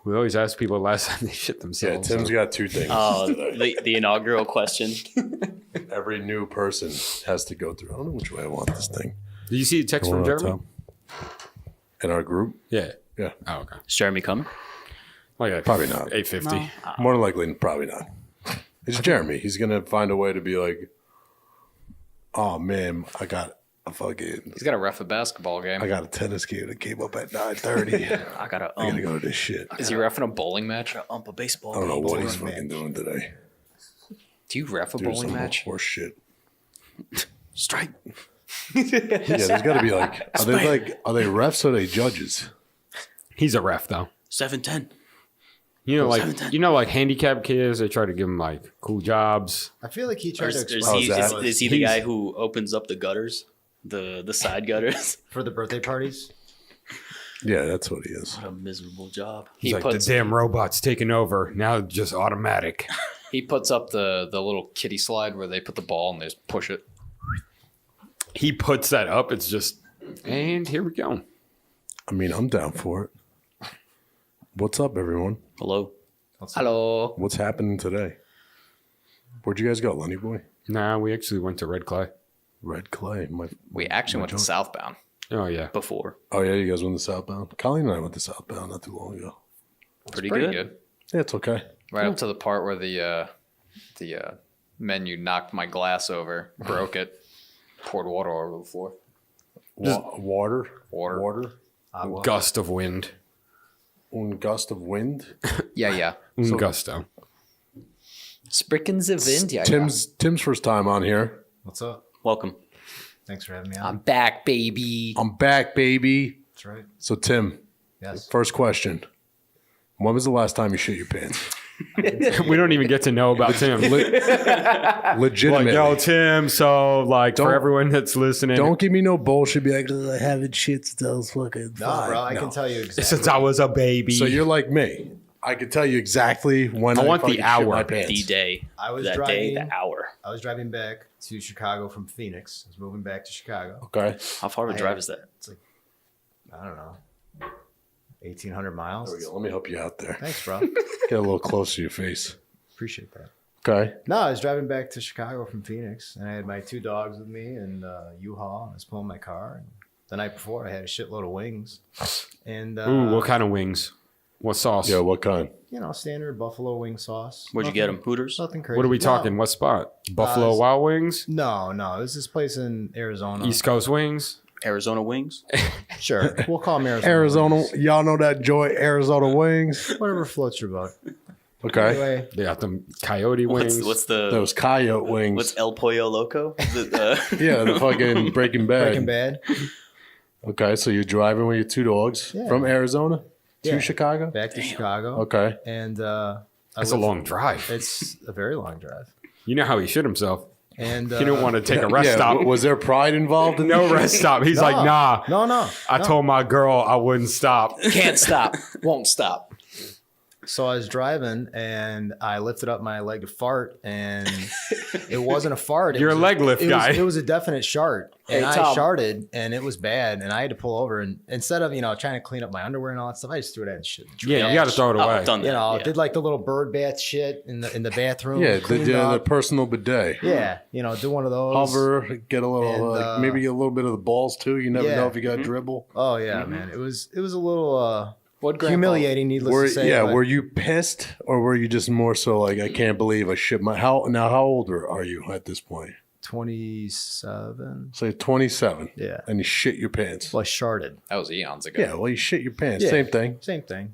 We always ask people last time they shit Yeah, themselves. Tim's got two things. Oh, the inaugural question. Every new person has to go through. I don't know which way I want this thing. Did you see the text from Jermey? In our group? Yeah. Yeah. Oh, okay. Is Jeremy coming? Like Probably not. 850. More than likely, probably not. It's Jeremy. He's going to find a way to be like, oh, man, I got a He's got to ref a basketball game. I got a tennis game that came up at 9:30. I gotta go to this shit. Is he refing a bowling match? ump a baseball. I don't know game. what he's fucking doing today. Do you ref a Doing bowling some match? horse shit. Strike. Yeah, there's got to be like, are they refs or are they judges? He's a ref, though. 7-10. You know, like handicapped kids, they try to give them like cool jobs. I feel like he tried to Is explain he the guy who opens up the gutters? The side gutters? for the birthday parties. Yeah, that's what he is. What a miserable job. He's like, the damn robot's taking over. Now it's just automatic. He puts up the little kiddie slide where they put the ball and they just push it. He puts that up. It's just, and here we go. I mean, I'm down for it. What's up, everyone? Hello. Hello. What's happening today? Where'd you guys go, Lenny boy? Nah, we actually went to Red Clay. Red Clay. We actually went to Southbound. Oh, yeah. Before. Oh, yeah, you guys went to Southbound? Colleen and I went to Southbound not too long ago. Pretty good. Yeah, it's okay. Right up to the part where the menu knocked my glass over, broke it, poured water all over the floor. Water. Gust of wind. Un gust of wind. Yeah. Un gusto. Sprickens of wind. Yeah. Tim's first time on here. What's up? Welcome. Thanks for having me on. I'm back, baby. I'm back, baby. That's right. So, Tim, Yes. first question. When was the last time you shit your pants? We don't even get to know about Tim. Legitimately. Like, yo, Tim, so, like, for Don't- everyone that's listening. Don't give me no bullshit. Be like, I haven't shit since I was fucking No, five. bro, I can tell you exactly. Since I was a baby. So you're like me. I can tell you exactly when I want the fucking shit hour. my pants. The day. I was that driving. day, the hour. I was driving back to Chicago from Phoenix. I was moving back to Chicago. Okay. How far of a drive is that? It's like, I don't know, 1,800 miles. There we go. Let me help you out there. Thanks, bro. Get a little closer to your face. Appreciate that. Okay. No, I was driving back to Chicago from Phoenix, and I had my 2 dogs with me and U-Haul. I was pulling my car. And the night before, I had a shitload of wings. And Ooh, what kind of wings? What sauce? Yeah, what kind? you know, standard buffalo wing sauce. Where'd you get them? Hooters? Nothing crazy. What are we No. talking? What spot? Buffalo it's- Wild Wings? No, it was this place in Arizona. East Coast Wings? Arizona wings? Sure, we'll call them Arizona. Arizona. wings. Y'all know that joint, Arizona wings. Whatever floats your boat. Okay. Anyway, They got them coyote wings. What's the Those coyote wings. what's El Pollo Loco? Is it, Yeah, the fucking Breaking Bad. Breaking Bad. Okay, so you're driving with your 2 dogs Yeah. from Arizona to Yeah. Chicago? Back to Chicago. Okay. And That's a long drive. It's a very long drive. You know how he shit himself. And He didn't want to take a rest stop. Was there pride involved in No this? rest stop. He's like, nah. No. I told my girl I wouldn't stop. Can't stop. Won't stop. So I was driving and I lifted up my leg to fart, and it wasn't a fart. It You're was a leg lift guy. It was a definite shart, and Hey, I Tom. sharted, and it was bad, and I had to pull over. And instead of trying to clean up my underwear and all that stuff, I just threw it in shit. Yeah, you got to throw it oh, away. I've done that. yeah. Did like the little bird bath shit in the bathroom. Yeah, cleaned the up. personal bidet. Yeah, do one of those. Hover, get a little, And, maybe get a little bit of the balls too. You never yeah. know if you got dribble. Oh yeah, man. It was a little What grandpa? humiliating, needless to say. but Were you pissed or were you just more so like, I can't believe I shit my, how old are you at this point? 27. Say 27. Yeah. And you shit your pants. Well, I sharted. That was eons ago. Yeah, well, you shit your pants. Yeah. Same thing. Same thing,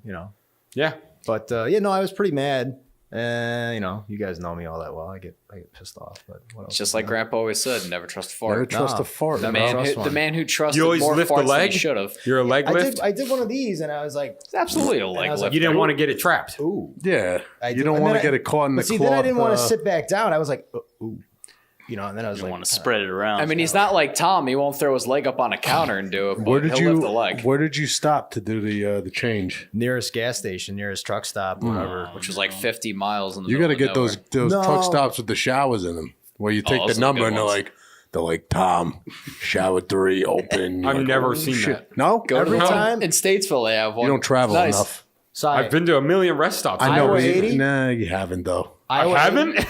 Yeah. But I was pretty mad. You guys know me all that well. I get pissed off. But what else? It's just like Grandpa always said, never trust a Never fart. trust No. a fart. Never bro. trust one. The man who trusted You always more lift the farts than leg? he should have. You're a leg lift? I did one of these, and I was like, It's absolutely a leg I was lift. like, You didn't want to get it trapped. ooh. Yeah. I You did- don't and want to then get it caught in the But see, cloth. then I didn't want to sit back down. I was like, ooh. And then I was You like, want to spread it around. I mean, he's not like Tom. He won't throw his leg up on a counter and do it, but Where did he'll lift the leg, Where did you stop to do the change? nearest gas station, nearest truck stop, whatever. which was like 50 miles in the You got to middle get of those No. truck stops with the showers in them, where you take those the are the number good and ones. they're like Tom, shower 3 open. You're I've like, never oh, seen shit. that. No, Go Every to time- in Statesville, they have one. you don't travel Nice. enough. Sorry. I've been to a million rest stops. I know. Iowa but 80? Nah, you haven't though. I haven't.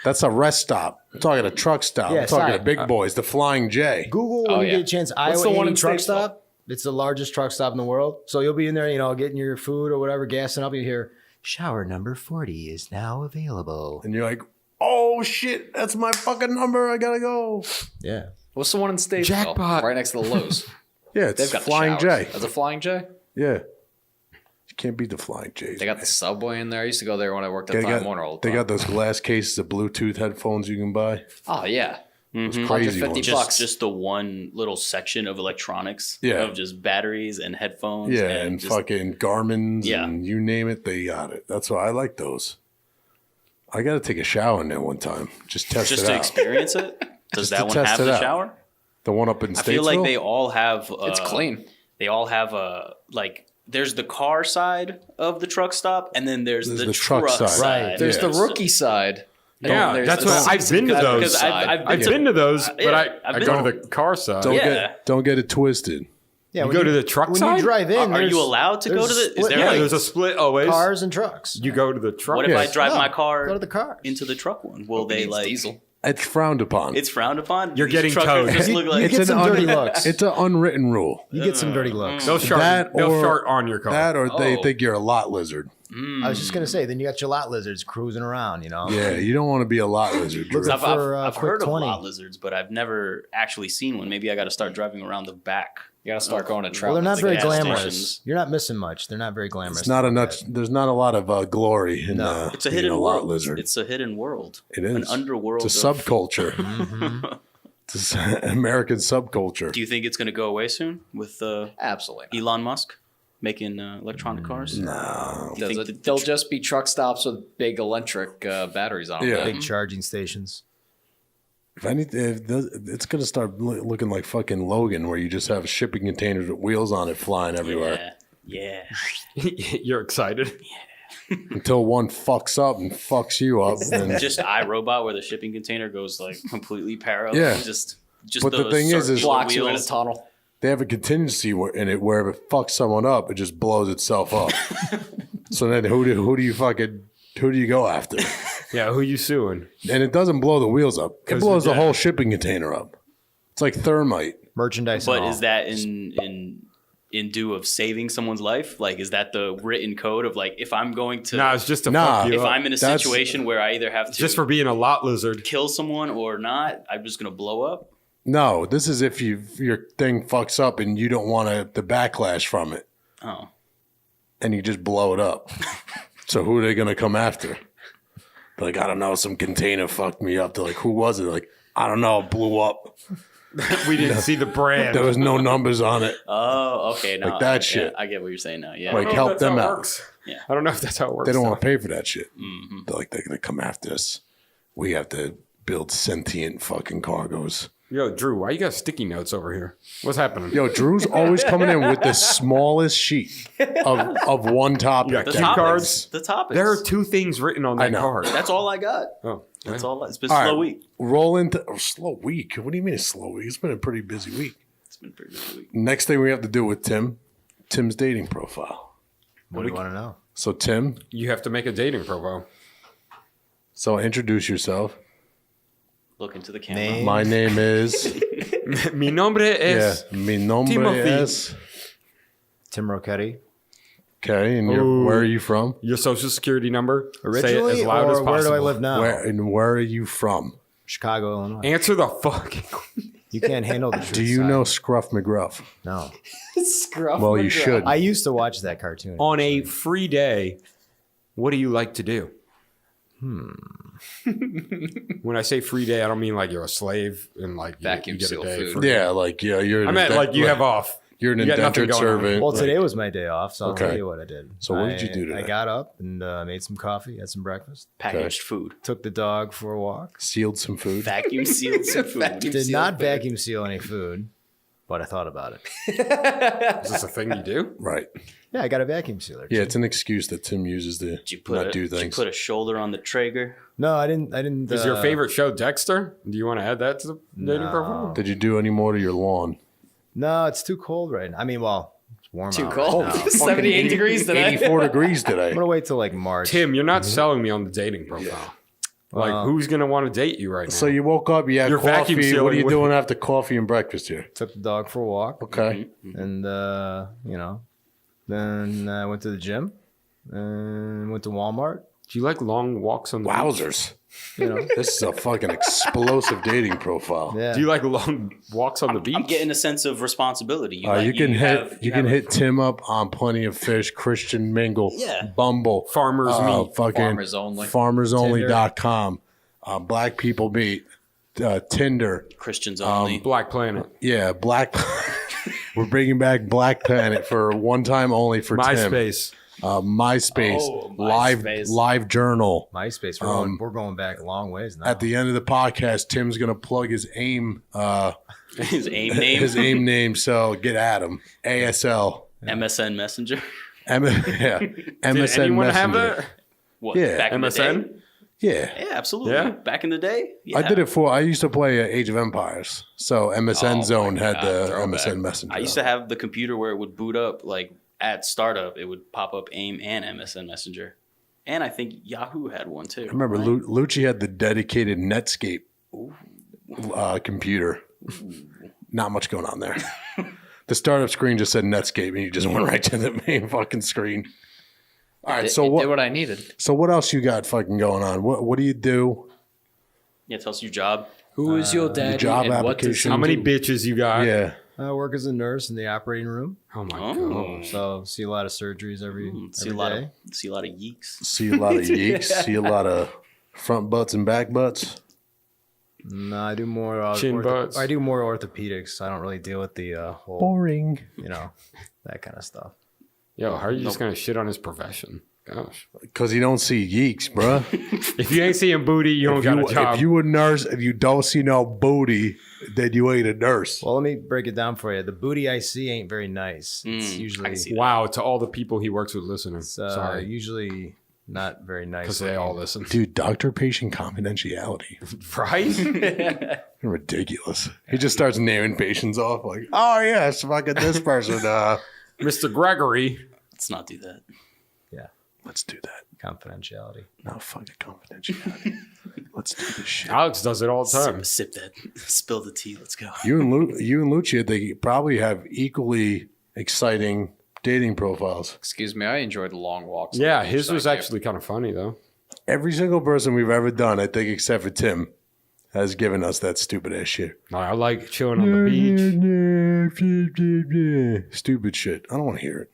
That's a rest stop. I'm talking a truck stop. Yeah, I'm talking sorry. to big boys, the Flying J. Google when Oh, you yeah. get a chance. What's Iowa the one 80 in truck Statesville? stop. It's the largest truck stop in the world. So you'll be in there, getting your food or whatever, gassing up. You hear shower number 40 is now available. And you're like, oh shit, that's my fucking number. I gotta go. Yeah. What's the one in Statesville? Jackpot. Right next to the Lowe's. Yeah, it's They've got Flying the showers. J. That's a Flying J? Yeah. You can't beat the Flying J. They got the Subway in there. I used to go there when I worked at They Time got, Warner all the they time. got those glass cases of Bluetooth headphones you can buy. Oh, yeah. Those crazy 150 ones. bucks. Just the one little section of electronics. Yeah. Of just batteries and headphones. Yeah, and just, fucking Garmin's Yeah. and you name it, they got it. That's why I like those. I got to take a shower in there one time. Just test just it to out. experience it. Does Just that to one test have it the out. shower? The one up in Statesville? I feel like they all have. It's clean. They all have there's the car side of the truck stop, and then there's the truck side. Right. There's Yeah. the rookie side. Yeah, There's that's the what I've been to season those. Because side. I've I've been to those, but yeah, I I've go been- to the car side. Don't get it twisted. Yeah. You when go to the truck when side? you drive in, Are there's- you allowed to go there's to the? Is split there Yeah, like? there's a split always. cars and trucks? You go to the truck. What if Yeah. I drive my No, car go to the cars. into the truck one? Will they Needs like? diesel. It's frowned upon. It's frowned upon. You're These getting truckers towed. Just look like You get some dirty looks. It's an unwritten rule. You get some dirty looks. They'll shart. That They'll or- shart on your car. That or they Oh. think you're a lot lizard. I was just gonna say. Then you got your lot lizards cruising around. Yeah, you don't want to be a lot lizard. Drew. Look I've, up for, I've quick heard 20. of lot lizards, but I've never actually seen one. Maybe I got to start driving around the back. You got to start going to Well, travel. they're not the very gas glamorous. stations. You're not missing much. They're not very glamorous. It's not enough. There's not a lot of glory in No. It's a being hidden a lot world. lizard. It's a hidden world. It is an underworld. It's a of- subculture. It's an American subculture. Do you think it's going to go away soon with Absolutely not. Elon Musk making electronic cars? No. You think Does that it, they'll just be truck stops with big electric batteries on them. Yeah. big charging stations. If anything, it's going to start looking like fucking Logan, where you just have shipping containers with wheels on it flying everywhere Yeah. You're excited. until one fucks up and fucks you up. And Just iRobot where the shipping container goes like completely parallel. Yeah. Just But the those thing is circular Blocks you in a wheels. tunnel. they have a contingency in it where if it fucks someone up, it just blows itself up. So then who do you go after? Yeah, who you suing? And it doesn't blow the wheels up. It 'Cause blows the yeah. whole shipping container up. It's like thermite. Merchandise. But and all. is that in due of saving someone's life? Like, is that the written code of like, if I'm going to, No, it's just to Nah. fuck you if up. I'm in a That's- situation where I either have to Just for being a lot lizard. kill someone or not, I'm just going to blow up? No, this is if your thing fucks up and you don't want the backlash from it, Oh. and you just blow it up. So who are they going to come after? They're like, I don't know, some container fucked me up. They're like, who was it? Like, I don't know, it blew up. We didn't see the brand. There was no numbers on it. Oh, okay. Now, Like that yeah, shit. I get what you're saying now. Yeah. Like, I don't know help if that's them how it out. works. Yeah. I don't know if that's how it works. They don't though. want to pay for that shit. Mm-hmm. They're like, they're going to come after us. We have to build sentient fucking cargoes. Yo, Drew, why you got sticky notes over here? What's happening? Yo, Drew's always coming in with the smallest sheet of one topic. You got The cue topics. cards. The topics. There are 2 things written on that know. card. That's all I got. Oh, That's all. It's been All a slow right, week. roll into slow week. What do you mean a slow week? It's been a pretty busy week. It's been a pretty busy week. Next thing we have to do with Tim's dating profile. what do you want to know? So Tim, You have to make a dating profile. so introduce yourself. Look into the camera. Name. My name is Mi nombre es... mi nombre Timothy. es. Tim Rocchetti. Okay, and Ooh. where are you from? Your social security number. Say Originally, it as loud or as possible. where do I live now? Where are you from? Chicago, Illinois. Answer the fucking... You can't handle the truth. Do you side. know Scruff McGruff? No. Scruff Well, you McGruff. should. I used to watch that cartoon. On a free day, what do you like to do? When I say free day, I don't mean like you're a slave and like Vacuum you get seal a day food. for- Yeah, like you're. I meant like you have off. You're an You got nothing indentured going on. servant. Well, like- today was my day off, so I'll Okay. tell you what I did. So what did you do today? I got up and made some coffee, had some breakfast, Packaged food. took the dog for a walk. sealed some food. Vacuum sealed some food. Vacuum Did seal not food. vacuum seal any food, but I thought about it. Is this a thing you do? Right. Yeah, I got a vacuum sealer. Yeah, it's an excuse that Tim uses to Did you put not do Did you things. put a shoulder on the Traeger? No, I didn't. Is your favorite show Dexter? Do you want to add that to the dating profile? Did you do any more to your lawn? No, it's too cold right now. I mean, well, It's warm Too out cold. right now. 78 degrees today. 84 degrees today. I'm gonna wait till like March. Tim, you're not selling me on the dating profile. Like, Well, who's gonna want to date you right now? So you woke up, you had You're vacuum coffee. What are sealing you with- doing after coffee and breakfast here? took the dog for a walk, Okay. and then I went to the gym, and went to Walmart. Do you like long walks on the beach? Wowzers. You know, This is a fucking explosive dating profile. yeah. Do you like long walks on the beach? I'm getting a sense of responsibility. You can hit Tim up on Plenty of Fish, Christian Mingle, Yeah. Bumble, Farmers meat. fucking Farmers only. FarmersOnly.com, Black People Meet, Tinder. Christians only. Black Planet. Yeah, Black. We're bringing back Black Planet for one time only for Tim. MySpace. MySpace, Oh, MySpace. Live Journal. MySpace. We're going back a long ways now. At the end of the podcast, Tim's gonna plug his AIM His AIM name. his AIM name. So get at him. ASL. MSN Messenger. Yeah. Did MSN anyone have Messenger. that? What? Yeah. Back in the day? MSN? Yeah. Yeah, absolutely. Yeah? Back in the day? Yeah. I did it for. I used to play Age of Empires, so MSN Oh Zone my had God, the throwback. MSN Messenger. I used to have the computer where it would boot up, like at startup, it would pop up AIM and MSN Messenger. And I think Yahoo had one too. I remember right? Lucci had the dedicated Netscape computer. Not much going on there. The startup screen just said Netscape, and you just went right to the main fucking screen. All right, so It what? did what I needed. So what else you got fucking going on? What do you do? Yeah, tell us your job. Who is your daddy job and what does application. he How many do? bitches you got? Yeah, I work as a nurse in the operating room, Oh my Oh. god. so see a lot of surgeries every See a lot of yeeks. see a lot of yeeks, see a lot of front butts and back butts. No, I do more Chin butts. I do more orthopedics. I don't really deal with the whole, Boring. that kind of stuff. Yo, how are you just gonna shit on his profession? Gosh. Because you don't see yeeks, bruh. If you ain't seeing booty, you don't got a job. If you a nurse, if you don't see no booty, then you ain't a nurse. Well, let me break it down for you. The booty I see ain't very nice. It's I usually can see that. Wow, to all the people he works with listening. it's, Sorry. usually not very nice. Because they all listen. Dude, doctor-patient confidentiality. Right? Ridiculous. He just starts naming patients off like, oh, yes, fucking this person. Mr. Gregory. Let's not do that. Let's do that. Confidentiality. No, fucking confidentiality. Let's do this shit. Alex does it all the time. Sip that. Spill the tea. Let's go. You and Lucci, they probably have equally exciting dating profiles. Excuse me, I enjoyed the long walks. on Yeah, the beach, his was thank you. actually kind of funny, though. Every single person we've ever done, I think, except for Tim, has given us that stupid ass shit. I like chilling on the beach. Stupid shit. I don't want to hear it.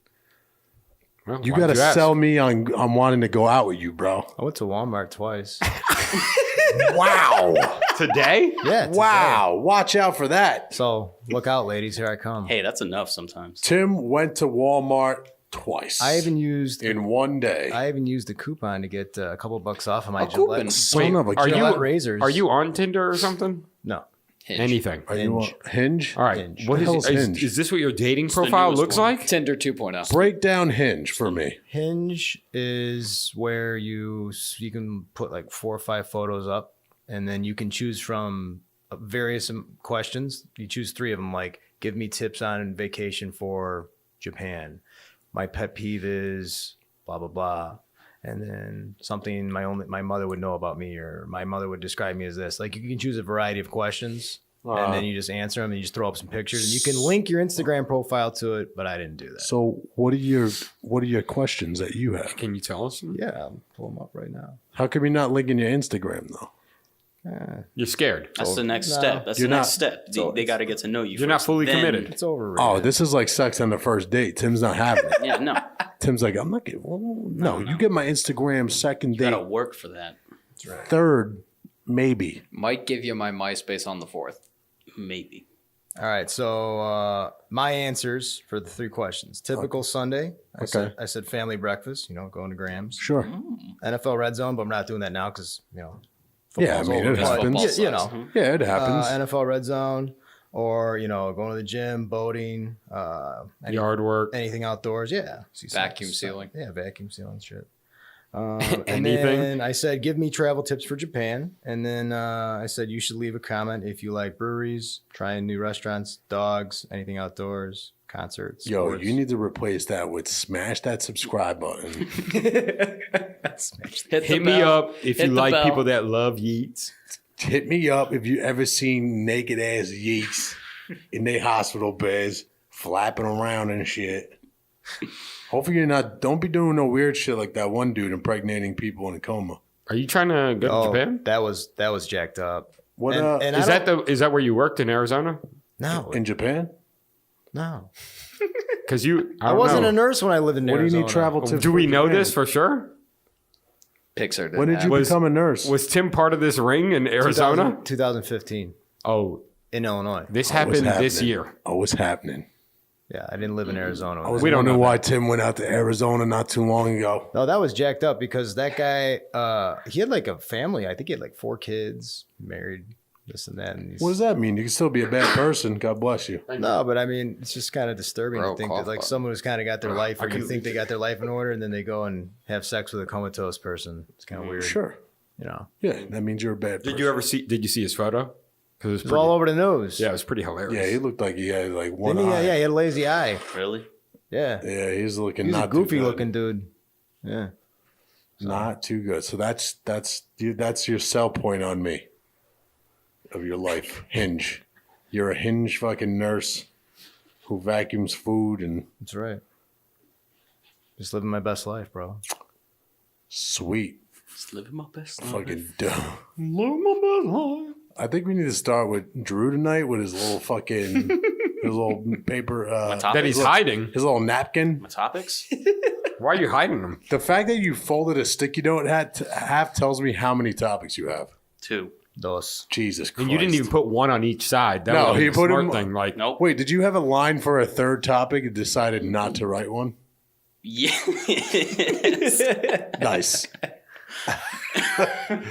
Well, You why'd got to ask? sell me on wanting to go out with you, bro. I went to Walmart twice. Wow. Today? Yeah. today. Wow. Watch out for that. So look out, ladies. Here I come. Hey, that's enough sometimes. Tim went to Walmart twice. I even used in one day. the coupon to get a couple bucks off of my coupon? Gillette. Son of a are Gillette you razors. Are you on Tinder or something? No. Hinge. Anything. Are you on Hinge? All right. Hinge. What The hell's is Hinge? is this what your dating the profile newest looks one. like? Tinder 2.0. Break down Hinge for me. Hinge is where you can put like 4 or 5 photos up, and then you can choose from various questions. You choose 3 of them, like give me tips on vacation for Japan. My pet peeve is blah blah blah, and then something my mother would know about me, or my mother would describe me as this. Like you can choose a variety of questions. And then you just answer them, and you just throw up some pictures, and you can link your Instagram profile to it. But I didn't do that. So what are your questions that you have? Can you tell us? Yeah, I'll pull them up right now. How come you're not linking your Instagram though? You're scared. That's the next No. step. That's the You're next not- step. They got to get to know you. You're not first. fully Then- committed. It's overrated. Oh, this is like sex on the first date. Tim's not having it. Yeah, no. Tim's like, I'm not getting. No, you get my Instagram second You got date, to work for that. third, maybe. Might give you my MySpace on the 4th. Maybe. All right, so my answers for the 3 questions. Typical Sunday. I said family breakfast, going to Grams. Sure. NFL Red Zone, but I'm not doing that now because, Yeah, I football's mean, over. it But, happens. Yeah, it happens. NFL Red Zone, or, going to the gym, boating, Yard work. anything outdoors. Yeah. Vacuum sealing. Yeah, vacuum sealing shit. And Anything? then I said, give me travel tips for Japan. And then I said, you should leave a comment if you like breweries, trying new restaurants, dogs, anything outdoors, concerts. Yo, sports. you need to replace that with smash that subscribe button. Hit me up if you the like bell. people that love Yeats. Hit me up if you ever seen naked ass yeeks in their hospital beds flapping around and shit. Hopefully you're not. Don't be doing no weird shit like that one dude impregnating people in a coma. Are you trying to go to Japan? That was jacked up. What And Is that where you worked in Arizona? No, in Japan? no. Because I wasn't a nurse when I lived in What do Arizona. you need travel tips? Do for we know Japan? this for sure? Pixar did When did you Was- become a nurse? Was Tim part of this ring in Arizona? 2015 Oh, in Illinois. this What's happened this happening? year. Oh, what's happening? Yeah, I didn't live in Arizona. I was We don't wondering know why Tim went out to Arizona not too long ago. No, that was jacked up because that guy, he had like a family. I think he had like 4 kids, married, this and that. And he's, What does that mean? You can still be a bad person. God bless you. No, but I mean, it's just kind of disturbing Bro, to think that cough like button. someone who's kind of got their life, or you think they got their life in order, and then they go and have sex with a comatose person. It's kind of weird. Sure. You know, Yeah, that means you're a bad person. Did you see his photo? Because it's all over the nose. Yeah, it was pretty hilarious. Yeah, he looked like he had like one Didn't he? eye. Yeah, he had a lazy eye. Really? Yeah. Yeah, he's looking He's not a goofy too good. looking dude. Yeah. Not too good. So that's your sell point on me of your life. Hinge. You're a hinge fucking nurse who vacuums food and That's right. Just living my best life, bro. sweet. Just living my best life. Fucking dumb. I think we need to start with Drew tonight with his little fucking his little paper My That he's topics? hiding. his little napkin. My topics? Why are you hiding them? The fact that you folded a sticky note half tells me how many topics you have. 2. Dos. Jesus Christ. And you didn't even put one on each side. That No, was he a put smart him- thing. Like, Nope. Wait, did you have a line for a third topic and decided not to write one? Yeah. Nice.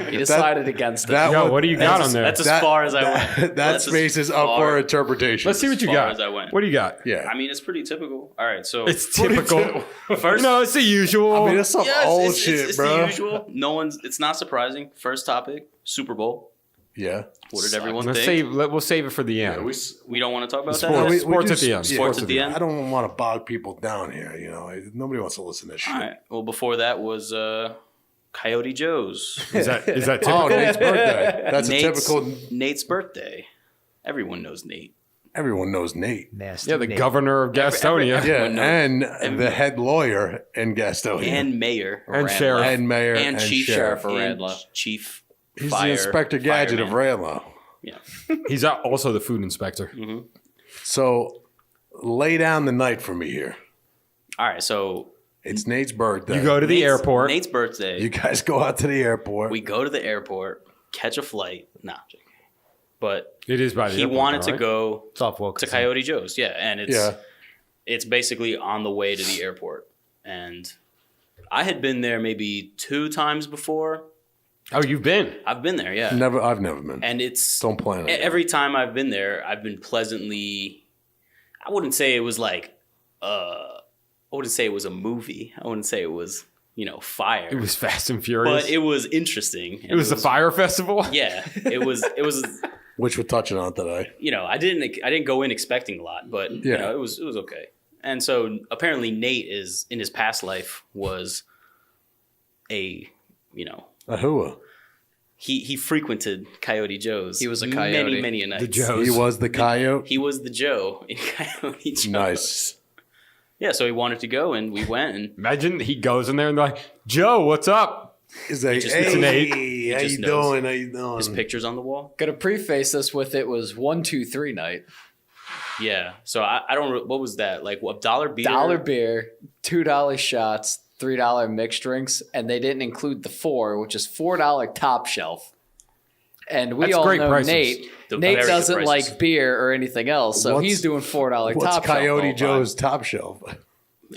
He decided against it. That yo, one- what do you got on there? That's as far as I went. That That's as space is up far- for interpretation. Let's see what you far got. as I went. What do you got? Yeah. I mean, it's pretty typical. All right, so It's typical. First- no, it's the usual. I mean, that's some yes, old it's, shit, it's bro. the usual. It's not surprising. First topic, Super Bowl. Yeah. What did everyone Let's think? we'll save it for the end. We don't want to talk about Sports. that. We Sports just- at the end. yeah, Sports at the end. I don't want to bog people down here. You know, nobody wants to listen to this shit. All right. Well, before that was Coyote Joe's. Is that typical? Oh, Nate's birthday. That's Nate's, a typical. Nate's birthday. Everyone knows Nate. Everyone knows Nate. Nasty. Yeah, the Nate. governor of Gastonia Yeah, Everyone and the head lawyer in Gastonia. And mayor. and Randall. sheriff. And mayor And chief sheriff. of and Randall. chief He's fire, the Inspector Gadget of fireman. Randall. Yeah. He's also the food inspector. So lay down the night for me here. All right. So It's Nate's birthday. You go to the Nate's- airport. Nate's birthday. You guys go out to the airport. We go to the airport, catch a flight. Nah, I'm joking. But It is by the he airport, wanted though, to right? go It's off woke. to Coyote Joe's. Yeah, and Yeah. it's basically on the way to the airport. And I had been there maybe 2 times before. Oh, you've been. I've been there, yeah. I've never been. And it's Don't plan on it. every time I've been there, I've been pleasantly. I wouldn't say it was like. I wouldn't say it was a movie. I wouldn't say it was fire. It was Fast and Furious. but it was interesting. It was the Fyre Festival. Yeah, it was. It was. Which we're touching on today. I didn't go in expecting a lot, but Yeah. it was okay. And so apparently Nate is in his past life was a A hua. he frequented Coyote Joe's. He was a coyote. many a nights. The Joe. He was the coyote. He was the Joe in Coyote Joe's. Nice. Yeah, so he wanted to go, and we went, and Imagine he goes in there and they're like, Joe, what's up? He's like, just hey, knows. Nate. how just you knows. doing? How you doing? his pictures on the wall. Gonna preface this with it was 1, 2, 3 night. Yeah, so I don't. What was that like? What $1 beer? Dollar beer, $2 shots, $3 mixed drinks, and they didn't include the 4, which is $4 top shelf. And we That's all great know prices. Nate. The Nate very good doesn't prices. like beer or anything else, so What's- he's doing $4 What's top shelf. the Coyote whole Joe's top shelf? time.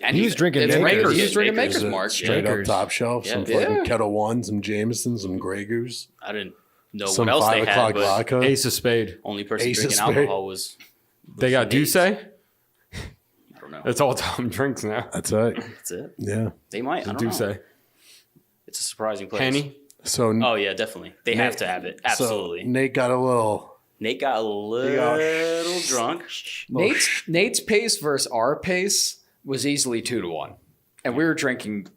And He was drinking it's Makers. Makers. He Yeah, was drinking Makers. Makers, Is it Mark. straight up Makers. top shelf. Yeah. Some fucking Yeah. Kettle One, some Jameson, some Grey Goose, I didn't know some what else 5 they o'clock had, but vodka. Ace of Spade. only person Ace of drinking Spade. alcohol was. They got Nate's. Douce. I don't know. That's all Tom drinks now. That's it. That's it. Yeah. They might. I don't Douce. know. It's a surprising place. Penny. So Oh yeah, definitely. They have to have it. Absolutely. So Nate got a little. Nate got a little drunk. Nate's pace versus our pace was easily 2-1, and we were drinking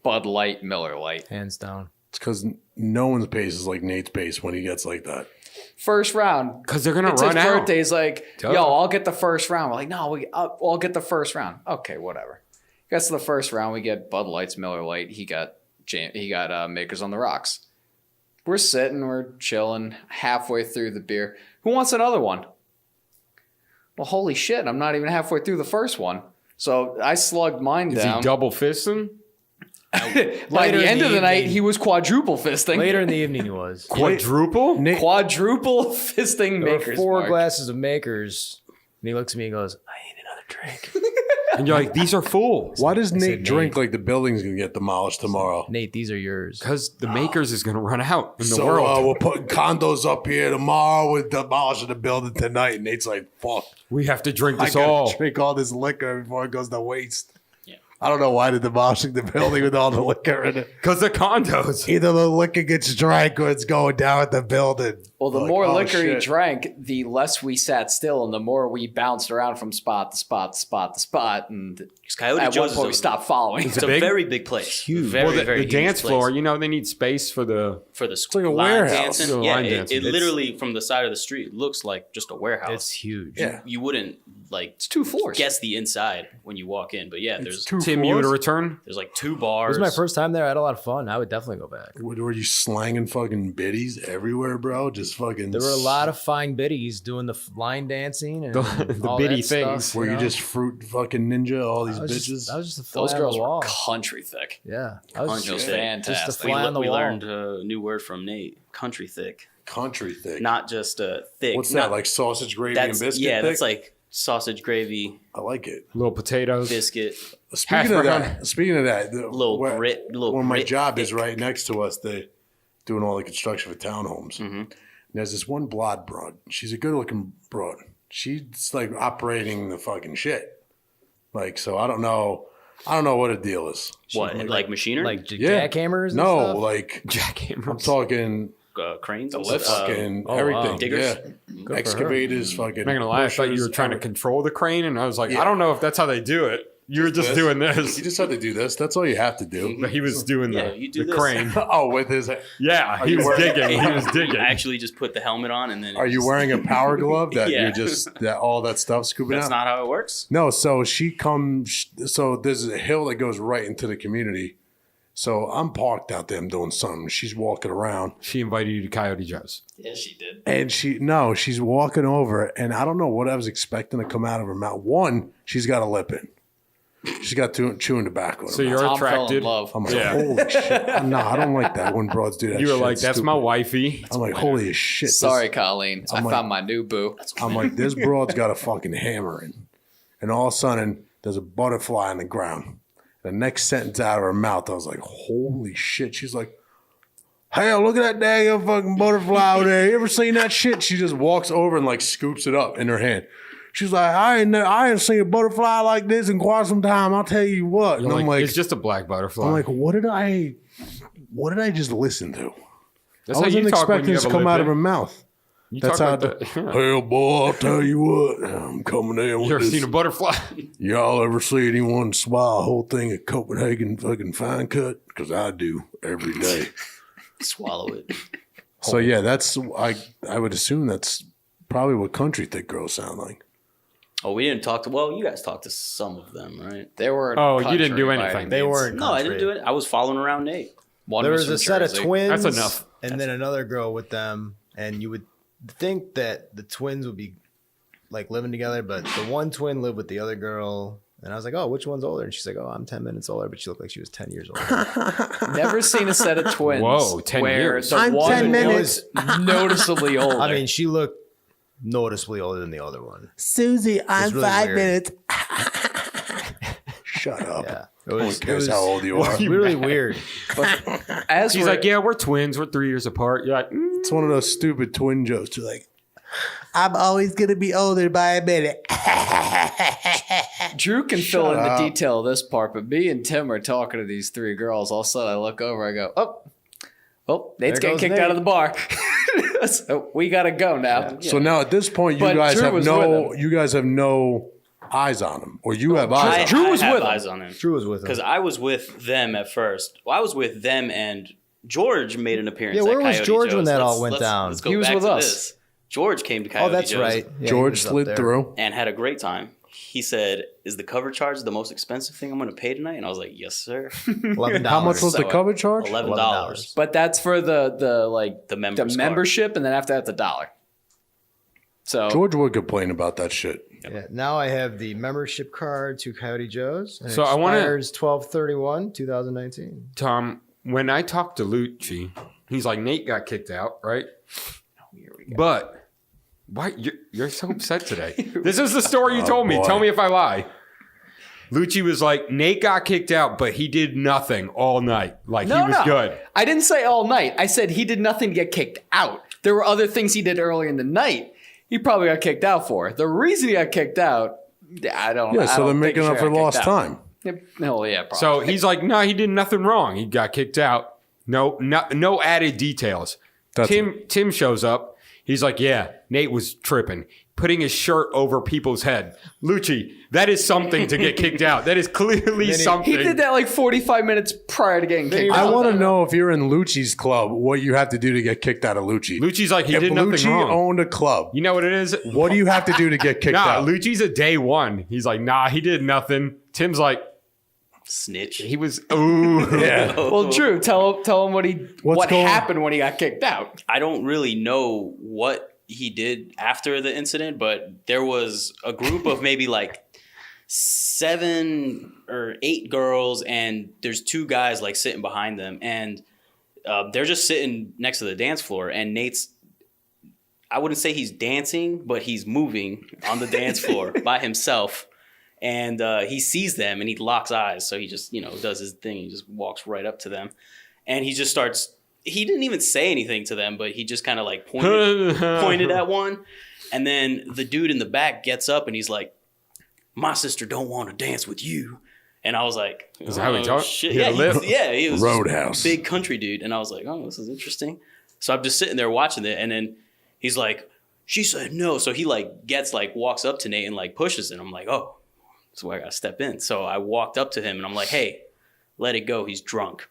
Bud Light, Miller Light. Hands down. It's because no one's pace is like Nate's pace when he gets like that. First round, Because they're gonna it's run his out. birthday. He's like, Duh. yo, I'll get the first round. We're like, no, I'll get the first round. Okay, whatever. Gets to the first round, we get Bud Lights, Miller Light. He got Makers on the Rocks. We're sitting, we're chilling, halfway through the beer. Who wants another one? Well, holy shit, I'm not even halfway through the first one. So I slugged mine Is down. he double fisting? By Later the in end the of the night, evening. he was quadruple fisting. Later in the evening, he was. Quadruple? Nate, Quadruple fisting There were Makers. 4 Mark. glasses of Makers, and he looks at me and goes, "I need another drink." And you're like, these are full. why does said Nate drink Nate. like the building's gonna get demolished tomorrow? Nate, these are yours. Because the Makers is gonna run out in the So world. we're putting condos up here tomorrow. We're demolishing the building tonight. And Nate's like, "Fuck, We have to drink I this gotta all. drink all this liquor before it goes to waste." Yeah. I don't know why they're demolishing the building with all the liquor in it. Because the condos. Either the liquor gets drank or it's going down at the building. Well, the Like, more oh, liquor he shit. drank, the less we sat still, and the more we bounced around from spot to spot to spot to spot. And Because Coyote at one Joe's point, we is stopped following. it's a big? very big place. Huge. Very, Well, the very the huge dance place. floor, you know, they need space for the. For the like a line warehouse. dancing. Yeah, Yeah, line it dancing. It's- literally from the side of the street looks like just a warehouse. It's huge. Yeah. You wouldn't like It's 2 floors. guess the inside when you walk in, but yeah, there's Two Tim, you floors? to return? there's like 2 It bars. was my first time there. I had a lot of fun. I would definitely go back. Were you slanging fucking biddies everywhere, bro? Just fucking. There were a lot of fine biddies doing the line dancing and The all biddy that stuff, things. Were you know? just fruit fucking ninja? All these I was bitches. just, I was just a fly Those on girls the were wall. country thick. Yeah, I was Country It was thick. fantastic. Just a we, fly on the we wall. learned a new word from Nate: country thick, Country thick. not just thick. What's not, that? Like sausage gravy and That's biscuit? yeah, thick? that's like sausage gravy, I like it. Little potatoes. biscuit, Speaking of that, the, little where, grit, little. where my grit job is thick. right next to us, they doing all the construction for townhomes. Mm-hmm. And there's this one blonde broad. She's a good looking broad. She's like operating the fucking shit. Like, so I don't know what the deal is. What like machinery, like Yeah. jackhammers. And No, stuff? like Jackhammers. I'm talking cranes, fucking oh, wow. everything. diggers? Yeah. for her. Excavators, fucking. I'm not gonna lie, I thought you were pushers, trying to everything. control the crane, and I was like, Yeah. I don't know if that's how they do it. You were just this. doing You this. just have to do this. That's all you have to do. But he was doing Yeah, the, you do the this. crane. Oh, with his. Yeah, he you was wearing- digging. He was digging. I actually just put the helmet on and then. Are you wearing a power glove that Yeah. you're just that all that stuff scooping That's out? not how it works. No, so she comes. So there's a hill that goes right into the community. So I'm parked out there. I'm doing something. She's walking around, She invited you to Coyote Joe's. Yeah, she did. and she's walking over, and I don't know what I was expecting to come out of her mouth. One, she's got a lip in. She's got chewing tobacco. In So her mouth. you're Tom fell in attracted. love. I'm like, Yeah. holy shit! No, I don't like that when broads do that. You were shit. like, It's that's my stupid. wifey. I'm like, holy shit! this- Sorry, Colleen. I like- found my new boo. I'm like, this broad's got a fucking hammer in. And all of a sudden, there's a butterfly on the ground. The next sentence out of her mouth, I was like, holy shit. She's like, hell, look at that dang fucking butterfly over there. You ever seen that shit? She just walks over and like scoops it up in her hand. She's like, I ain't seen a butterfly like this in quite some time. I'll tell you what. And You're I'm like, it's just a black butterfly. I'm like, what did I just listen to? that's I how wasn't you talk when expecting you this have to a come lip out of in. her mouth. You That's talk how like that. Yeah. Hell, boy, I'll tell you what. I'm coming in with You ever this. seen a butterfly? Y'all ever see anyone swallow a whole thing of Copenhagen fucking fine cut? Because I do every day. Swallow it. So yeah, that's I would assume that's probably what country thick girls sound like. Oh, we didn't talk to. Well, you guys talked to some of them, right? They were. Oh, you country didn't do by anything. any They means. weren't. No, I didn't do it. I was following around Nate. One There was from a set of Jersey. twins. That's enough. And then another girl with them, and you would think that the twins would be like living together, but the one twin lived with the other girl. And I was like, "Oh, which one's older?" And she's like, "Oh, I'm 10 minutes older," but she looked like she was 10 years older. Never seen a set of twins. Whoa, 10 where years. The I'm one 10 minutes. was noticeably older. I mean, she looked noticeably older than the other one. Susie, I'm really 5 weird. minutes. Shut up. Yeah, it No one was, cares how old you are. really weird. as She's we're, like, yeah, we're twins. We're 3 years apart. You're like, It's one of those stupid twin jokes. You're like, I'm always gonna be older by a minute. Drew can fill in the detail of this part, but me and Tim are talking to these three girls. All of a sudden, I look over, I go, oh, Nate's getting kicked out of the bar. So we gotta go now. Yeah. So now at this point, But you guys have no eyes on him, or you have eyes on him. Drew was I have with him. eyes on him. Drew was with him. Because I was with them at first. Well, I was with them, and George made an appearance. Yeah, at where was Coyote George Joe's. when that all went down? Let's go He was back with to us. this. George came to Coyote Oh, that's Joe's right. Yeah, George he was up slid there. through. and had a great time. He said, "Is the cover charge the most expensive thing I'm going to pay tonight?" And I was like, "Yes, sir." $11. How much was the So, cover charge? $11. But that's for the The members card. membership, and then after that, the $1. So George would complain about that shit. Yeah, now I have the membership card to Coyote Joe's. And So I wanna- expires 12/31/2019. Tom, when I talked to Lucci, he's like, Nate got kicked out, right? But why you're so upset today? This is the story you told me. boy. Tell me if I lie. Lucci was like, Nate got kicked out, but he did nothing all night. Like he was good. I didn't say all night. I said he did nothing to get kicked out. There were other things he did earlier in the night. He probably got kicked out for. The reason he got kicked out, I don't. Yeah, I so don't they're think making he up should for have got lost kicked out. time. No, yeah, probably. So he's like, no, he did nothing wrong. He got kicked out. No added details. That's Tim shows up. He's like, yeah, Nate was tripping, putting his shirt over people's head. Lucci, that is something to get kicked out. That is clearly something. he did that like 45 minutes prior to getting kicked I out. want to know if you're in Lucci's club, what you have to do to get kicked out of Lucci. Lucci's like, he if did nothing Lucci wrong. owned a club, You know what it is? what do you have to do to get kicked Nah, out? Lucci's a day one. He's like, nah, he did nothing. Tim's like, Snitch. he was, ooh. Yeah. Well, Drew, tell him what going- happened when he got kicked out. I don't really know what he did after the incident, but there was a group of maybe like 7 or 8 girls, and there's 2 guys like sitting behind them, and they're just sitting next to the dance floor, and Nate's, I wouldn't say he's dancing, but he's moving on the dance floor by himself. And he sees them and he locks eyes. So he just, does his thing. He just walks right up to them. And he just starts, he didn't even say anything to them, but he just kind of like pointed at one. And then the dude in the back gets up and he's like, my sister don't want to dance with you. And I was like, Is that how he talked? Shit. He had Yeah, a lip? he was Roadhouse. big country dude. And I was like, oh, this is interesting. So I'm just sitting there watching it. And then he's like, she said no. So he like walks up to Nate and like pushes it. I'm like, oh, that's why I got to step in. So I walked up to him and I'm like, hey, let it go. He's drunk.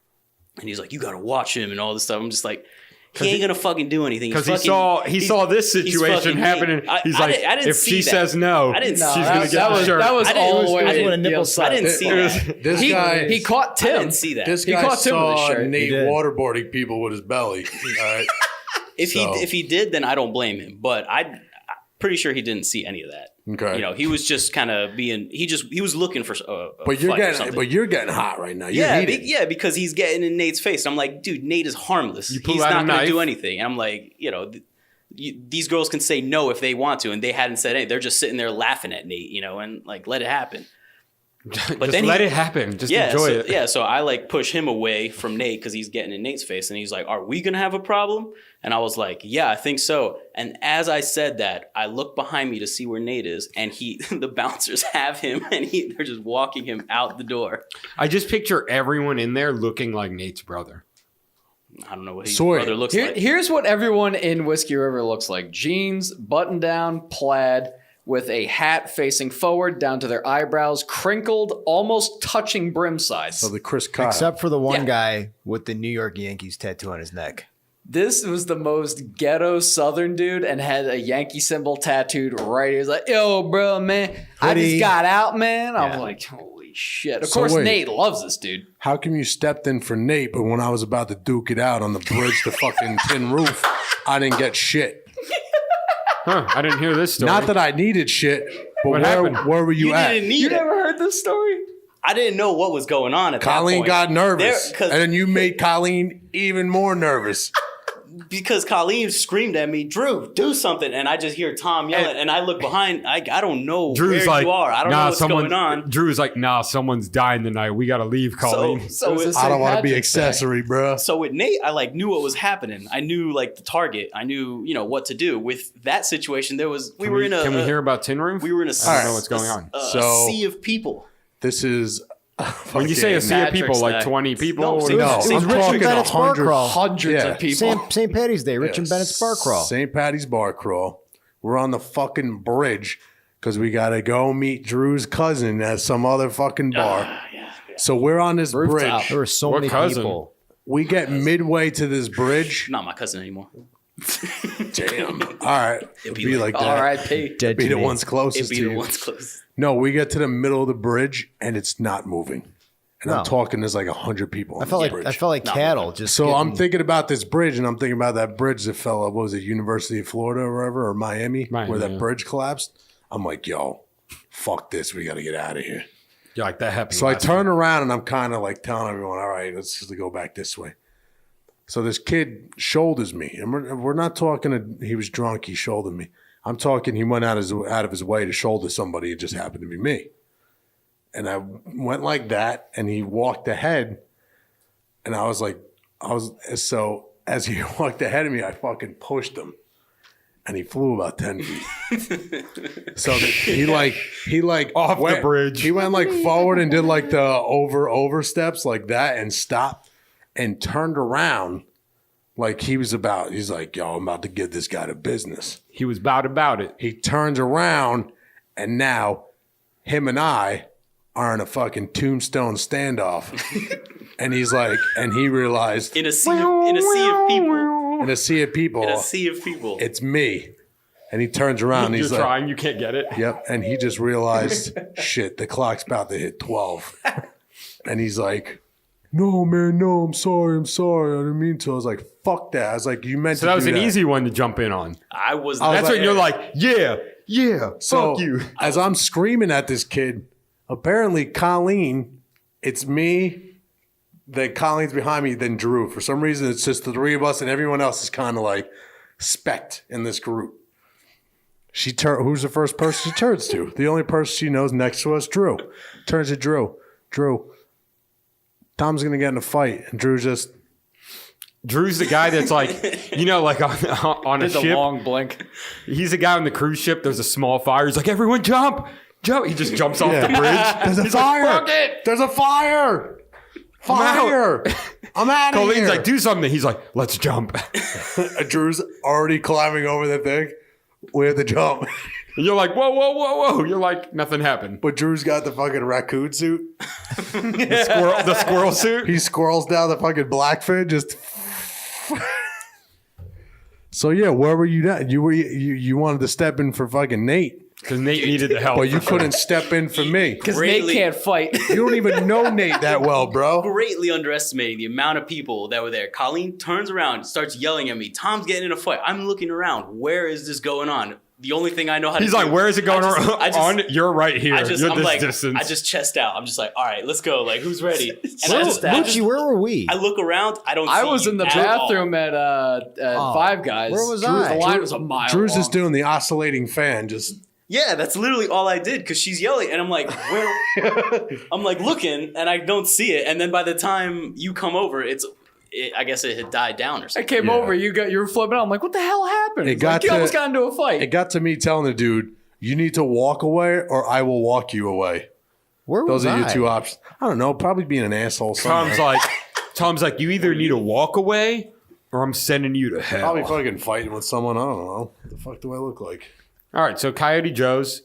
And he's like, you got to watch him and all this stuff. I'm just like, he ain't going to fucking do anything. Because he saw this situation happening. He's like, if she says no, I didn't see she's that. going to get the shirt. That was all the way. I when a to nipple the slap. I didn't see that. This guy, He caught I Tim. didn't see that. this He guy caught Tim with his saw shirt. Nate He did. waterboarding people with his belly. All right. If he did, then I don't blame him. But I'm pretty sure he didn't see any of that. Okay. He was just kind of being. He was looking for. But you're getting hot right now. You're heated. Because he's getting in Nate's face. I'm like, dude, Nate is harmless. You pull He's out a not going to knife. do anything. And I'm like, these girls can say no if they want to, and they hadn't said anything. They're just sitting there laughing at Nate, and like let it happen. But then just let it happen. Just enjoy it. Yeah, so I like push him away from Nate because he's getting in Nate's face, and he's like, "Are we gonna have a problem?" And I was like, "Yeah, I think so." And as I said that, I look behind me to see where Nate is, and the bouncers have him, and they're just walking him out the door. I just picture everyone in there looking like Nate's brother. I don't know what his Sorry. brother looks like. Here's what everyone in Whiskey River looks like: jeans, button down, plaid, with a hat facing forward down to their eyebrows, crinkled, almost touching brim sides. So the Chris Kyle. Except for the one Yeah. guy with the New York Yankees tattoo on his neck. This was the most ghetto Southern dude and had a Yankee symbol tattooed right here. He's like, yo, bro, man, I Hoodie. just got out, man. I'm Yeah. like, holy shit. Of So course, wait. Nate loves this dude. How come you stepped in for Nate, but when I was about to duke it out on the bridge to fucking Tin Roof, I didn't get shit? Huh, I didn't hear this story. Not that I needed shit, but What where happened? were you at? didn't need You it. never heard this story? I didn't know what was going on at that Colleen point. got nervous, There- 'cause- and then you made Colleen even more nervous. because Colleen screamed at me, Drew, do something. And I just hear Tom yelling. And I look behind. I don't know Drew's where you are. I don't know what's going on. Drew's like, nah, someone's dying tonight. We got to leave, Colleen. So I don't want to be accessory, bro. So with Nate, I like knew what was happening. I knew like the target. I knew, what to do. With that situation, Can we hear about Tin Roof? We were in a I don't know what's going on. a sea of people. This is When you say a sea of people, like Matrix 20 people? No, or- it was I'm Rich and talking Bennett's bar 100. crawl. Hundreds Yeah. of people. St. Patty's Day, Rich and Bennett's bar crawl. St. Patty's bar crawl. We're on the fucking bridge because we got to go meet Drew's cousin at some other fucking bar. So we're on this Rooftop. bridge. There were so What many cousin? people. We get midway to this bridge. Not my cousin anymore. Damn. All right. It'd be be like that. R.I.P. Dead Be to the me. ones closest It'd be to the you. ones close. No, we get to the middle of the bridge and it's not moving. And No. I'm talking, there's like 100 people on I felt the like bridge. cattle. Just So I'm getting- thinking about this bridge, and I'm thinking about that bridge that fell. What was it, University of Florida or wherever, or Miami, where that yeah. bridge collapsed? I'm like, yo, fuck this. We got to get out of here. You're like, that happened. So I last turn around and I'm kind of like telling everyone, all right, let's just go back this way. So this kid shoulders me, and we're not talking. He was drunk. He shouldered me. I'm talking. He went out of his way to shoulder somebody. It just happened to be me. And I went like that, and he walked ahead, and so as he walked ahead of me, I fucking pushed him, and he flew about 10 feet. So that he Off the went, bridge. He went like forward and did like the over steps like that, and stopped and turned around like he's like, yo, I'm about to give this guy the business. He was about it. He turns around, and now him and I are in a fucking tombstone standoff. And he's like, and he realized In a sea of people. in a sea of people, In a sea of people. it's me. And he turns around and You're he's like, trying, you can't get it. yep. And he just realized, shit, the clock's about to hit 12. And he's like, no, man, no, I'm sorry. I didn't mean to. I was like, fuck that. I was like, you meant So to that was do an easy one to jump in on. I was I was That's like- when you're like, yeah, So fuck you. as I'm screaming at this kid, apparently Colleen, it's me, then Colleen's behind me, then Drew. For some reason, it's just the three of us, and everyone else is kind of like specked in this group. Who's the first person she turns to? The only person she knows next to us, Drew. Turns to Drew. Drew, Tom's gonna get in a fight, and Drew's just Drew's the guy that's like, like on a There's a ship. long blink. He's the guy on the cruise ship. There's a small fire. He's like, everyone jump. He just jumps off the bridge. there's a He's fire. Like, fuck it. There's a fire. Fire. I'm out of Colleen's here. like, do something. He's like, let's jump. Drew's already climbing over the thing. We have to jump. And you're like, whoa. You're like, nothing happened. But Drew's got the fucking raccoon suit. The squirrel suit. He squirrels down the fucking blackfin. Just. So yeah, where were you at? You wanted to step in for fucking Nate, Because Nate needed the help. but you couldn't step in for me. Because Greatly- Nate can't fight. You don't even know Nate that well, bro. greatly underestimating the amount of people that were there. Colleen turns around, starts yelling at me. Tom's getting in a fight. I'm looking around. Where is this going on? The only thing I know how to He's do. like, where is it going I just- on? You're right here. You're I'm this like, distance. I just chest out. I'm just like, all right, let's go. Like, who's ready? And Lucci, where were we? I look around. I don't. I see was you in the at all. bathroom at Five Guys. Where was Drew's, I? The line was a mile Drew's long. just doing the oscillating fan. Just Yeah, that's literally all I did because she's yelling, and I'm like, where? I'm like looking, and I don't see it. And then by the time you come over, I guess it had died down or I something. came over. You were flipping out. I'm like, what the hell happened? It He's got like, you to- almost got into a fight. it got to me telling the dude, you need to walk away or I will walk you away. Where was Those are your I? two options. I don't know. Probably being an asshole. Somewhere. Tom's like, you either need to walk away or I'm sending you to hell. Probably fucking fighting with someone. I don't know. What the fuck do I look like? All right, so Coyote Joe's.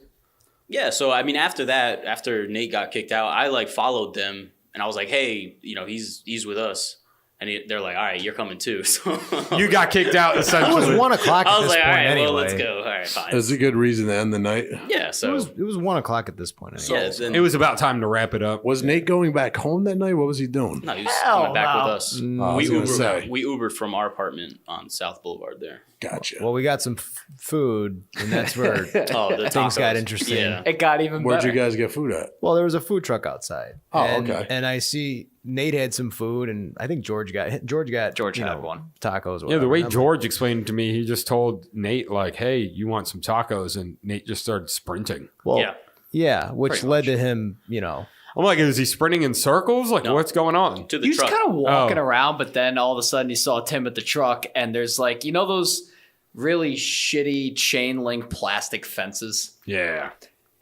Yeah, so I mean, after that, after Nate got kicked out, I like followed them, and I was like, hey, he's with us. And they're like, all right, you're coming too. So You got kicked out It was essentially. 1 o'clock I at was this like, all point right, anyway. well, let's go. All right, fine. That's a good reason to end the night. Yeah, It so was 1 o'clock at this point anyway. yeah, then, It was about time to wrap it up. Was Nate going back home that night? What was he doing? no, he was Hell coming back no. with us. I was gonna say. We Ubered from our apartment on South Boulevard there. Gotcha. Well, we got some food, and that's where. Oh, the Things got tacos. interesting. Yeah. It got even Where'd better. you guys get food at? Well, there was a food truck outside. Oh, and, okay. And I see Nate had some food, and I think George got had one. tacos. Or Yeah, the way whatever. George explained it to me, he just told Nate like, "Hey, you want some tacos?" And Nate just started sprinting. Well, yeah, which Pretty led to him, you know. I'm like, is he sprinting in circles? Like, No. what's going on? To the He was truck. kind of walking Oh. around, but then all of a sudden he saw Tim at the truck, and there's like, you know, those really shitty chain link plastic fences. Yeah.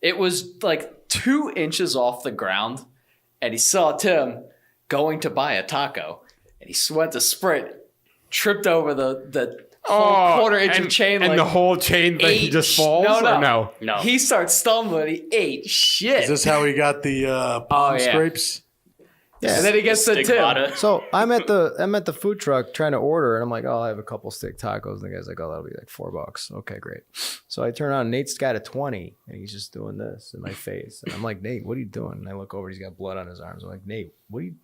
It was like 2 inches off the ground, and he saw Tim going to buy a taco, and he went to sprint, tripped over the whole quarter-inch of chain link. And the whole chain thing ate just sh- falls? no. Or no? No. He starts stumbling. He ate shit. Is this how he got the palm yeah. scrapes? Yeah. And then he gets to Tim. Stigmata. So I'm at the food truck trying to order, and I'm like, oh, I have a couple stick tacos. And the guy's like, oh, that'll be like $4. Okay, great. So I turn on, Nate's got a 20, and he's just doing this in my face. And I'm like, Nate, what are you doing? And I look over, he's got blood on his arms. I'm like, Nate, what are you?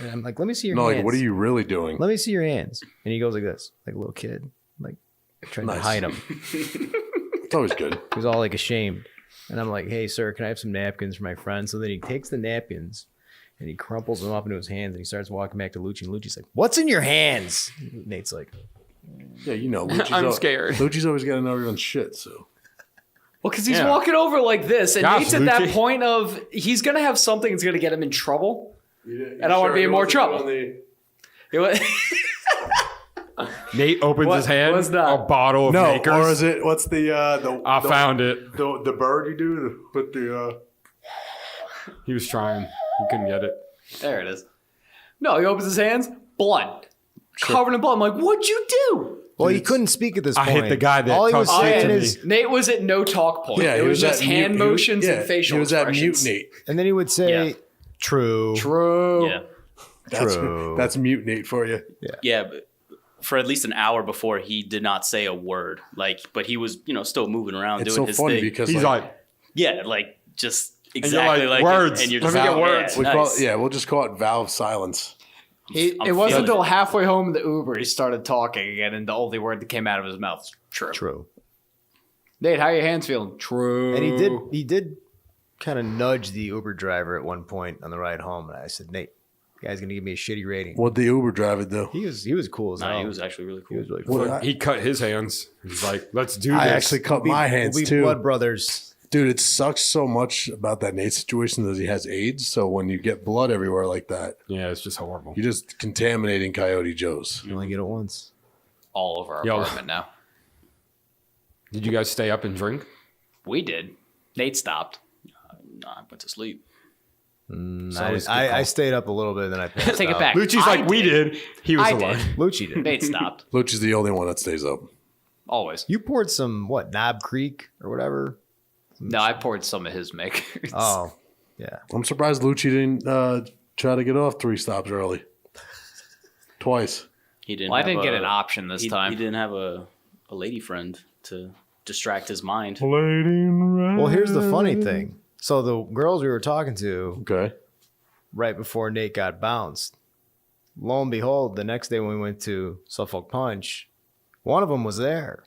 And I'm like, let me see your No, hands. like, what are you really doing? Let me see your hands. And he goes like this, like a little kid, like trying to Nice. hide them. It's always good. He was all like ashamed. And I'm like, hey, sir, can I have some napkins for my friend? So then he takes the napkins and he crumples them up into his hands and he starts walking back to Lucci. And Lucci's like, what's in your hands? Nate's like, Yeah, you know. Lucci's I'm scared. Lucci's always got to know everyone's shit, so. Well, because he's Yeah. walking over like this, and Gosh, Nate's at that Lucci. point of he's gonna have something that's gonna get him in trouble. And I want to be in more trouble. It was- Nate opens What his hand, was that? a bottle of No, Makers. or is it, what's the I found it. the bird you do with the, He was trying. He couldn't get it. There it is. No, he opens his hands, blood. Covered in blood. I'm like, what'd you do? well, he couldn't speak at this I point. hit the guy that all he was touched it saying to is, Nate was at no talk point. yeah, it he was just at hand mute- motions yeah, and facial he was at expressions. mutinate. and then he would say, Yeah. true. True. Yeah. That's mutinate for you. Yeah, but for at least an hour before, he did not say a word. Like, but he was, still moving around It's doing so his funny thing. because He's like, Yeah, like just you're exactly like, like words. it, and you're Let just me get like, words. we Yeah, call nice. it, yeah, we'll just call it valve silence. It I'm wasn't feeling until it. halfway home in the Uber he started talking again, and the only word that came out of his mouth was true. True. Nate, how your hands feeling? True. And he did kind of nudge the Uber driver at one point on the ride home. And I said, Nate, the guy's going to give me a shitty rating. What the Uber driver do? He was cool as Nah, hell. he was actually really He cool. was really cool. What- he cut his hands. He's like, let's do this. I actually cut my hands We'll be too. blood brothers. Dude, it sucks so much about that Nate situation that he has AIDS. So when you get blood everywhere like that, Yeah, it's just horrible. you're just contaminating Coyote Joe's. You only get it once. all over our Yo. apartment now. Did you guys stay up and drink? We did. Nate stopped. Nah, I went to sleep. I stayed up a little bit and then I passed Take it out. back. Lucci's I like, we did. He was I alone. did. Lucci did. Nate stopped. Luch is the only one that stays up. Always. You poured some, Knob Creek or whatever? No, I poured some of his makers. Oh, yeah. I'm surprised Lucci didn't try to get off 3 stops early. Twice. He didn't. Well, I have didn't get a- an option this he, time. He didn't have a lady friend to distract his mind. Well, here's the funny thing. So the girls we were talking to Okay. right before Nate got bounced, lo and behold, the next day when we went to Suffolk Punch, one of them was there.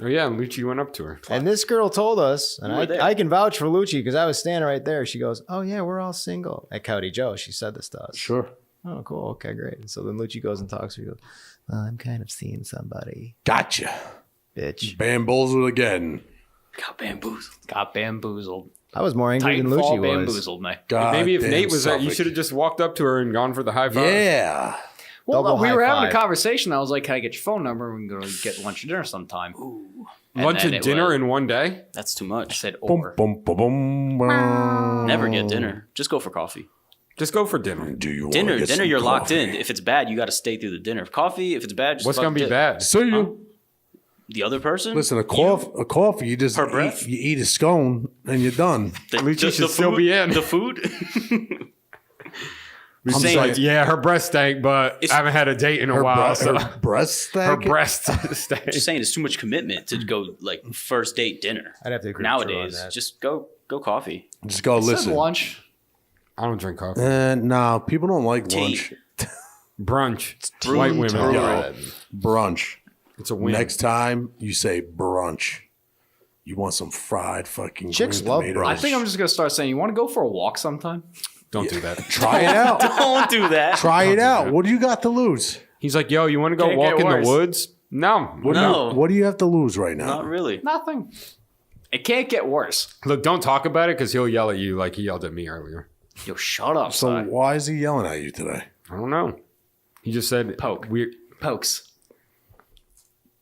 Oh, yeah, and Lucci went up to her. And this girl told us, and You were there. I can vouch for Lucci because I was standing right there. She goes, oh, yeah, we're all single. At Coyote Joe, she said this to us. Sure. Oh, cool. Okay, great. And so then Lucci goes and talks to her. He goes, well, I'm kind of seeing somebody, Gotcha. bitch. Bamboozled again. Got bamboozled. Got bamboozled. I was more angry than Titanfall Lucci was. bamboozled me. God Maybe if damn Nate was there, you Suffolk. should have just walked up to her and gone for the high five. Yeah. Well, Double we high were having a five. conversation. I was like, can I get your phone number? We can go get lunch or dinner sometime. Lunch then and it dinner was- in one day? That's too I much. said, Boom, or. boom, boom, boom, boom. Never get dinner. Just go for coffee. Just go for dinner. Do you Dinner, wanna get dinner. some You're locked coffee? in. If it's bad, you got to stay through the dinner. Coffee, if it's bad, just What's fuck going to be dip. bad? So you The other person. listen, a coffee, you just Per breath? you eat a scone and you're done. Lucci should still food, be in. The food. Lucci's saying- like, yeah, her breast stank, but It's- I haven't had a date in a Her, while. So her breast her stank? breast stank. Just saying, it's too much commitment to go like first date dinner. I'd have to agree with Drew on Nowadays, that. just go coffee. Just go It said listen. lunch. I don't drink coffee. No, people don't like Tea. lunch. Brunch. Brew White women. time. Yo, brunch. It's a win. Next time you say brunch, you want some fried fucking Chicks green love tomatoes. I think I'm just going to start saying, you want to go for a walk sometime? Don't do that. Try it out. Don't do that. Try it out. What do you got to lose? He's like, yo, you want to go Can't walk get in worse. the woods? No. No. What do you have to lose right now? Not really. Nothing. It can't get worse. Look, don't talk about it because he'll yell at you like he yelled at me earlier. Yo, shut up, So son. why is he yelling at you today? I don't know. He just said Poke. Weird. Pokes.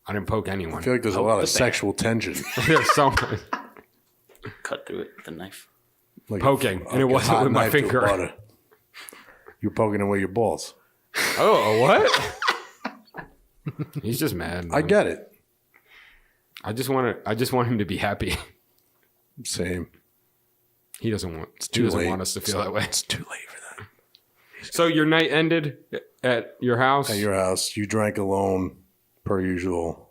I didn't poke anyone. I feel like there's a lot of sexual tension. There's so much Cut through it with a knife. Like poking, and it a wasn't hot with my knife to a finger. butter. You're poking away your balls. Oh, a what? He's just mad. I get it. I just want him to be happy. Same. He doesn't want. too He doesn't late. want us to feel that way. It's too late for that. So your night ended at your house. At your house, you drank alone, per usual.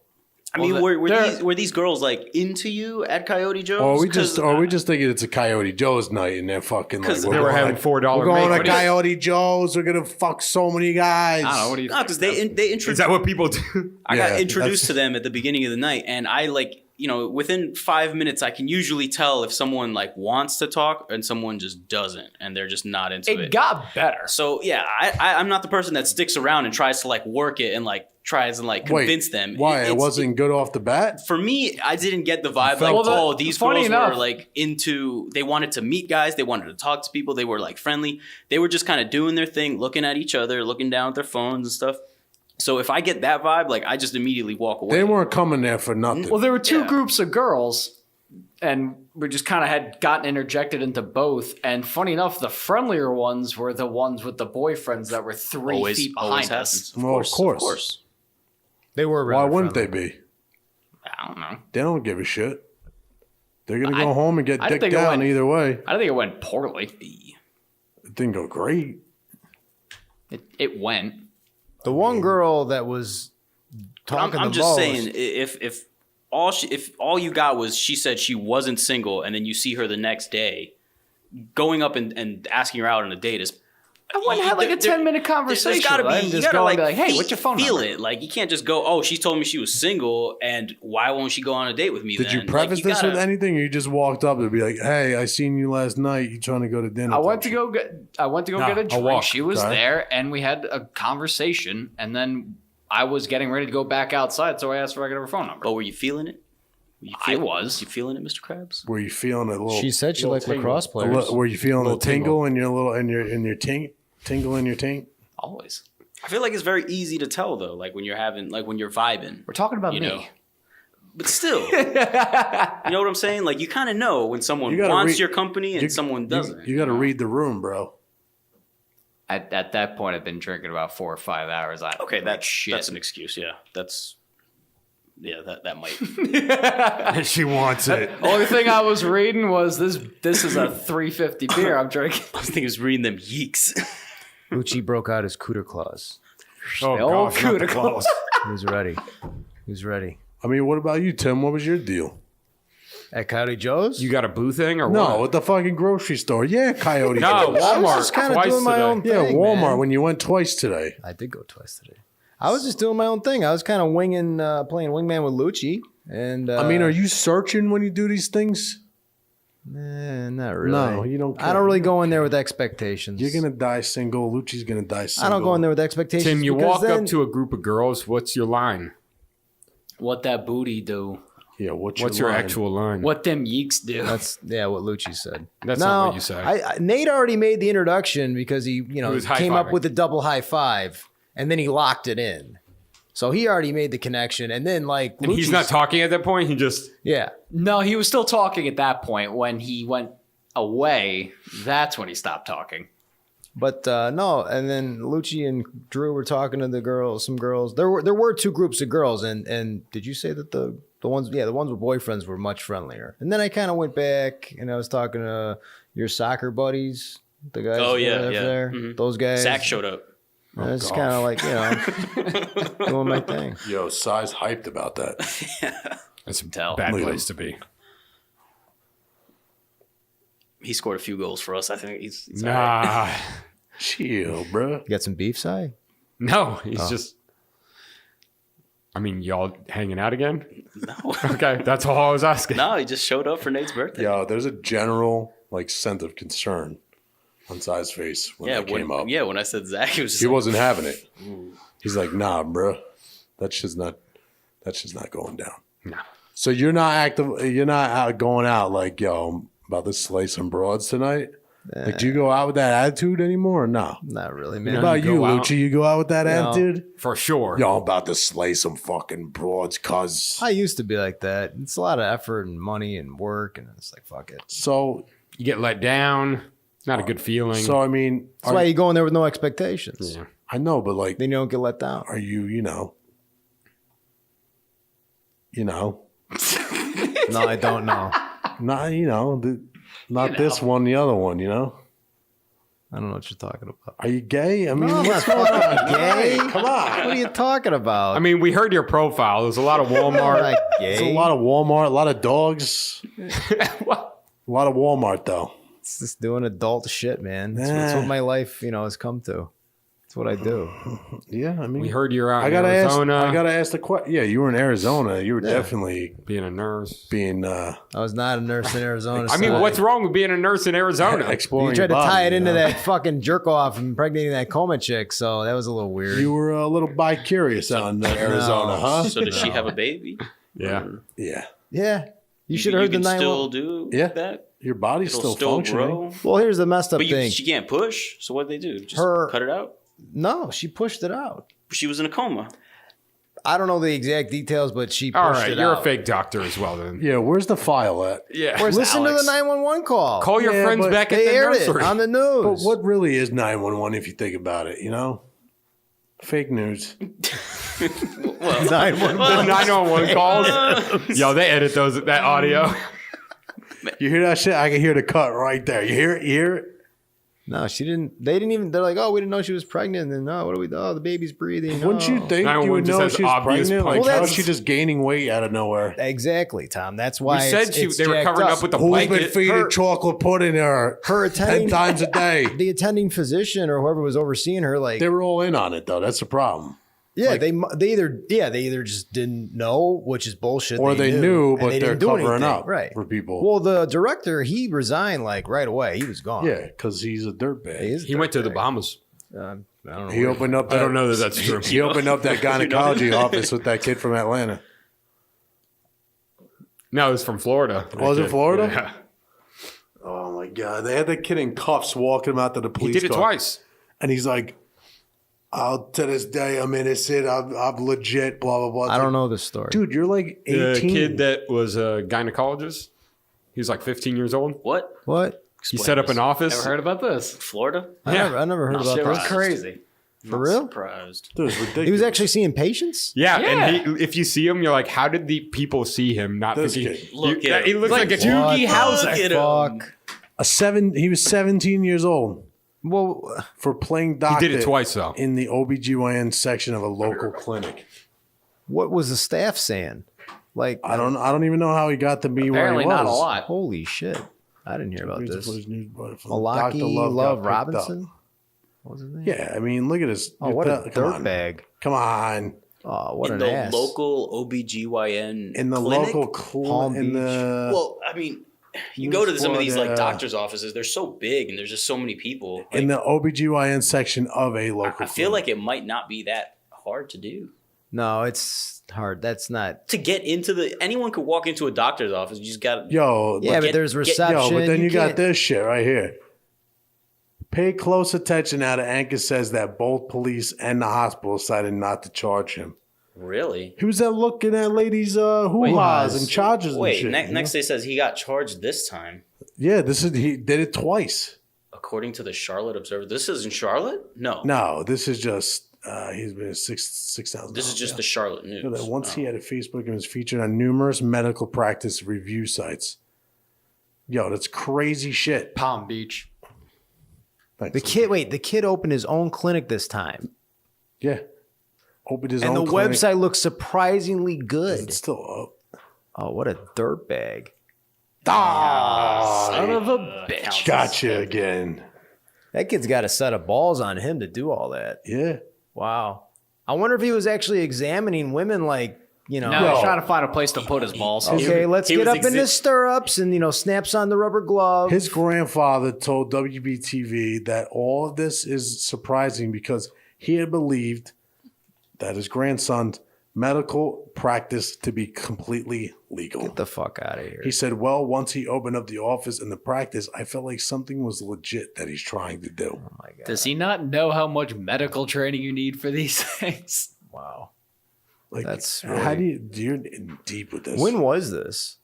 I mean, Well, were these girls like into you at Coyote Joe's? Or we just thinking it's a Coyote Joe's night and they're fucking like 'Cause they were having $4 We're going to make. Coyote Joe's. We're gonna fuck so many guys. I don't know. What do you No, think? because they Is introduced. that what people do? I Yeah, got introduced that's- to them at the beginning of the night, and I within 5 minutes, I can usually tell if someone like wants to talk and someone just doesn't, and they're just not into it. It got better. So yeah, I'm not the person that sticks around and tries to like work it and like tries and like convince them. Why? It It's- wasn't good off the bat? for me, I didn't get the vibe like, felt it. oh, these Funny girls enough- were like into, they wanted to meet guys, they wanted to talk to people, they were like friendly. They were just kind of doing their thing, looking at each other, looking down at their phones and stuff. So if I get that vibe, like I just immediately walk away. They weren't coming there for nothing. Well, there were two Yeah. groups of girls, and we just kind of had gotten interjected into both. And funny enough, the friendlier ones were the ones with the boyfriends that were 3 feet behind us. Of Well, course, of course. of course. They were. Why rather wouldn't friendly. they be? I don't know. They don't give a shit. They're gonna go home and get I didn't dicked think it down went- either way. I don't think it went poorly. It didn't go great. It went. The one girl that was talking I'm the just most, saying, if all you got was she said she wasn't single, and then you see her the next day, going up and asking her out on a date is. I went and had like a 10-minute conversation. There's gotta with her be, and you just gotta go like, and be like, hey, what's your phone feel number? it. Like you can't just go, oh, she told me she was single, and why won't she go on a date with me? Did you then? preface Like, this gotta- with anything, or you just walked up and be like, "Hey, I seen you last night. You trying to go to dinner?" I went to go get a drink. walk. She was Okay. there, and we had a conversation. And then I was getting ready to go back outside, so I asked her if I could have her phone number. But were you feeling it? Were you I was. You feeling it, Mr. Krabs? Were you feeling a little? she said she liked lacrosse players. Were you feeling a Little tingle in your little in your taint? Tingle in your taint? Always. I feel like it's very easy to tell though, like when you're vibing. We're talking about You me. know. But still, you know what I'm saying? Like you kind of know when someone You gotta wants read- your company and someone doesn't. You got to read the room, bro. At that point, I've been drinking about 4 or 5 hours. Okay, that's shit. that's an excuse. Yeah, that might. She wants it. Only thing I was reading was this is a 350 beer I'm drinking. I think he was reading them yeeks. Lucci broke out his cooter claws. Oh, The old gosh, not the cuticle. claws. He was ready. He was ready. I mean, what about you, Tim? What was your deal? At Coyote Joe's? You got a boo thing or No, what? at the fucking grocery store. Yeah, Coyote. No, Joe's. I was Walmart. just kind of Twice doing my today. own thing. Yeah, Walmart. man. When you went twice today. I did go twice today. I was just doing my own thing. I was kind of winging, playing wingman with Lucci. And I mean, are you searching when you do these things? not really. No, you don't I care. don't really go in there with expectations. You're gonna die single. Lucci's gonna die single. I don't go in there with expectations. Tim, you because walk then- up to a group of girls. What's your line? What that booty do? Yeah, what's Your line? actual line? What them yeeks do? That's what Lucci said. That's not what you say. Nate already made the introduction because he was came up high-fiving. with the double high five and then he locked it in. So he already made the connection, and then like And he's Lucci's- not talking at that point. He just Yeah, No, he was still talking at that point. When he went away, that's when he stopped talking. but no. And then Lucci and Drew were talking to the girls. Some girls. There were two groups of girls, and did you say that the ones with boyfriends were much friendlier? And then I kind of went back and I was talking to your soccer buddies, the guys. Oh, yeah, that were yeah. there, Mhm. those guys. Zach showed up. And it's kind of like doing my thing. Yo, Si's hyped about that. that's a Tell. bad Look at place him. to be. He scored a few goals for us. I think he's all right. Nah, Chill, bro. You got some beef, Si? no, he's just. I mean, y'all hanging out again? No, Okay, that's all I was asking. no, he just showed up for Nate's birthday. Yo, there's a general like sense of concern on Sai's face when Yeah, that came up. when I said Zach, it was just He like, wasn't having it. He's like, nah, bro. That's just not going down. No. So you're not active. You're not out going out like, yo, I'm about to slay some broads tonight. Like, do you go out with that attitude anymore or no? Not really, What man. about you, go out. Lucci? You go out with that No. attitude? For sure. Yo, I'm about to slay some fucking broads, cuz. I used to be like that. It's a lot of effort and money and work, and it's like, fuck it. So, You get let down. It's not a good feeling. I mean, That's why you go in there with no expectations. Yeah. I know, but like, Then you don't get let down. are you know? No, I don't know. Not, not this one, the other one, I don't know what you're talking about. Are you gay? I mean, No, I'm what's not going on? fucking gay. Come on. What are you talking about? I mean, we heard your profile. There's a lot of Walmart. like It's gay. a lot of Walmart, a lot of dogs. What? A lot of Walmart, though. It's just doing adult shit, man. That's what my life, has come to. That's what I do. Yeah, I mean, We heard you're out I in gotta Arizona ask the question. Yeah, you were in Arizona. You were definitely being a nurse. being I was not a nurse in Arizona. I mean, son. what's wrong with being a nurse in Arizona? exploring. You tried to your body, tie it into you know? that fucking jerk off and impregnating that coma chick, so that was a little weird. You were a little bi-curious on Arizona, huh? So does she have a baby? Yeah. Yeah. Yeah. You should have heard the can 911. still do Yeah. that. Your body's It'll still functioning. grow. Well, here's the messed up But thing. she can't push. So what did they do? Just Her- cut it out. No, she pushed it out. She was in a coma. I don't know the exact details, but she pushed All right. it You're out. a fake doctor as well, then. Yeah, where's the file at? Yeah. Listen Alex? to the 911 call. Call your Yeah, friends but back at They the aired nursery. it on the news. But what really is 911 if you think about it, Fake news. Well, 911. The 911 calls. Yo, they edit that audio. You hear that shit? I can hear the cut right there. You hear it? You hear it? No, she didn't. They didn't even. They're like, oh, we didn't know she was pregnant. And what do we? Oh, the baby's breathing. Wouldn't you Oh. think you 911 would just know has she's obvious pregnant? Like, punches. Well, how is that's- she just gaining weight out of nowhere? Exactly, Tom. That's We why said it's they were jacked covering up with the Who's been blanket. feeding chocolate pudding her her 10 attending times a day? the attending physician or whoever was overseeing her. Like, They were all in on it, though. That's the problem. yeah, they either just didn't know, which is bullshit, Or they knew, and but they they're didn't do covering anything. up right for people. Well, the director, he resigned like right away. He was gone. Yeah, because he's a dirtbag. is He went to the dirtbag. Bahamas. I don't know. He opened up. I don't know that that's true. He opened up that gynecology office with that kid from Atlanta. No, it was from Florida. Was it Florida? Yeah. Oh my god! They had that kid in cuffs walking him out to the He police. did it car. twice. And he's like, to this day, I'm innocent. I'm legit, blah, blah, blah. I don't know this story. Dude, you're like 18. The kid that was a gynecologist, he was like 15 years old. what? What? He set up an office. Never heard about this. Florida? I never heard about Shit was this. crazy. For real? Surprised. Dude, it's ridiculous. He was actually seeing patients? Yeah, Yeah. and if you see him, you're like, how did the people see him? Not This thinking kid. Look he, at he him. looks like a What Doogie the Howser. Look at him. Fuck. He was 17 years old Well, for playing He doctor did it twice though. in the OBGYN section of a local clinic. what was the staff saying? Like, I don't even know how he got to be Apparently where he was. not a lot. holy shit. I didn't hear about Here's this. the footage news, but from Malaki Dr. Love, got picked Robinson? up. What was his name? Yeah, I mean, look at this. Oh, what a Come on. dirtbag. Come on. Oh, what in an the ass. local OBGYN In the clinic? local Palm in Beach. the Well, I mean, you go to some of these like Florida. doctor's offices, they're so big and there's just so many people. in Like, the OBGYN section of a local I feel clinic. like it might not be that hard to do. No, it's hard. That's not. To get into anyone could walk into a doctor's office. You just got to. Yo, Yeah, but get- there's get- reception. yo, but then you got can't- this shit right here. Pay close attention now. The anchor says that both police and the hospital decided not to charge him. Really? He was there looking at ladies' hoo-ha's and charges and Wait, shit. next day says he got charged this time. Yeah, he did it twice. According to the Charlotte Observer. This is in Charlotte? No. No, this is just he's been $6,000. This is just the Charlotte News. So that once Oh. he had a Facebook and was featured on numerous medical practice review sites. Yo, that's crazy shit. Palm Beach. Thanks. The kid opened his own clinic this time. Yeah. Opened his And own the clinic. website looks surprisingly good. It's still up. Oh, what a dirtbag. Son of a bitch. Gotcha again. That kid's got a set of balls on him to do all that. Yeah. Wow. I wonder if he was actually examining women like you know. No, he's trying to find a place to put his balls. Okay, let's he get was up in the stirrups and, snaps on the rubber glove. His grandfather told WBTV that all of this is surprising because he had believed that his grandson's medical practice to be completely legal. Get the fuck out of here. He said, well, once he opened up the office and the practice, I felt like something was legit that he's trying to do. Oh my God. Does he not know how much medical training you need for these things? Wow. Like, That's how really- you're in deep with this. When was this?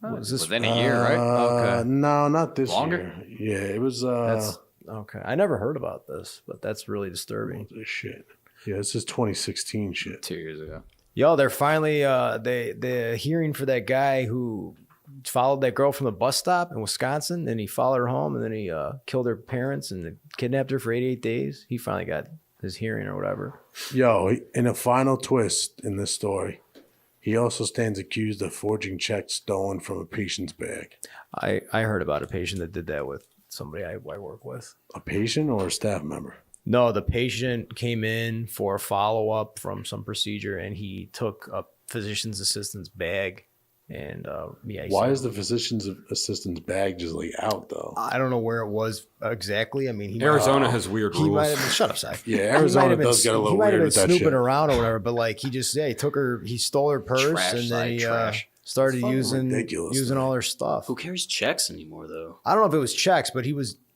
Was this Within a year, right? Okay. No, not this Longer? year. Yeah, it was That's okay. I never heard about this, but that's really disturbing. this shit. Yeah, this is 2016 shit. 2 years ago. Yo, they're finally the hearing for that guy who followed that girl from the bus stop in Wisconsin, and he followed her home, and then he killed her parents and kidnapped her for 88 days. He finally got his hearing or whatever. Yo, in a final twist in this story, he also stands accused of forging checks stolen from a patient's bag. I heard about a patient that did that with somebody I work with. A patient or a staff member? No, the patient came in for a follow-up from some procedure, and he took a physician's assistant's bag. And Why is the physician's assistant's bag just like out though? I don't know where it was exactly. I mean, he Arizona has weird He might rules. have been, shut up, Si. Yeah, Arizona does get a little He might weird have been with that snooping shit. around or whatever, but like he took her, he stole her purse, Trash, and Si, then he trash. started fucking using ridiculous, man. all her stuff. Who carries checks anymore, though? I don't know if it was checks, but he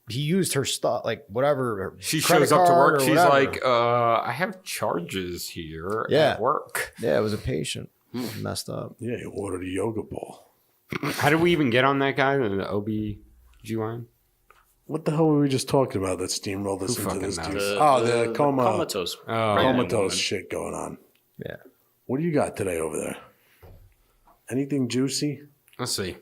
used her stuff, like whatever. her She credit shows up to card work. or She's whatever. like, I have charges here Yeah. at work. Yeah, it was a patient. Messed up. Yeah, he ordered a yoga ball. How did we even get on that guy? The OB-GYN? What the hell were we just talking about that steamrolled us into fucking this? knows? Dude? The Coma, comatose. Oh, pregnant comatose woman. shit going on. Yeah. What do you got today over there? Anything juicy? let's see.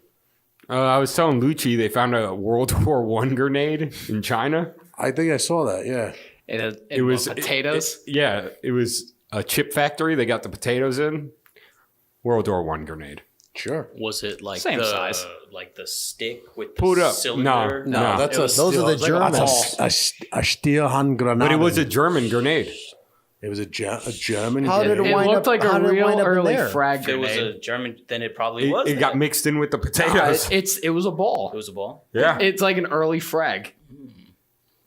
I was telling Lucci they found a World War I grenade in China. I think I saw that. Yeah. It was potatoes. It was a chip factory. They got the potatoes in. World War I grenade. Sure. Was it like Same the size. like the stick with the Pull it up. cylinder? No, that's it a was- Those are the steel- Germans. that's a steel hand grenade. But it was a German grenade. It was a German. How did grenade. It wind looked up- like how a did it real wind up in early there? frag If it was grenade. a German, then it probably was. It got then. mixed in with the potatoes. It was a ball. It was a ball. yeah. It's like an early frag.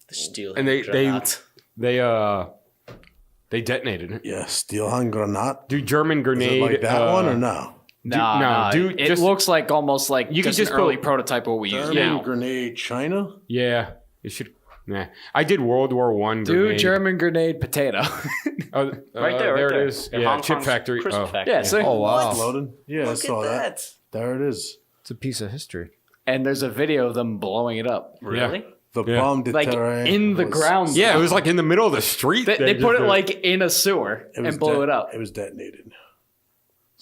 The steel. And they granat. they detonated it. Yeah, steel hand grenade. Do German Is it grenade like that one or no? No, dude, it just- looks like almost like You could just just an early put- prototype of what we use German now. grenade, China. Yeah, it should. Nah, I did World War I grenade. Dude, German grenade potato. Oh, Right there, there right it is. there. Yeah, Hong chip Kong's factory. crisp Oh. factory. Yeah, so Oh, wow. Loaded. Yeah, I saw that. There it is. It's a piece of history. and there's a video of them blowing it up. Really? The Yeah. bomb Like deterrent in the was- ground. Yeah, it was like in the middle of the street. They put just it like in a sewer It was and blew it up. It was detonated.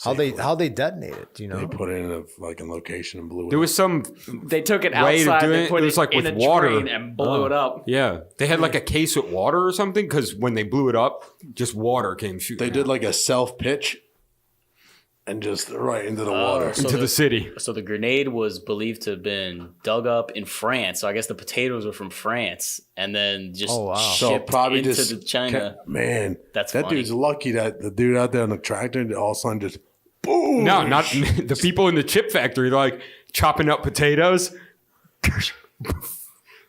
How they detonate it? Do you They know? put it in a fucking location and blew it. There was some. They took it way to outside. do They it, put it was like in with a water. drain and blew it up. Yeah, they had like a case with water or something because when they blew it up, just water came shooting. They did out like a self pitch, and just right into the water. so into the city. So the grenade was believed to have been dug up in France. So I guess the potatoes were from France, and then just Oh, wow. So shipped probably into just the China. Man, That's that funny. dude's lucky that the dude out there on the tractor all of a sudden just boom. No, not the people in the chip factory. They're like chopping up potatoes.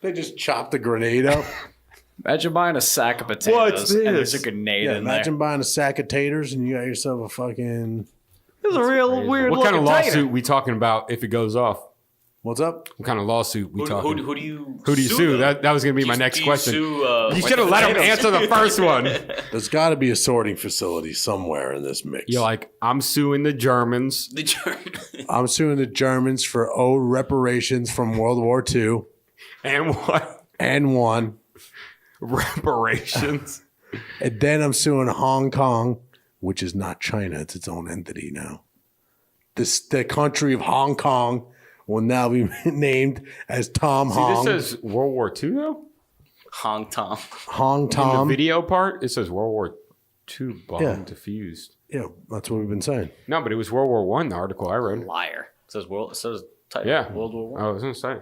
They just chopped the grenade up. Imagine buying a sack of potatoes What's and there's this? a grenade Yeah, in imagine there. buying a sack of taters and you got yourself a fucking. It's a real weird What kind of looking lawsuit tater. we talking about if it goes off? What's up? What kind of lawsuit we talking? Who do you Who do you sue? though? That was going to be my Do next you question. sue, You should have let him answer the first one. There's got to be a sorting facility somewhere in this mix. You're like, I'm suing the Germans. the German. I'm suing the Germans for owed reparations from World War II And what? and one. Reparations. And then I'm suing Hong Kong, which is not China. It's its own entity now. The country of Hong Kong will now be named as Tom See, Hong. this says World War II, though? Hong Tom. Hong In Tom. the video part, it says World War II bomb Yeah. defused. Yeah, that's what we've been saying. No, but it was World War I, the article I read. Liar. It says title. Yeah. World War I was going to say.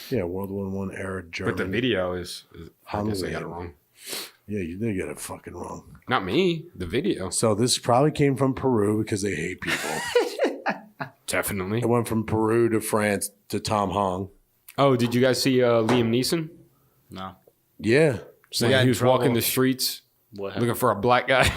Yeah, World War I era Germany. But the video is I guess I got it Hungary. wrong. Yeah, you did get it fucking wrong. Not me. The video. So this probably came from Peru because they hate people. Definitely. It went from Peru to France to Tom Hong. Oh, did you guys see Liam Neeson? No. Yeah. So got he in was trouble. walking the streets What happened? looking for a black guy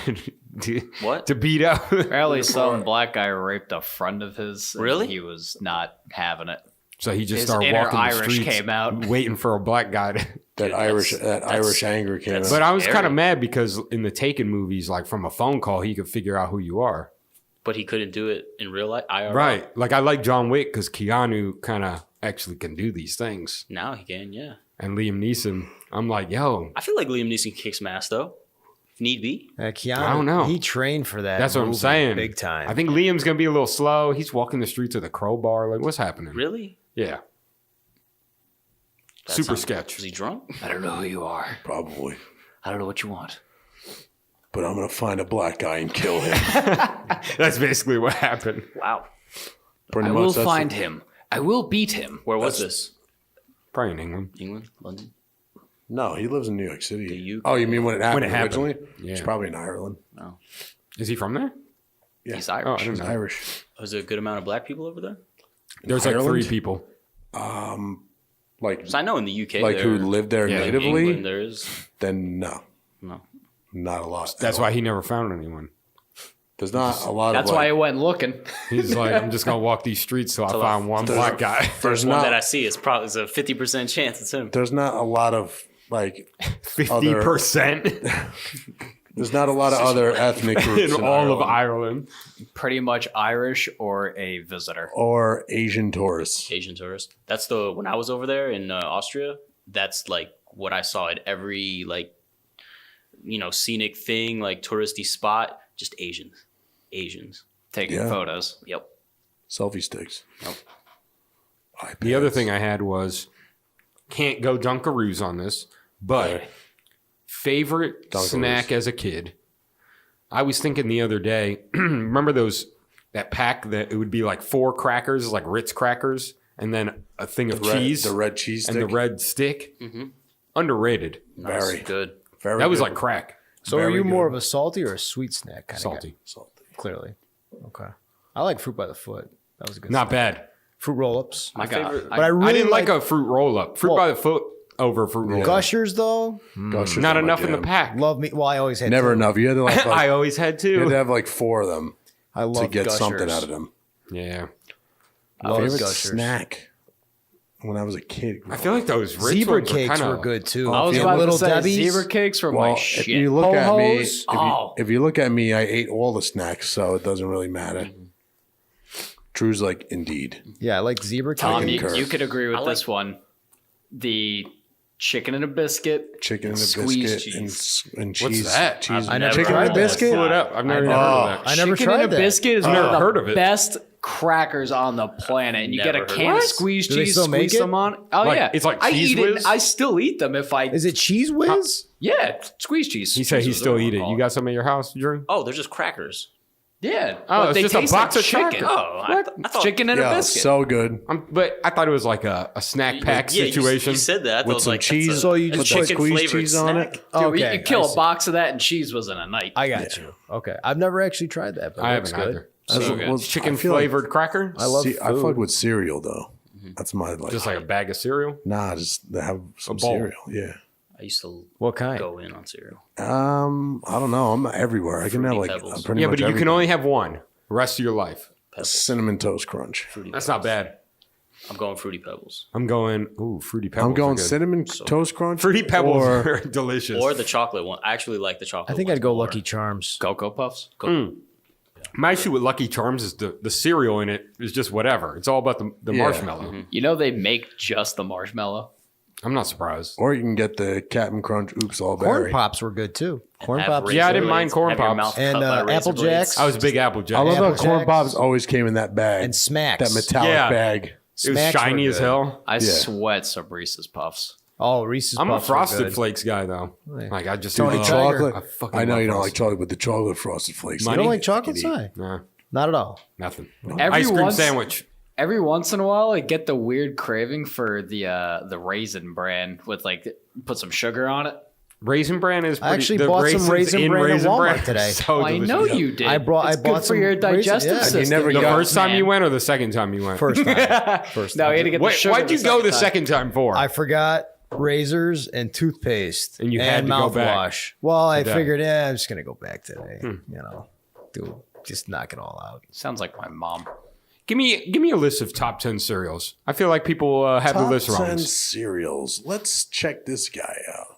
What? to beat up. Apparently, some black guy raped a friend of his. and Really? He was not having it. So he just His started inner walking the Irish streets, came out. waiting for a black guy. That Dude, Irish that's- Irish anger came that's- out. But I was Scary. kind of mad because in the Taken movies, like from a phone call, he could figure out who you are. But he couldn't do it in real life. IRL. Right. Like I like John Wick because Keanu kind of actually can do these things. Now he can. Yeah. And Liam Neeson, I'm like, yo, I feel like Liam Neeson kicks some ass though. If need be. Keanu, I don't know. He trained for that. that's what I'm movie saying. Big time. I think Liam's going to be a little slow. He's walking the streets with a crowbar. Like, what's happening? Really? Yeah. That Super sounds- sketch. Was he drunk? I don't know who you are. Probably. I don't know what you want. But I'm going to find a black guy and kill him. That's basically what happened. Wow. Pretty I much will that's find him. I will beat him. Where was That's- this? Probably in England. England? London? No, he lives in New York City. The UK. Oh, you mean when it happened When it happened. originally? Yeah. He's probably in Ireland. Is he from there? Yeah. He's Oh, I Irish. didn't He's know. Irish. Was there a good amount of black people over there? There's like Ireland? 3 people. Like, Because I know in the UK, like there, who lived there Yeah. in natively? England, there is. Then no. No. Not a lot. That's why he never found anyone. There's not a lot That's of why like, I went looking. He's like, I'm just going to walk these streets till I find one black guy. First one that I see is probably a 50% chance it's him. there's not a lot of like 50% there's not a lot of other ethnic groups in all of Ireland. Pretty much Irish or a visitor. or Asian tourists. Asian tourist. That's the when I was over there in Austria. That's like what I saw at every like, scenic thing, like touristy spot. Just Asians. Taking Yeah. photos. Yep. Selfie sticks. Nope. The other thing I had was, can't go Dunkaroos on this, but favorite Dunkaroos. snack as a kid. I was thinking the other day, remember that pack that it would be like 4 crackers, like Ritz crackers, and then a thing of cheese. The red cheese stick. and the red stick. Underrated. Nice. Very. Good. Very That was good. like crack. so are very you more good. of a salty or a sweet snack kind Salty. of guy? Clearly. Okay. I like fruit by the foot. That was a good Not snack. bad. Fruit roll-ups. My favorite. But I really I didn't like a fruit roll up. Fruit Well- by the foot over fruit roll up. Gushers though. Gushers Not are my enough in the jam. pack. Love me. Well, I always had Never two. enough. You had to like, I always had you had to to. have like 4 of them I love to get Gushers. something out of them. Yeah. Love Favorite Gushers. snack when I was a kid. I feel like those Ritz Zebra ones cakes kinda, were good too. I was Yeah, about Little to say Debbie's. zebra cakes were Well, my if shit. you look at me, Ho-hos? Oh. if you look at me, I ate all the snacks, so it doesn't really matter. Drew's like, indeed. Yeah, I like zebra Tom, cakes. concur. you could agree with I like- this one. The chicken and a biscuit. Chicken and a Squeezed biscuit cheese. and What's cheese. that? Cheese. I never chicken tried and a that. biscuit. Pull it up. I've never even heard of that. I never Chicken tried and a that. biscuit is I've one never of the heard of it. best crackers on the planet. And you get a Never heard can of of it. squeezed Do they cheese, still make squeeze it? them on. Oh Like, yeah, it's like I Cheese eat it. Whiz? I still eat them if I. Is it cheese whiz? Yeah, squeeze cheese. He said he Cheese still Whiz, eat it. whatever You we got some at your house, Drew? Oh, they're just crackers. Yeah. Oh, but it's they just a taste box like of chicken. crackers. Oh, I thought Chicken and a Yeah, biscuit. so good. But I thought it was like a snack pack Yeah, situation. You said that. I thought it With was some like cheese. that's So you a just put chicken squeezed flavored cheese on snack. it? Dude, Okay, you kill I a see. box of that and cheese was in a night. I got you. Okay, I've never actually tried that, but I it looks haven't good. either. So good. well, Chicken I feel like- flavored cracker? I love I food. fuck with cereal though. That's my like. Just like a bag of cereal? Nah, just to have some bowl. cereal. Yeah. I used to What kind? go in on cereal. I don't know. I'm not everywhere. I can have Fruity like Pebbles. pretty Yeah, much but you can everything. only have one the rest of your life. Pebbles. Cinnamon Toast Crunch. Fruity That's Pebbles. not bad. I'm going Fruity Pebbles. I'm going, Fruity Pebbles. I'm are going good. Cinnamon Toast Crunch. Fruity Pebbles or are delicious. Or the chocolate one. I actually like the chocolate I think ones I'd go more. Lucky Charms. Cocoa Puffs. My issue with Lucky Charms is the cereal in it is just whatever. It's all about the Yeah. marshmallow. You know they make just the marshmallow. I'm not surprised. Or you can get the Captain Crunch Oops All Corn Berry. Pops were good too. Corn Have Pops. razor Yeah, I didn't mind blades, Corn have your Pops. mouth And, cut by razor Apple blades. Jacks. I was a big Apple Jack. I love how Apple Corn Jacks. Pops always came in that bag. And Smacks. that metallic Yeah. bag. It was Smacks were shiny as good. hell. I Yeah. sweat some Reese's Puffs. Oh, Reese's I'm a Puffs were Frosted good. Flakes guy though. Yeah. Like I just Tony eat Tiger. Chocolate. I fucking I know love you don't like Frosted. chocolate, but the chocolate Frosted Flakes. You Money? don't like chocolate Eat. pie? Nah, Not at all. nothing. Every Ice cream once- sandwich. Every once in a while, I get the weird craving for the raisin brand with like put some sugar on it. Raisin Bran is pretty, I actually the bought some raisins Raisin Bran at Walmart Bran are today. so I know delicious. you did. I It's bought good for some your raisins- digestive yeah. system. You never The got- first time man. you went or the second time you went? First time. First No, time. he had to get the sugar. Why'd you go the time. second time for? I forgot razors and toothpaste And you had to go back mouthwash. Well, I today. figured, I'm just gonna go back today. You know, just knock it all out. Sounds like my mom. Give me a list of top 10 cereals. I feel like people have the Top list 10 wrong. cereals. Let's check this guy out.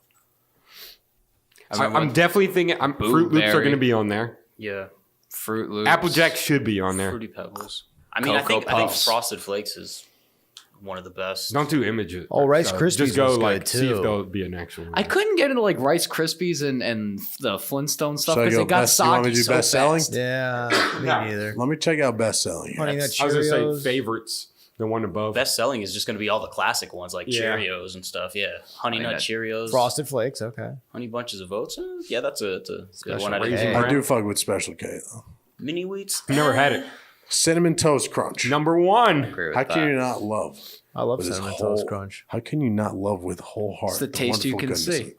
I'm definitely thinking Fruit Loops are Blueberry. going to be on there. Yeah. Fruit Loops. Applejack should be on there. Fruity Pebbles. I mean, I Cocoa think Puffs. Frosted Flakes is one of the best. Don't do images. Oh, Rice Krispies Just go was good, like see if too. there'll be an actual. I couldn't get into like Rice Krispies and the Flintstone stuff So I because go it got best- you want me soggy to do so best selling? fast. Yeah, me neither. Let me check out best selling. Honey Nut I was going to Cheerios. say favorites, the one above. Best selling is just going to be all the classic ones like Yeah. Cheerios and stuff. Yeah. Honey Honey Nut Nut. Cheerios. Frosted Flakes. Okay. Honey Bunches of Oats. Yeah, that's a good one. Raisin Hey. Bran. I do fuck with Special K though. Mini Wheats. Never had it. Cinnamon Toast Crunch. Number one. Agree with How that. can you not love? I love with his Cinnamon whole- Toast Crunch. How can you not love with whole heart? It's the taste you wonderful can goodness see.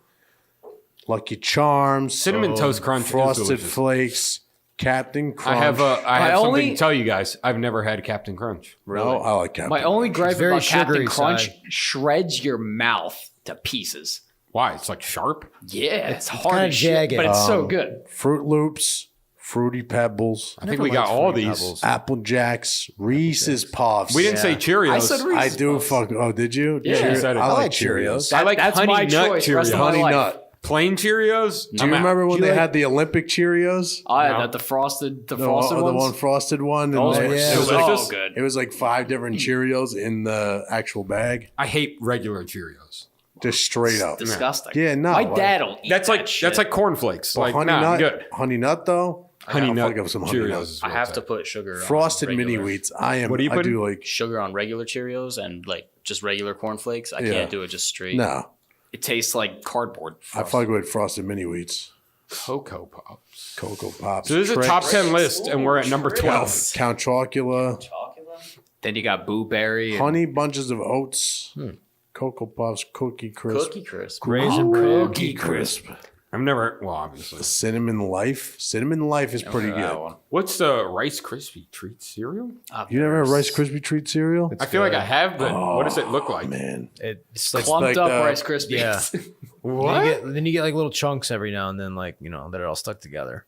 of Lucky Charms, Cinnamon Toast Crunch is Frosted delicious. Flakes, Captain Crunch. I have something only- to tell you guys. I've never had Captain Crunch. No, I like Captain. My only gripe very about Captain sugary Crunch side. shreds your mouth to pieces. Why? It's like sharp. Yeah, it's hard kinda as shit, jagged. but it's so good. Fruit Loops, Fruity Pebbles, I think we got all these. Apple Jacks, Reese's Puffs. We didn't say Cheerios. I said I Reese's do Puffs. fuck. Oh, did you? Yeah, you said it. I I like like Cheerios. Cheerios. I like That's Honey my Nut choice. Rest of Cheerios. my Honey life. Nut. Plain Cheerios. Do you remember when Do you they like- had the Olympic Cheerios? I No. had the frosted The ones. one frosted one. Those and were they- yeah. it, was so like, good. it was like 5 different Cheerios in the actual bag. I hate regular Cheerios. Just straight up. Disgusting. Yeah, no, My like- dad'll eat That's that like shit. cornflakes. Well, Like honey nah, nut, good. Honey Nut though. Honey I'll Nut fuck up some Honey Cheerios. Nut. is I what have I'd to say. put sugar on Frosted regular. Mini Wheats. I am. What do you I put in? do like Sugar on regular Cheerios and like just regular cornflakes. I Yeah. can't do it just straight. no. It tastes like cardboard. I fuck with Frosted Mini Wheats, Cocoa Pops. Cocoa Pops. So this is a Trix, top 10 list, and we're at number 12. Count Chocula, Then you got Boo Berry. and Honey Bunches of Oats, Cocoa Puffs, Cookie Crisp, Cookie Crisp. Raisin Bran. Cookie Crisp, I've never, well, obviously. Cinnamon Life. Cinnamon Life is pretty that good. one. What's the Rice Krispie treat cereal? You never had Rice Krispie treat cereal? I feel like I have, but what does it look like? Man, It's like Clumped like up the- Rice Krispies. Yeah. What? Then you get like little chunks every now and then, like that are all stuck together.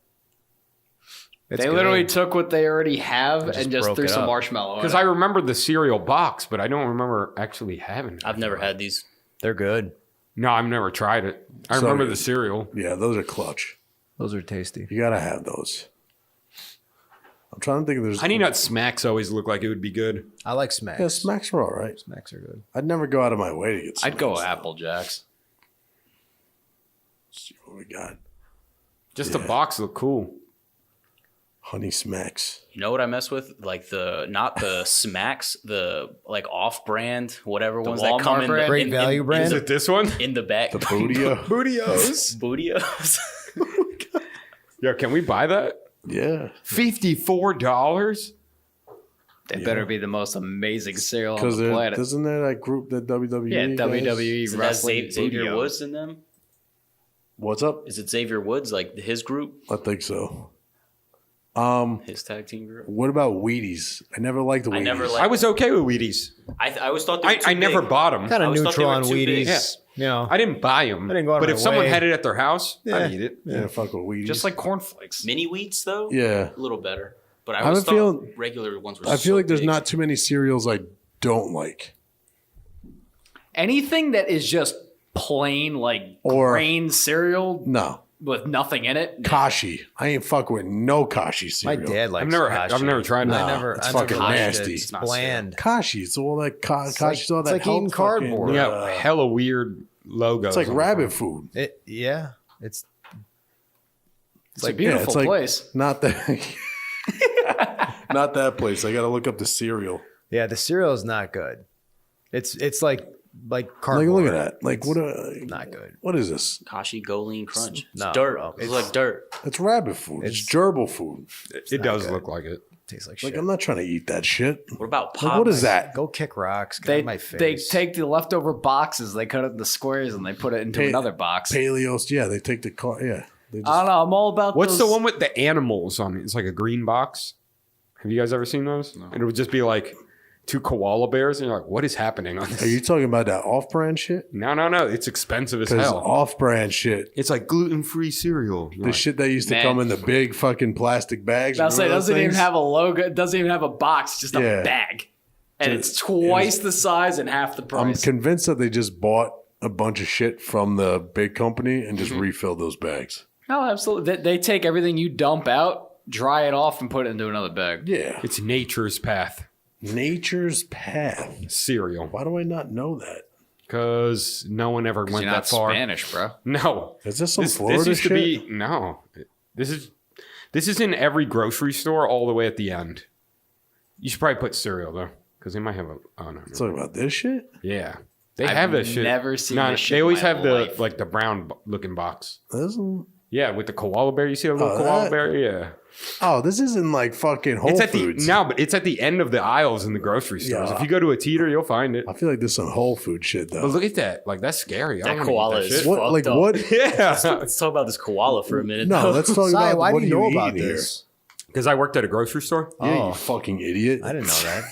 It's They good. literally took what they already have Just and just broke threw it some up. marshmallow in Because it. I remember the cereal box, but I don't remember actually having it. I've never had these. They're good. No, I've never tried it. I So remember good. the cereal. yeah, those are clutch. Those are tasty. You gotta have those. I'm trying to think if there's Honey Nut Smacks always look like it would be good. I like Smacks. Yeah, Smacks are all right. Smacks are good. I'd never go out of my way to get. I'd go Smacks. Apple Jacks. Let's see what we got. Just the box look cool. Honey Smacks. You know what I mess with? Like not the Smacks, the like off-brand, whatever ones that Walmart come in brand? the, Great value brand? Is it this one? in the back. The Bootia. Bootios. Bootios. Yeah, can we buy that? Yeah. $54? They better be the most amazing cereal on Because the planet. isn't there that group that WWE? Yeah, does? WWE Is that wrestling. Xavier Bootios. Woods in them? What's up? Is it Xavier Woods, like his group, I think so. his tag team group? What about Wheaties? I never liked the Wheaties. I never liked. I was okay with Wheaties. I always thought they were too I never big. bought them. Kind I of always thought they neutral were on too big. Wheaties. You know, I didn't buy them. I didn't go out but of if my someone way. had it at their house, Yeah. I'd eat it. Yeah, fuck with Wheaties. Just like cornflakes. Mini Wheats though. yeah. A little better, but I have always a thought feeling- regular ones were. I feel so like there's big. not too many cereals I don't like. Anything that is just plain like Or- grain cereal No. with nothing in it. Kashi. I ain't fucking with no Kashi my cereal. dad likes. I've never tried Nah. that. I never. it's I fucking never liked nasty. It. It's It's not bland. Kashi. It's all that Kashi's all it's that like eating health cardboard. fucking, You got hella weird logos. it's like on the rabbit front. food. Yeah, it's It's a beautiful it's like- place. Not that. Not that place. I got to look up the cereal. yeah. The cereal is not good. It's like Like, cardboard. look at that. Like, what? Not good. What is this? Kashi Go Lean Crunch. It's No, dirt. bro. It's like dirt. It's rabbit food. It's gerbil food. It does look like it. Tastes like Like, shit. I'm not trying to eat that shit. What about Like, pop? what is that? Go kick rocks. Get out They of my face. they take the leftover boxes, they cut it into squares, and they put it into another box. Paleos, yeah, they take the car. Yeah, they just, I don't know. I'm all about. What's the those- one with the animals on it? It's like a green box. Have you guys ever seen those? And it would just be like 2 koala bears, and you're like, what is happening on Are this? you talking about that off-brand shit? No. It's expensive as Because hell. off-brand shit, It's like gluten-free cereal. You're the like, shit that used to Man. come in the big fucking plastic bags. I'll say it Remember doesn't those even things? have a logo. It doesn't even have a box. Just a Yeah. bag, and Dude, it's twice the size and half the I'm price. convinced that they just bought a bunch of shit from the big company and just refilled those bags. No, absolutely. They take everything you dump out, dry it off, and put it into another bag. Yeah, it's nature's path Nature's Path. cereal. Why do I not know that? Because no one ever went You're that not far. Spanish, bro. No. Is this some This Florida used shit? to be no. This is in every grocery store all the way at the end. You should probably put cereal though, because they might have a. Oh no. Talking about this shit? Yeah, they I've have that shit. never seen No, this shit they always in my have the life. like the brown looking box. This isn't- Yeah, with the koala bear. You see a little Oh, koala that? bear? Yeah. Oh, this isn't like fucking Whole It's at Foods. but it's at the end of the aisles in the grocery stores. Yeah. If you go to a teeter, you'll find it. I feel like this is some Whole Food shit though. But look at that. Like that's scary. I That don't wanna koala eat that is shit. what? fucked Like up. what? Yeah. Let's talk about this koala for a minute. No, though. let's talk Sai, about why what do you know about eating here. this? Because I worked at a grocery store. Yeah, you fucking idiot. I didn't know that.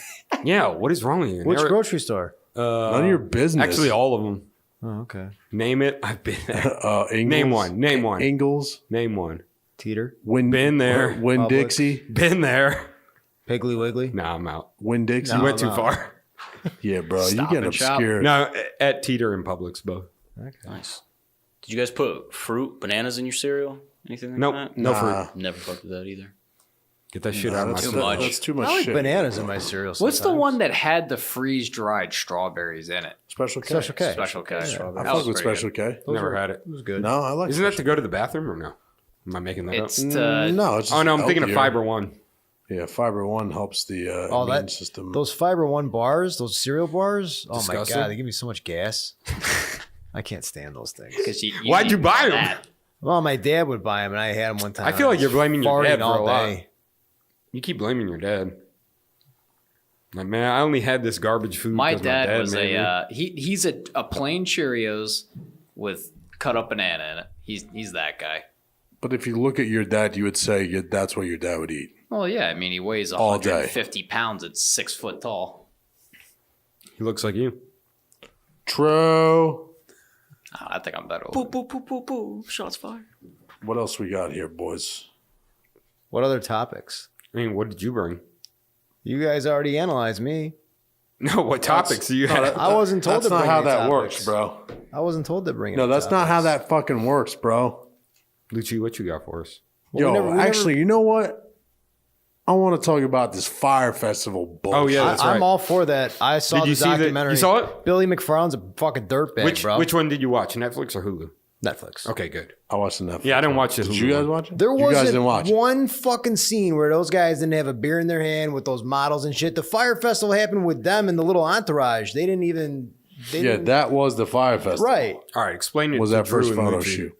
Yeah. What is wrong with you? Which Never- grocery store? None of your business. Actually, all of them. Oh, okay. Name it. I've been there. Ingalls, Name one. Name one. Ingalls, Name one. Teeter, Been there. Win Publix. Dixie, Been there. Piggly Wiggly. Nah, I'm out. Win Dixie. You went too no. far. Yeah, bro, you Stop get and shop. obscure. No, at Teeter and Publix, both. Nice. Did you guys put fruit, bananas in your cereal? Anything like Nope. that? No Nah. fruit. Never fucked with that either. Get that shit out of my that's food. much. That's too much I like shit. bananas in my cereal. What's the sometimes. one that had the freeze dried strawberries in it? Special K. Special K? Special K. I That fuck was with pretty Special K. Never had it. It was good. No, I like. Isn't that Special to go to the bathroom or no? Am I making that It's up? to, No, it's just Oh no, I'm thinking of healthier. Fiber One. Yeah, Fiber One helps the Oh, immune that system. those Fiber One bars, those cereal bars. Oh Disgusting. my god, they give me so much gas. I can't stand those things. 'cause you Why'd you need buy 'em? that. Well, my dad would buy them, and I had them one time. I feel like you're blaming your Farting dad for all a lot. day. You keep blaming your dad. Like, man, I only had this garbage food. My 'cause dad was made me. he's a plain Cheerios with cut up banana in it. He's that guy. But if you look at your dad, you would say that's what your dad would eat. Well, yeah, I mean he weighs All day. 150 pounds. It's 6 foot tall. He looks like you. True. I think I'm better. Boo, boo, boo, boo, boo. Shots fired. What else we got here, boys? What other topics? I mean, what did you bring? You guys already analyzed me. No, what topics do you have? I wasn't told That's to not bring how any that topics. works, bro. I wasn't told to bring it. No, that's not how that fucking works, bro. Lucci, what you got for us? Well, Yo, actually, you know what? I want to talk about this Fyre Festival bullshit. Oh, yeah, that's right. I'm all for that. I saw Did the you see the- documentary. you saw it? Billy McFarland's a fucking dirtbag, bro. Which one did you watch? Netflix or Hulu? Netflix. Okay, good. I watched enough. Yeah, I didn't watch the Did Hulu you guys one. watch it? There you guys didn't wasn't watch it. one fucking scene where those guys didn't have a beer in their hand with those models and shit. The Fyre Festival happened with them and the little entourage. They didn't even. They Yeah, didn't, that was the Fyre Festival. right. All right, explain it. Was to that first Drew and photo Lucci. shoot?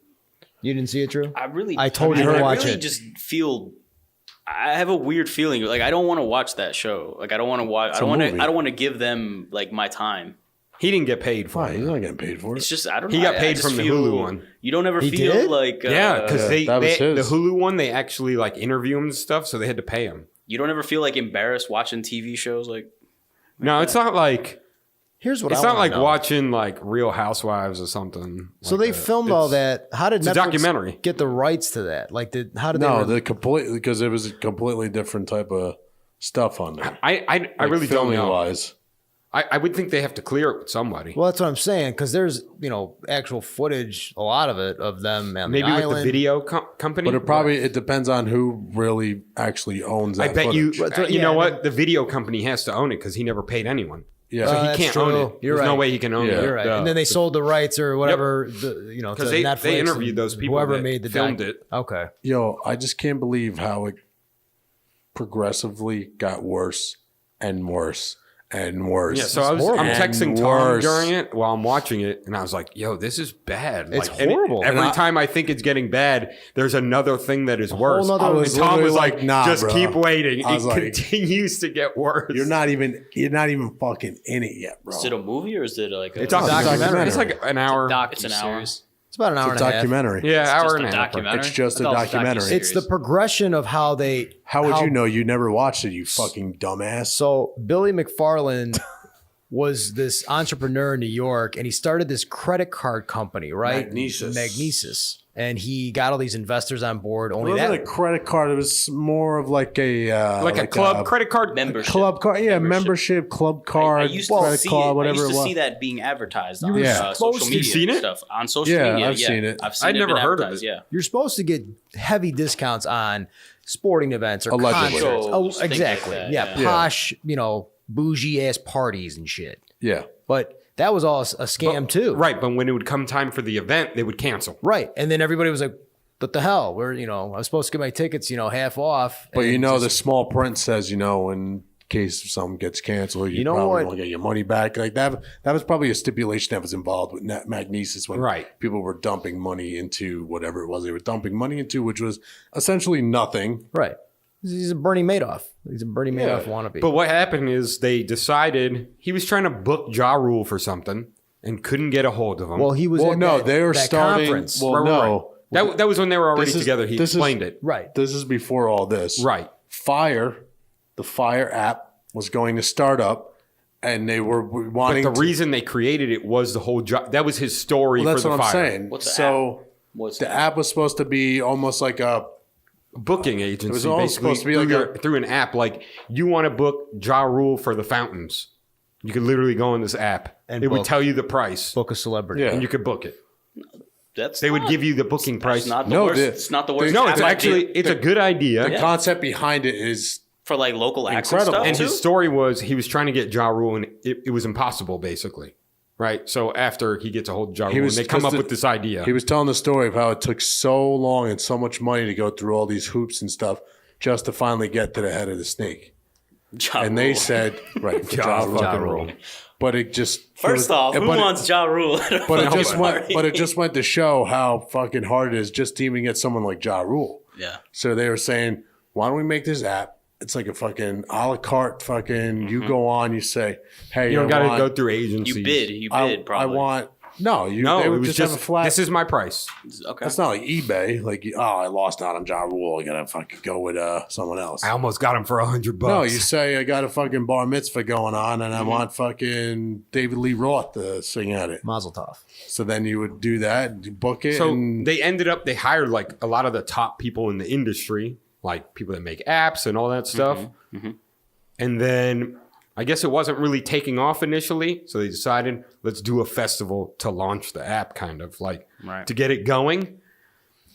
You didn't see it, Drew? I told you to watch really it. just feel. I have a weird feeling. Like I don't want to watch that show. Like I don't want to watch. I don't a want to. movie. I don't want to give them like my time. He didn't get paid for Fine, he's it. not getting paid for It's it. just I don't know. He got I paid just from the feel- Hulu one. You don't ever He feel did? like Yeah, because Yeah, that was the his. Hulu one, they actually like interview him and stuff, so they had to pay him. you don't ever feel like embarrassed watching TV shows. Like No, it's not like Here's what it's I not wanna like know. watching like Real Housewives or something. So like they that. filmed all It's- that. How did it's a Netflix documentary. get the rights to that? Like, how did they? No, the complete because it was a completely different type of stuff on there. I really don't filming know. wise. I would think they have to clear it with somebody. Well, that's what I'm saying because there's actual footage, a lot of it of them on Maybe the with island. the video company. But it depends on who really actually owns that. I bet you. footage. But- You yeah, know and what? The video company has to own it because he never paid anyone. Yeah. So he that's can't true. own it. You're There's no right. way he can own Yeah. it. You're right. And then they sold the rights or whatever. To Because they Netflix interviewed and those people Whoever that made the filmed it. Okay. Yo, I just can't believe how it progressively got worse and worse. and worse. Yeah, so I'm And texting Tom worse. during it while I'm watching it, and I was like, yo, this is bad. It's Like, and horrible. every And time I think it's getting bad, there's another thing that is worse. nother- I And was Tom was literally like, like, nah, just bro. keep waiting. I It was like, continues to get worse. You're not even fucking in it yet, bro. Is it a movie or is it like a It's a documentary. It's like an hour. It's an hour. Series. It's about an hour It's a and a half. documentary. Yeah, hour Just and a a half. documentary. It's just a I thought it was documentary. docuseries. It's the progression of how they. How would you know? You never watched it, you fucking dumbass. So Billy McFarland was this entrepreneur in New York, and he started this credit card company, right? Magnesis. And he got all these investors on board. It Only wasn't that a credit card. It was more of like a Like a club credit card Membership. club card. Yeah, membership club card, I used to credit see card, it. whatever I used it to was. see that being advertised on Yeah. social media. You've seen it? Stuff on social Yeah, media. I've seen it. I've seen I'd it never been heard of advertised, it. Yeah. you're supposed to get heavy discounts on sporting events or Allegedly. concerts. Oh, Shows, things exactly. like that, yeah, yeah. posh, bougie ass parties and shit. Yeah. But that was all a scam too. Right, but when it would come time for the event, they would cancel. Right. And then everybody was like, what the hell? I was supposed to get my tickets, half off. But and the just- small print says, in case something gets canceled, you know probably what? won't get your money back. Like that was probably a stipulation that was involved with Magnesis when Right. people were dumping money into whatever it was they were dumping money into, which was essentially nothing. Right. He's a Bernie Madoff. He's a Bernie Madoff wannabe. But what happened is they decided he was trying to book Ja Rule for something and couldn't get a hold of him. well, he was Well, at no, that, they were that starting. conference. Well, Right, no. right. That was when they were already This is- together. He this is- explained it. Right. This is before all this. Right. The Fyre app was going to start up, and they were But wanting. the reason they created it was the whole job. That was his story that's for the what I'm fire. saying. What's the So What's the that? app was supposed to be almost like a Booking agency, was all basically supposed to be through, like through an app. Like you want to book Ja Rule for the fountains, you could literally go on this app And it would book. tell you the price, Book a celebrity. Yeah. and you could book it. That's They would not- give you the booking price. It's not the No, worst. the- It's not the worst. No, it's app actually idea. it's a good idea. the concept behind it is for like local acts Incredible. and And stuff his too. story was he was trying to get Ja Rule, and it was impossible, basically. Right. So after he gets a hold of Ja Rule, and they come up with this idea. He was telling the story of how it took so long and so much money to go through all these hoops and stuff just to finally get to the head of the snake. Ja And they Rule. said, right, Ja Ja Rule. Rule. But it just First off, who but wants Ja Rule? But it just went to show how fucking hard it is just to even get someone like Ja Rule. Yeah. So they were saying, why don't we make this app? It's like a fucking a la carte fucking. You go on, you say, hey, you don't got I to want- go through agencies. You bid. I Probably. want no. You No, they it would was have a just flat. this is my price. Okay. It's not like eBay. Like, I lost out on Ja Rule. I gotta fucking go with someone else. I almost got him for $100. No, you say I got a fucking bar mitzvah going on, and I want fucking David Lee Roth to sing at it. Mazel tov. So then you would do that, you book it, So and they hired like a lot of the top people in the industry, like people that make apps and all that stuff. And then I guess it wasn't really taking off initially. So they decided, let's do a festival to launch the app, kind of like Right. to get it going.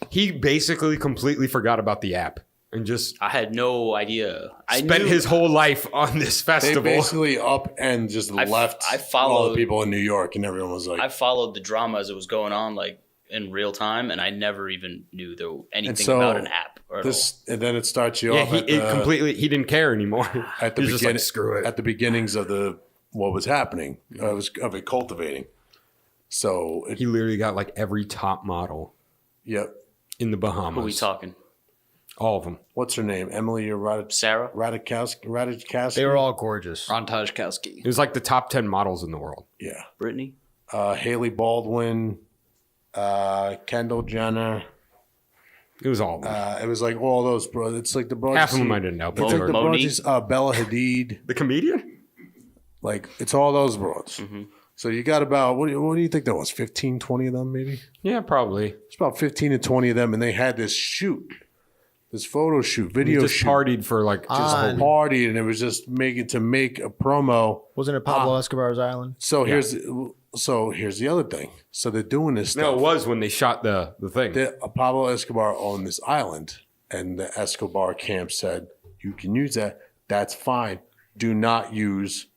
He basically completely forgot about the app and just I had no idea. I spent knew, his whole life on this they festival. basically up and just left I all followed- the people in New York, and everyone was like, I followed the drama as it was going on, like in real time, and I never even knew there was anything so about an app. Or this, and then it starts you Yeah, off he didn't care anymore. at the He was just beginning, like, screw it. at the beginnings of what was happening, of it cultivating. So He literally got like every top model yep. in the Bahamas. who we talking? All of them. What's her name? Emily or Sarah? Radikowski? They were all gorgeous. Ron Tajkowski. It was like the top 10 models in the world. Yeah. Brittany? Haley Baldwin, Kendall Jenner. It was all of them. It was like all those bros. It's like the bros. Half of them I didn't know. But It's they like the were, Monique. bros. Bella Hadid. the comedian? Like, it's all those bros. So you got about, what do you think that was? 15, 20 of them maybe? Yeah, probably. It's about 15 to 20 of them. And they had this shoot, this photo shoot, He video just shoot. partied for like just On- a Party, and it was just make a promo. Wasn't it Pablo Escobar's Island? So here's the other thing. So they're doing this stuff. No, it was when they shot the thing. Pablo Escobar owned this island, and the Escobar camp said, you can use that. That's fine. Do not use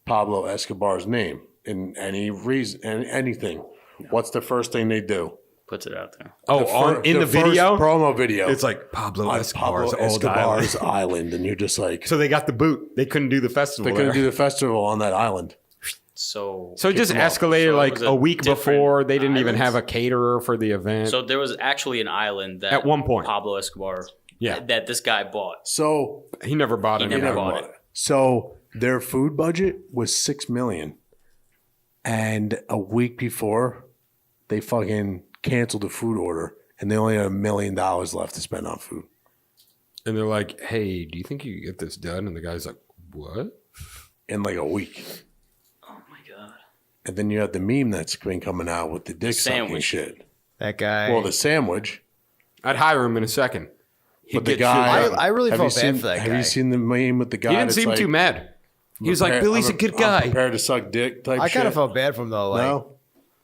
Pablo Escobar's name in any reason, in anything. What's the first thing they do? Puts it out there. Oh, in the first video? promo video. It's like Pablo Escobar's old Escobar's island. island, and you're just like, So they got the boot. They couldn't do the festival. they couldn't there. do the festival on that island. So So it just them off. escalated So it like was a week different before. They didn't even islands? have a caterer for the event. So there was actually an island that At one point. Pablo Escobar, Yeah. that this guy bought. So he never bought He it. never never bought bought it. it. So their food budget was $6 million, and a week before, they fucking canceled the food order, and they only had $1 million left to spend on food. And they're like, hey, do you think you can get this done? And the guy's like, what? In like a week. Oh my god! And then you have the meme that's been coming out with the dick sucking sandwich. shit. That guy. Well, the sandwich. I'd hire him in a second. He'd But the get guy, shit done. I really have felt you bad seen, for that Have guy. you seen the meme with the guy? He didn't that's seem like, too mad. He was like, Billy's a good I'm guy. prepared to suck dick type I shit. kind of felt bad for him though. Like, No?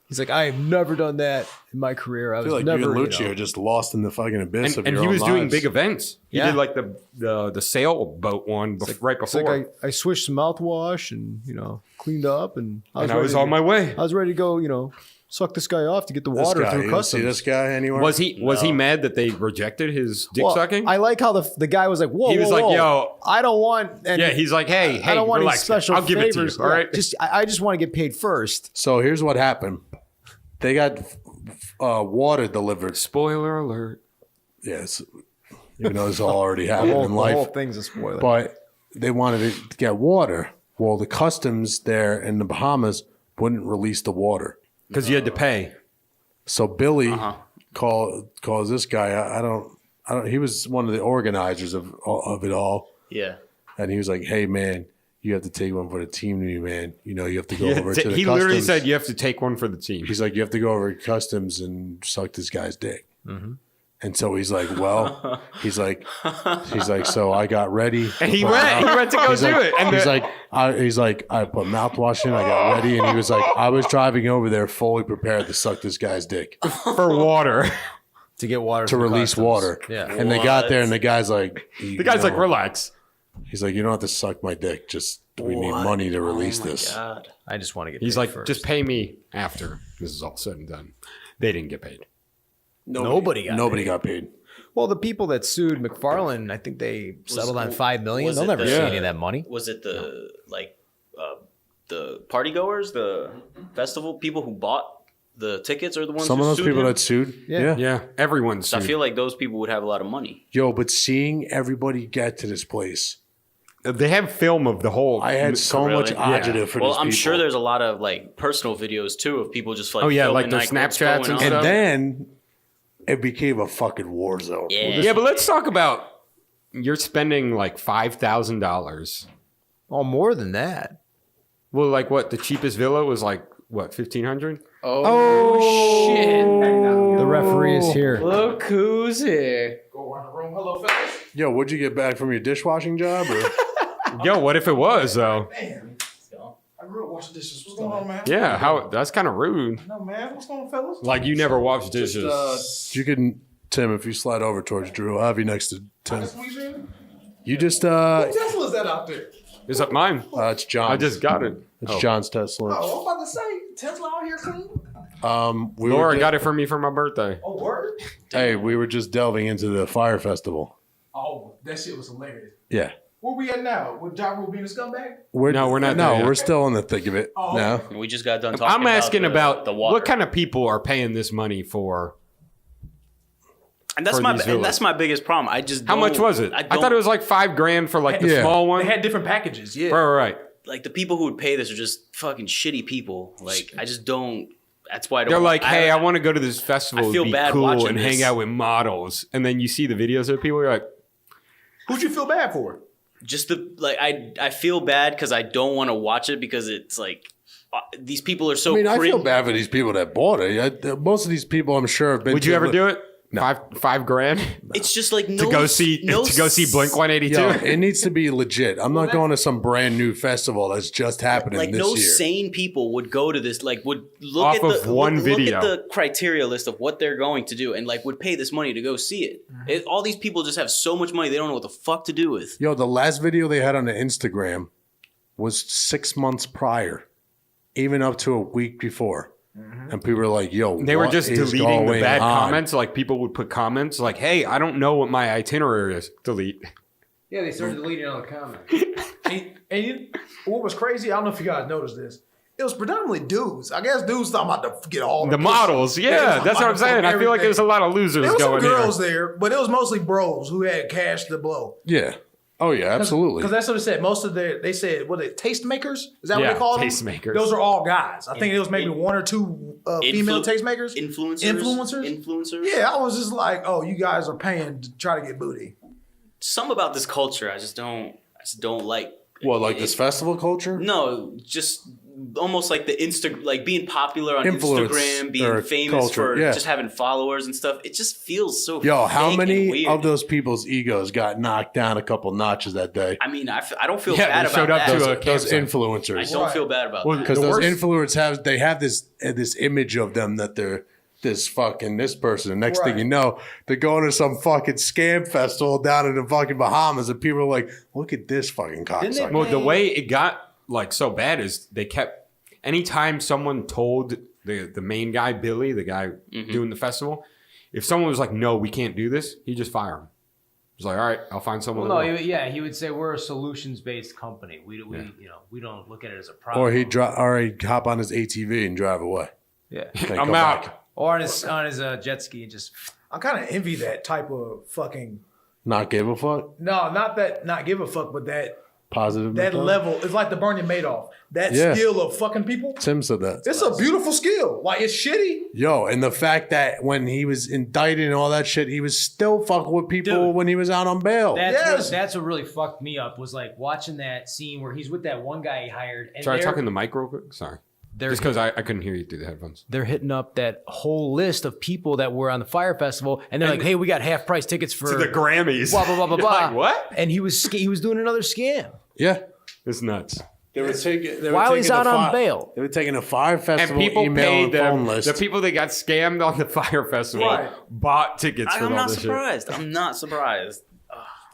he's like, I have never done that in my career. I I was feel like never. you and you Lucci know. are just lost in the fucking abyss of And your he own was doing lives. big events. He Yeah. did like the sailboat one right It's before. like I switched some mouthwash and cleaned up and I was ready on to- my way. I was ready to go. Suck this guy off to get the This water guy, through you don't see customs. this guy anywhere? Was he mad that they rejected his dick Well, sucking? I like how the guy was like, whoa, He was whoa, like, whoa. yo. I don't want. Any, Yeah, he's like, hey, I don't want any relax. special I'll give it favors. to you. All right. I just want to get paid first. So here's what happened. They got water delivered. Spoiler alert. Yes, even though this all already The happened whole, in the whole life. thing's a spoiler. But they wanted to get water. Well, the customs there in the Bahamas wouldn't release the water. Because you had to pay. So Billy calls this guy. I don't. He was one of the organizers of it all, Yeah. and he was like, "Hey, man, you have to take one for the team, to me, man. You have to go over to the He customs." literally said you have to take one for the team. He's like, you have to go over to customs and suck this guy's dick. Mm-hmm. And so he's like, well, he's like, so I got ready. And he went to go He's do like, it. And he's like, I put mouthwash in, I got ready. And he was like, I was driving over there fully prepared to suck this guy's dick, for water. to get water to through release customs. water. Yeah. And they got there and the guy's like, The guy's like, relax. he's like, you don't have to suck my dick. Just, we need money to release this. God. I just want to get He's paid like, first. just pay me after this is all said and done. They didn't get paid. Nobody got paid. Well, the people that sued McFarlane, I think they settled on $5 million. was They'll it never the- see Yeah. any of that money. Was it the party goers, the festival people who bought the tickets, are the ones Some who of those sued people him? that sued. Yeah. Yeah, everyone's So I sued. feel like those people would have a lot of money. Yo, but seeing everybody get to this place, They have film of the whole. I had so much Really? adjective for Well, these I'm people. sure there's a lot of like personal videos too of people just like Oh, yeah, filming, like the what's Snapchats going and on. stuff. And then it became a fucking war zone. Yeah. Yeah, but let's talk about you're spending like $5,000. Oh, more than that. Well, like what? The cheapest villa was like what, 1,500? Oh, shit. The referee is here. Look who's here. Go around the room. Hello, fellas. Yo, what'd you get back from your dishwashing job? Or? Yo, what if it was though? Man, I grew up washing dishes. What's going on, man? Yeah, how? That's kind of rude. No, man. What's going on, fellas? Like you never wash dishes. You can, Tim, if you slide over towards Drew, I'll have you next to Tim. Squeeze in? You just, What Tesla's that out there? Is that mine? it's John. I just got it. It's Oh. John's Tesla. Oh, I'm about to say, Tesla out here clean? We Laura were got it for me for my birthday. Oh, word? Hey, we were just delving into the Fyre Festival. Oh, that shit was hilarious. Yeah. Where we at now? With Ja Rule being a scumbag? No, we're not there No, yet. we're still in the thick of it. Oh. No. We just got done talking. I'm asking about the water. what kind of people are paying this money for. and that's for my these and villas. that's my biggest problem. I just How don't- much was it? I thought it was like $5,000 for like the Yeah. small one. They had different packages, yeah. Right. like the people who would pay this are just fucking shitty people. Like I just don't. That's why I don't. They're like, hey, I want to go to this festival, I feel be bad cool, watching and this. hang out with models. And then you see the videos of people, you're like, Who'd you feel bad for? just the like. I feel bad because I don't want to watch it because it's like these people are so. I mean, I feel cringe. bad for these people that bought it. Most of these people, I'm sure, have been. would you ever do it? No. $5,000 It's just like no, to go see no Blink 182. Yo, it needs to be legit. I'm not going to some brand new festival that's just happening Like this no year. sane people would go to this. Like would look Off at of the one look video. at the criteria list of what they're going to do, and like would pay this money to go see it. All these people just have so much money they don't know what the fuck to do with. Yo, the last video they had on the Instagram was 6 months prior, even up to a week before. and people were like, "Yo, They were what just is deleting the going bad on?" comments. Like people would put comments like, "Hey, I don't know what my itinerary is." Delete. Yeah, they started deleting all the comments. What was crazy? I don't know if you guys noticed this. It was predominantly dudes. I guess dudes talking about to get all The pussy. models, They yeah, was that's what I'm saying. I feel like there's a lot of losers There was some going girls here. there, but it was mostly bros who had cash to blow. Yeah. Oh yeah, absolutely. Because that's what they said. Most of they said, what are they, tastemakers? Is that what Yeah, they call them? tastemakers. Those are all guys. I think it was maybe one or two female tastemakers. Influencers. Yeah, I was just like, oh, you guys are paying to try to get booty. Some about this culture, I just don't like. What, like this festival culture? No, just almost like the like being popular on Influence Instagram, or being famous culture, for yeah. just having followers and stuff. It just feels so. Yo, how fake and many weird. of those people's egos got knocked down a couple notches that day? I mean, I don't feel Yeah, bad they about showed up that. to a Those campsite. influencers. I don't feel bad about Well, that. Because The those worst- influencers have this image of them that they're this person. And next thing Right. you know, they're going to some fucking scam festival down in the fucking Bahamas, and people are like, "Look at this fucking cocksucker." Well, the way it got like so bad is they kept anytime someone told the main guy Billy, the guy doing the festival, if someone was like, "No, we can't do this," he just fire him. He's like, "All right, I'll find someone." Well, that no, will." he would say we're a solutions-based company. We we don't look at it as a problem. Or he'd hop on his ATV and drive away. yeah, Can't I'm come out. back. or on his jet ski and just I kind of envy that type of fucking, Not give a fuck. no, not give a fuck, but that Positive. level. It's like the Bernie Madoff. That Yeah. skill of fucking people. Tim said that. It's a beautiful skill. Like, it's shitty. Yo, and the fact that when he was indicted and all that shit, he was still fucking with people Dude. when he was out on bail. that's what really fucked me up was like watching that scene where he's with that one guy he hired. And Sorry, they're- talking the mic real quick. Sorry, they're just because I couldn't hear you through the headphones. they're hitting up that whole list of people that were on the Fyre Festival, and they're like, "Hey, we got half price tickets for To the Grammys. blah blah blah blah You're blah." like, what? And he was doing another scam Yeah. It's nuts. They were taking while he's out on bail. They were taking a Fyre Festival And people email paid and phone them. list. The people that got scammed on the Fyre Festival Right. bought tickets for I'm all not this surprised. I'm not surprised.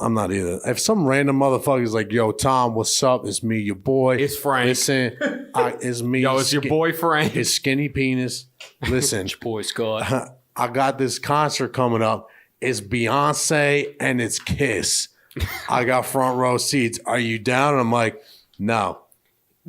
I'm not either. If some random motherfucker's like, "Yo, Tom, what's up? It's me, your boy. It's Frank. Listen, it's me. shit. Yo, it's your boyfriend. His skinny penis. Listen, Boy Scott. I got this concert coming up. It's Beyonce and it's Kiss. I got front row seats. Are you down?" And I'm like, "No."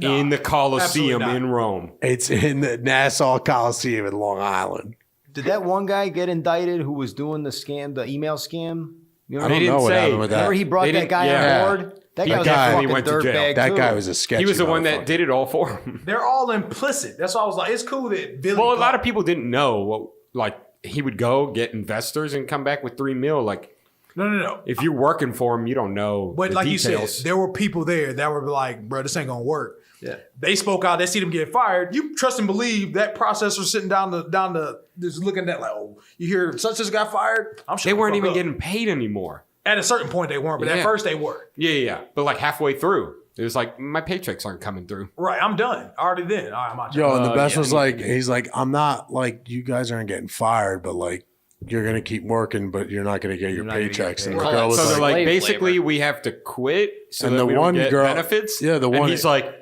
in the Coliseum absolutely not. in Rome. It's in the Nassau Coliseum in Long Island. Did that one guy get indicted who was doing the scam, the email scam? You I remember, don't didn't know what say. happened with that. remember he brought They that didn't- guy yeah. on board? That He guy was a definitely fucking went to jail. dirtbag That too. guy was a sketchy He was the one motherfucker. that did it all for him. They're all implicit. That's why I was like, it's cool that Billy. Well, a lot of people didn't know what, like, he would go get investors and come back with $3 million. Like, No. if you're working for him, you don't know. But the like details. you said, there were people there that were like, bro, this ain't gonna work. Yeah. They spoke out. They see them get fired. You trust and believe that processor sitting down the just looking at like, oh, you hear such as got fired. I'm sure They weren't even getting paid anymore. At a certain point they weren't, but at Yeah. first they were. Yeah. But like halfway through, it was like, my paychecks aren't coming through. Right, I'm done. Already then. All right, I'm out. Yo, and the best yeah, was like, he's like, "I'm not like, you guys aren't getting fired, but like, you're going to keep working, but you're not going to get your not gonna get paychecks." And paid. the girl was So they're like, like, slave basically, labor. we have to quit so And that the we don't one get girl- benefits. yeah, the and one- he's like,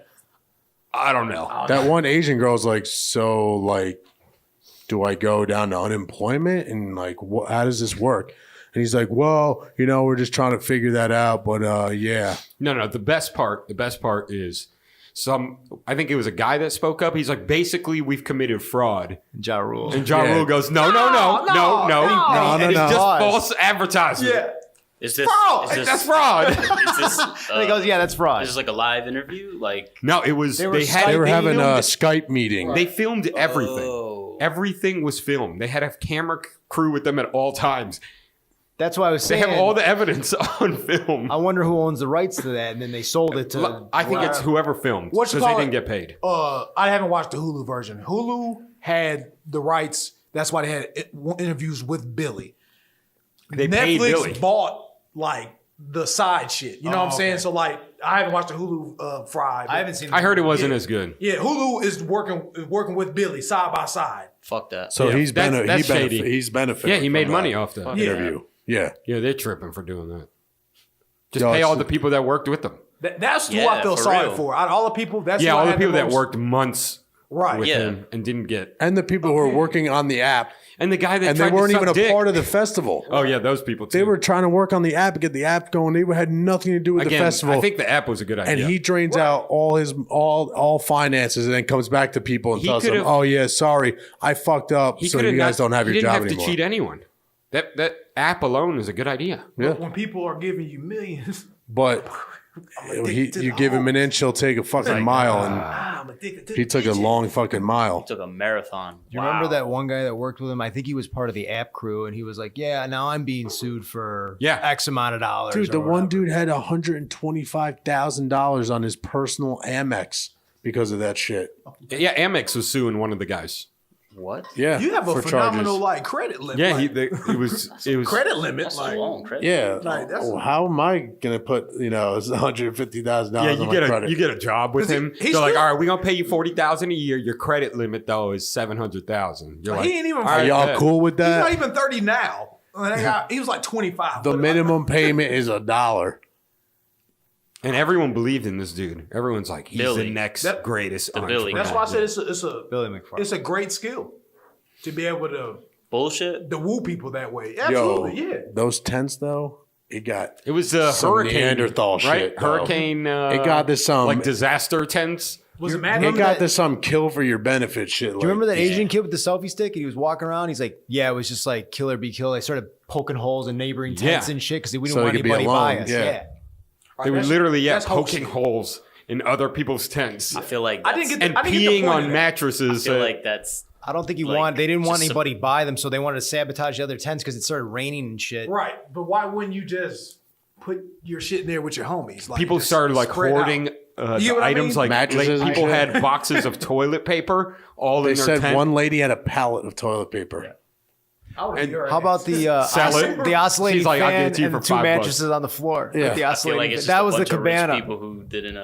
I don't know. that one Asian girl's like, "So like, do I go down to unemployment? And like, how does this work?" And he's like, "Well, we're just trying to figure that out, but yeah." No. The best part is I think it was a guy that spoke up. He's like, basically, we've committed fraud. Ja Rule. And Ja Yeah. Rule goes, no. No, And it's no. just false advertisement. Yeah. Is this Fraud. Is this, That's fraud. Is this? And he goes, "Yeah, that's fraud." Is this like a live interview? Like No, it was. They were They were having a filmed, Skype meeting. They filmed everything. Oh. Everything was filmed. They had a camera crew with them at all times. That's why I was They saying. have all the evidence on film. I wonder who owns the rights to that, and then they sold it to. I think it's whoever filmed What you because they call didn't it? get paid. I haven't watched the Hulu version. Hulu had the rights. That's why they had interviews with Billy. They paid Netflix Billy. bought like the side shit. You know what I'm saying? okay. So like, I haven't watched the Hulu Friday. I haven't seen. I heard it wasn't as good. Yeah, Hulu is working with Billy side by side. fuck that. So Yeah, he's that's shady. he's benefiting. Yeah, he made from money that off that. interview. Yeah. Yeah, they're tripping for doing that. Just Yo, pay all it's- the people that worked with them. That's who Yeah, I feel for sorry real. for. Out of all the people, that's Yeah, who I all the had people that most- worked months Right. with Yeah. him and didn't get. And the people who were working on the app, And the guy that and they tried to weren't suck even a dick. part of the festival. Oh yeah, those people too. They were trying to work on the app, get the app going. They had nothing to do with Again, the festival. I think the app was a good idea. and he drains out all his all finances and then comes back to people and He tells them, could've- "Oh yeah, sorry, I fucked up, He so could've you guys not- don't have your he didn't job have anymore." to cheat anyone. That app alone is a good idea. Yeah. When people are giving you millions, But you give him an inch, he'll take a fucking mile, and I'm addicted to he took a long fucking mile. Took a marathon. Do you remember that one guy that worked with him? I think he was part of the app crew, and he was like, "Yeah, now I'm being sued for X amount of dollars." Dude, the or one whatever. dude had $125,000 on his personal Amex because of that shit. Yeah, Amex was suing one of the guys. What? Yeah, You have a for phenomenal charges. like credit limit. Yeah, like, it was credit limit. That's Like, a long credit. Yeah. Like, that's- Oh, how am I gonna put $150,000 Yeah, on you my get credit? you get a job with him. he's They're like, still- all right, we're gonna pay you $40,000 a year. Your credit limit though is $700,000. You're like, he ain't even. all right, Y'all bet. cool with He's not that? even 30 now. He was like 25. The But, minimum payment is $1. And everyone believed in this dude. Everyone's like, he's Billy. the next That- greatest. Billy. That's why I said it's Billy McFarland. a great skill to be able to Bullshit. woo people that way. Absolutely, yeah. Those tents though, it got It was some hurricane Neanderthal right? shit, though. Hurricane. it got this like disaster tents. Was it mad? it got this kill for your benefit shit. Do you remember that Asian kid with the selfie stick? And he was walking around. He's like, "Yeah, it was just like kill or be killed." They started poking holes in neighboring tents Yeah. and shit because we didn't So want they could be anybody by alone, us. yeah. Yeah. They were literally that's poking hoaxing. holes in other people's tents I feel like I didn't get and I didn't get the peeing point on of that. mattresses. I feel like that's I don't think Like, they didn't want just anybody by them, so they wanted to sabotage the other tents because it started raining and shit. Right, but why wouldn't you just put your shit in there with your homies? Like, people just started like spread out. hoarding You know the what I items mean? like Mattresses and people shit. had boxes of toilet paper all They in their said tent. one lady had a pallet of toilet paper. I would And be your How about ass. the Sell it. the oscillating She's like, I'll give fan it to you and the for two $5. mattresses on the floor? Yeah. Like the I feel like oscillating. it's just That a was the bunch of rich cabana. people who didn't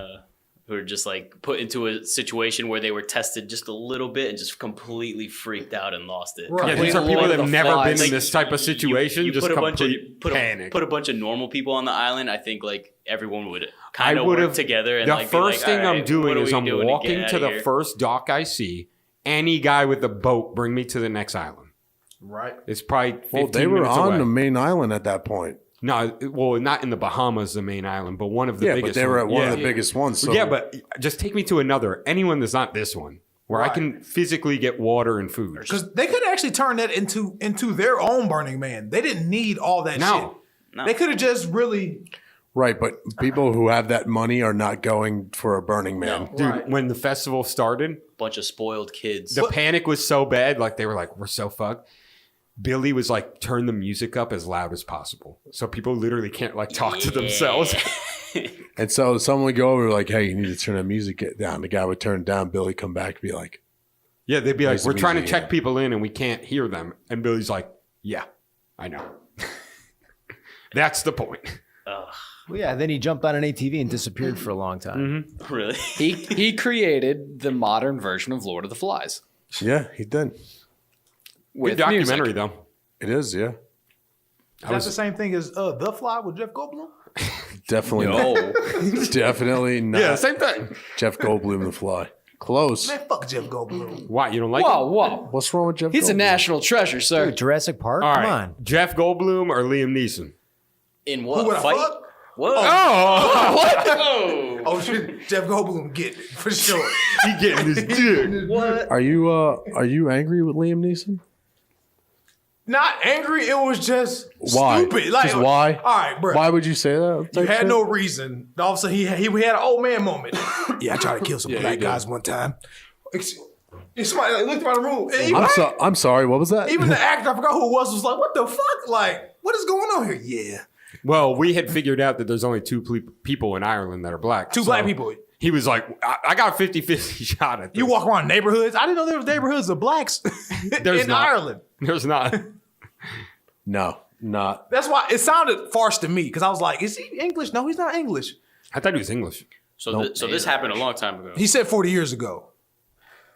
who were just like put into a situation where they were tested just a little bit and just completely freaked out and lost it. Right. Yeah, these are people Like that the have never flies. been in this type of situation. You just put a bunch of complete put panic. a bunch of normal people on the island. I think like everyone would I kind of would work have together. And the like, be first like, thing "All I'm right, doing what are is we I'm doing get walking out to of the here?" first dock I see. Any guy with a boat, bring me to the next island. right? It's probably 15 Well, they were minutes on away. the main island at that point. No, well, not in the Bahamas, the main island, but one of the Yeah, biggest. but they were at one Yeah. of the biggest ones. So Yeah, but just take me to another. Anyone that's not this one, where I Right. can physically get water and food. Because they could actually turn that into their own Burning Man. They didn't need all that No. shit. They could have just really right, but people who have that money are not going for a Burning Man. Dude, Right. when the festival started, Bunch of spoiled kids. the panic was so bad. Like, they were like, we're so fucked. Billy was like, turn the music up as loud as possible. So people literally can't like talk to themselves. And so someone would go over like, "Hey, you need to turn the music down." The guy would turn it down. Billy come back and be like, Yeah, they'd be like, Raise the we're trying to music, check yeah. people in and we can't hear them. And Billy's like, yeah, I know. That's the point. Ugh, Well, yeah, then he jumped on an ATV and disappeared for a long time. really? He created the modern version of Lord of the Flies "Yeah, he did. with Good documentary, music. though. It is. Yeah, is that the same thing as The Fly with Jeff Goldblum? definitely not. Definitely not. Yeah, same thing. Jeff Goldblum, The Fly. Close. Man, fuck Jeff Goldblum. Why? You don't like Whoa, him? whoa. What's wrong with Jeff? He's a Goldblum? national treasure, sir. Dude, Jurassic Park? All Come right. on. Jeff Goldblum or Liam Neeson? In Who what would I fight? fuck? What? Oh, Oh shit, Jeff Goldblum get it for sure. he getting this dick. What? Are you angry with Liam Neeson? Not angry. It was just Why? stupid. Like, Just why? All right, bro. Why would you say that? You type had shit? no reason. All of a sudden, he had an old man moment. Yeah, I tried to kill some black guys one time. Somebody like, looked around the room. And even, I'm sorry. What was that? even the actor, I forgot who it was like, "What the fuck? Like, what is going on here?" Yeah, Well, we had figured out that there's only two people in Ireland that are black. two So black people. He was like, I got 50-50 shot at this. You walk around neighborhoods. I didn't know there was neighborhoods of blacks There's in not. Ireland. There's not. No, not. That's why it sounded farce to me because I was like, "Is he English? No, he's not English." I thought he was English. So, so this happened a long time ago. He said 40 years ago.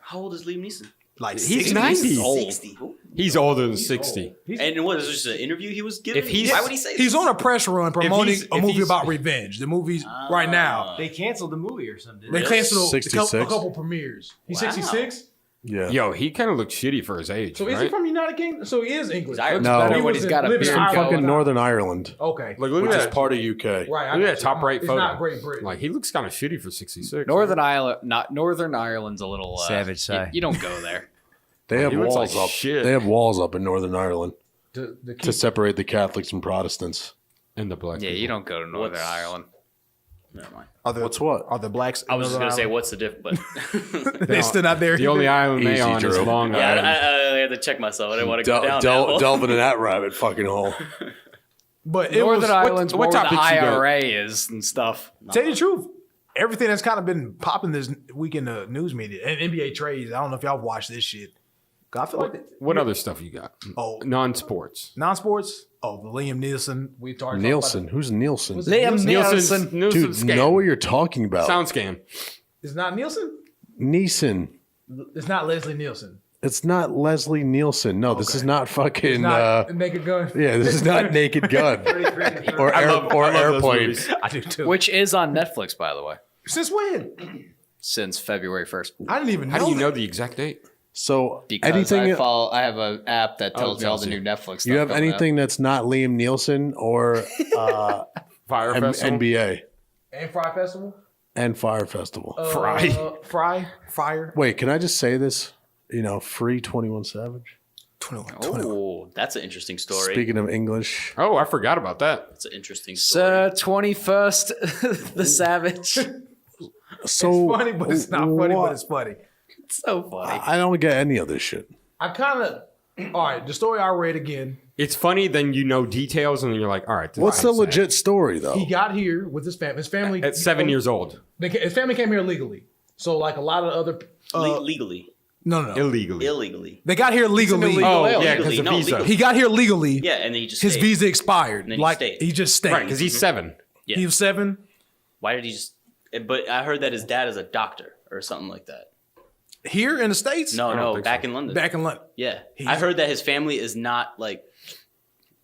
How old is Liam Neeson? like He's 60. 90. Old. 60. He's older than 60. And what is this, just an interview he was giving? If he's- Why would he say He's this? on a press run promoting if a movie he's- about revenge. The movie's right now. They canceled the movie or something. They canceled a 66? couple premieres. He's Wow. 66. Yeah. Yo, he kind of looks shitty for his age. So is right? he from United Kingdom? So he is English. Irish. No. Better He when was he's got a living in beard Ireland. Fucking going. Northern Ireland, Okay. Like, look which at is that. part of UK. Right. I Look at got that top you. right It's photo. not Great Britain. Like, he looks kind of shitty for 66. Northern Ireland's a little Savage side. You don't go there. They have He looks walls like up. shit. They have walls up in Northern Ireland the to separate the Catholics and Protestants. And the black Yeah, people. you don't go to Northern What's- Ireland. Never mind. What's what? Are the blacks? I was just going to say, what's the difference? But They still not there. The only island they Easy, on is Drew. Long yeah, Island. I had to check myself. I didn't want to go down that hole. Delving in that rabbit fucking hole. But it Northern was. Ireland's what where the topics you got? IRA is and stuff. Tell you the truth, everything that's kind of been popping this week in the news media and NBA trades. I don't know if y'all watched this shit. 'Cause I feel like What other stuff you got? Oh. Non-sports. non-sports. Oh, the Liam Neeson. We talked Nielsen. Who's Nielsen? Was it Liam Nielsen. Nielsen. Dude, scam. know what you're talking about. Sound scam. It's not Nielsen. Neeson. It's not Leslie Nielsen. It's not Leslie Nielsen. No, this is not fucking. It's not Naked Gun. Yeah, this is not Naked Gun or I love those Airplane. movies. I do too. Which is on Netflix, by the way, Since when? since February 1st. I didn't even know. How do you that. know the exact date? So Because anything I have an app that tells me all the Jussie. new Netflix stuff. you have coming out. anything that's not Liam Nielsen or Fyre Festival. NBA And Fry Festival. and Fyre Festival. Fire. Wait, can I just say this? You know, free 21 Savage. 21. Oh, that's an interesting story. Speaking of English, Oh, I forgot about that. That's an interesting story. Sir 21st, the Savage. so It's funny, but it's not funny, what- but it's funny. So funny. I don't get any of this shit. I kind of. All right, the story I read again. It's funny, then you know details, and then you're like, all right. this What's is the sad. legit story though? He got here with his family. His family At 7 years old, His family came here legally. So like a lot of other. Legally. No. illegally. Illegally. They got here legally. Oh, Legally, yeah, because of no, visa. legally. He got here legally. Yeah, and then he just His stayed. visa expired. then he Like stayed. he just stayed. Right, because he's 7. Yeah. He was 7. Why did he just... But I heard that his dad is a doctor or something like that. Here in the States. No, don't no, think back so. in London. Back in London. Yeah. I heard that his family is not like...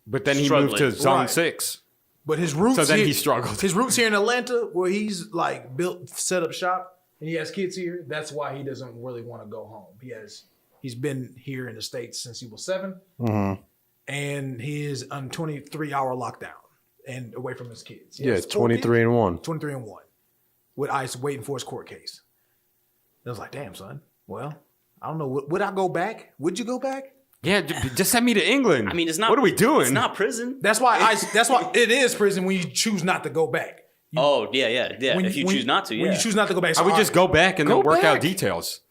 But then he moved to Struggling. Zone Right. 6. But his roots. So then here, he struggled. His roots here in Atlanta, where he's like set up shop, and he has kids here. That's why he doesn't really want to go home. He's been here in the States since he was 7, and he is on 23-hour lockdown and away from his kids. He Yeah, has 4 kids. 23 and 1. 23 and 1, with ICE waiting for his court case. I was like, damn, son. Well, I don't know. Would I go back? Would you go back? Yeah, just send me to England. I mean, it's not... What are we doing? It's not prison. That's why That's why it is prison when you choose not to go back. Oh, yeah. When If you choose not to, yeah. When you choose not to go back, I would just go back and Go then work out back. details.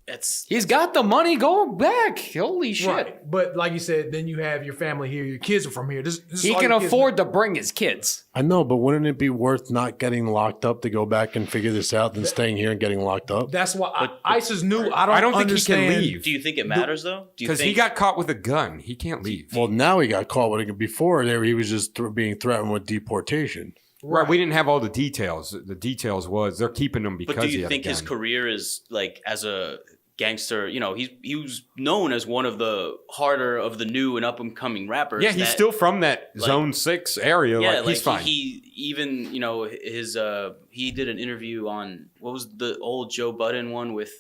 It's... He's got the money. Go back. Holy shit. Right. But like you said, then you have your family here. Your kids are from here. This is He all can your kids afford to bring his kids. I know, but wouldn't it be worth not getting locked up to go back and figure this out than staying here and getting locked up? That's why ICE is new. I I don't think understand. he can leave Do you think it matters, though? Do you because he think... got caught with a gun. He can't leave. Well, now he got caught with it. Before there, he was just being threatened with deportation. Right, we didn't have all the details. The details was they're keeping him because But do he you had think a his gun. career is like as a gangster? You know, he was known as one of the harder of the new and up and coming rappers. Yeah, he's that- still from that like- Zone 6 area. yeah, like, he's fine. He even his he did an interview on what was the old Joe Budden one with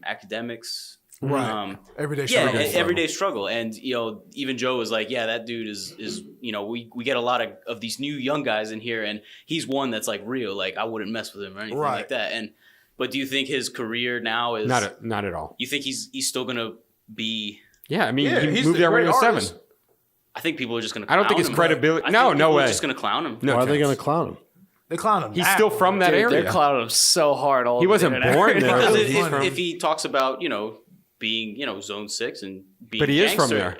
academics. Right. Everyday Yeah, struggle. everyday struggle, and even Joe was like, yeah, that dude is we get a lot of these new young guys in here, and he's one that's like real, like I wouldn't mess with him or anything Right. like that. But do you think his career now is Not at all. You think he's still gonna be? Yeah, I mean, Yeah, he he's moved a there when he great was artist. 7. I think people are just gonna. I don't think clown his him. credibility- I no, think no people are way. Just gonna clown him. No Why are they chance. going to clown him? They clown him. He's now. still from that Dude, area. they're clowning him so hard. All He over the wasn't internet. born there. Because He's from- if he talks about being Zone 6 and being But he is from gangster, there.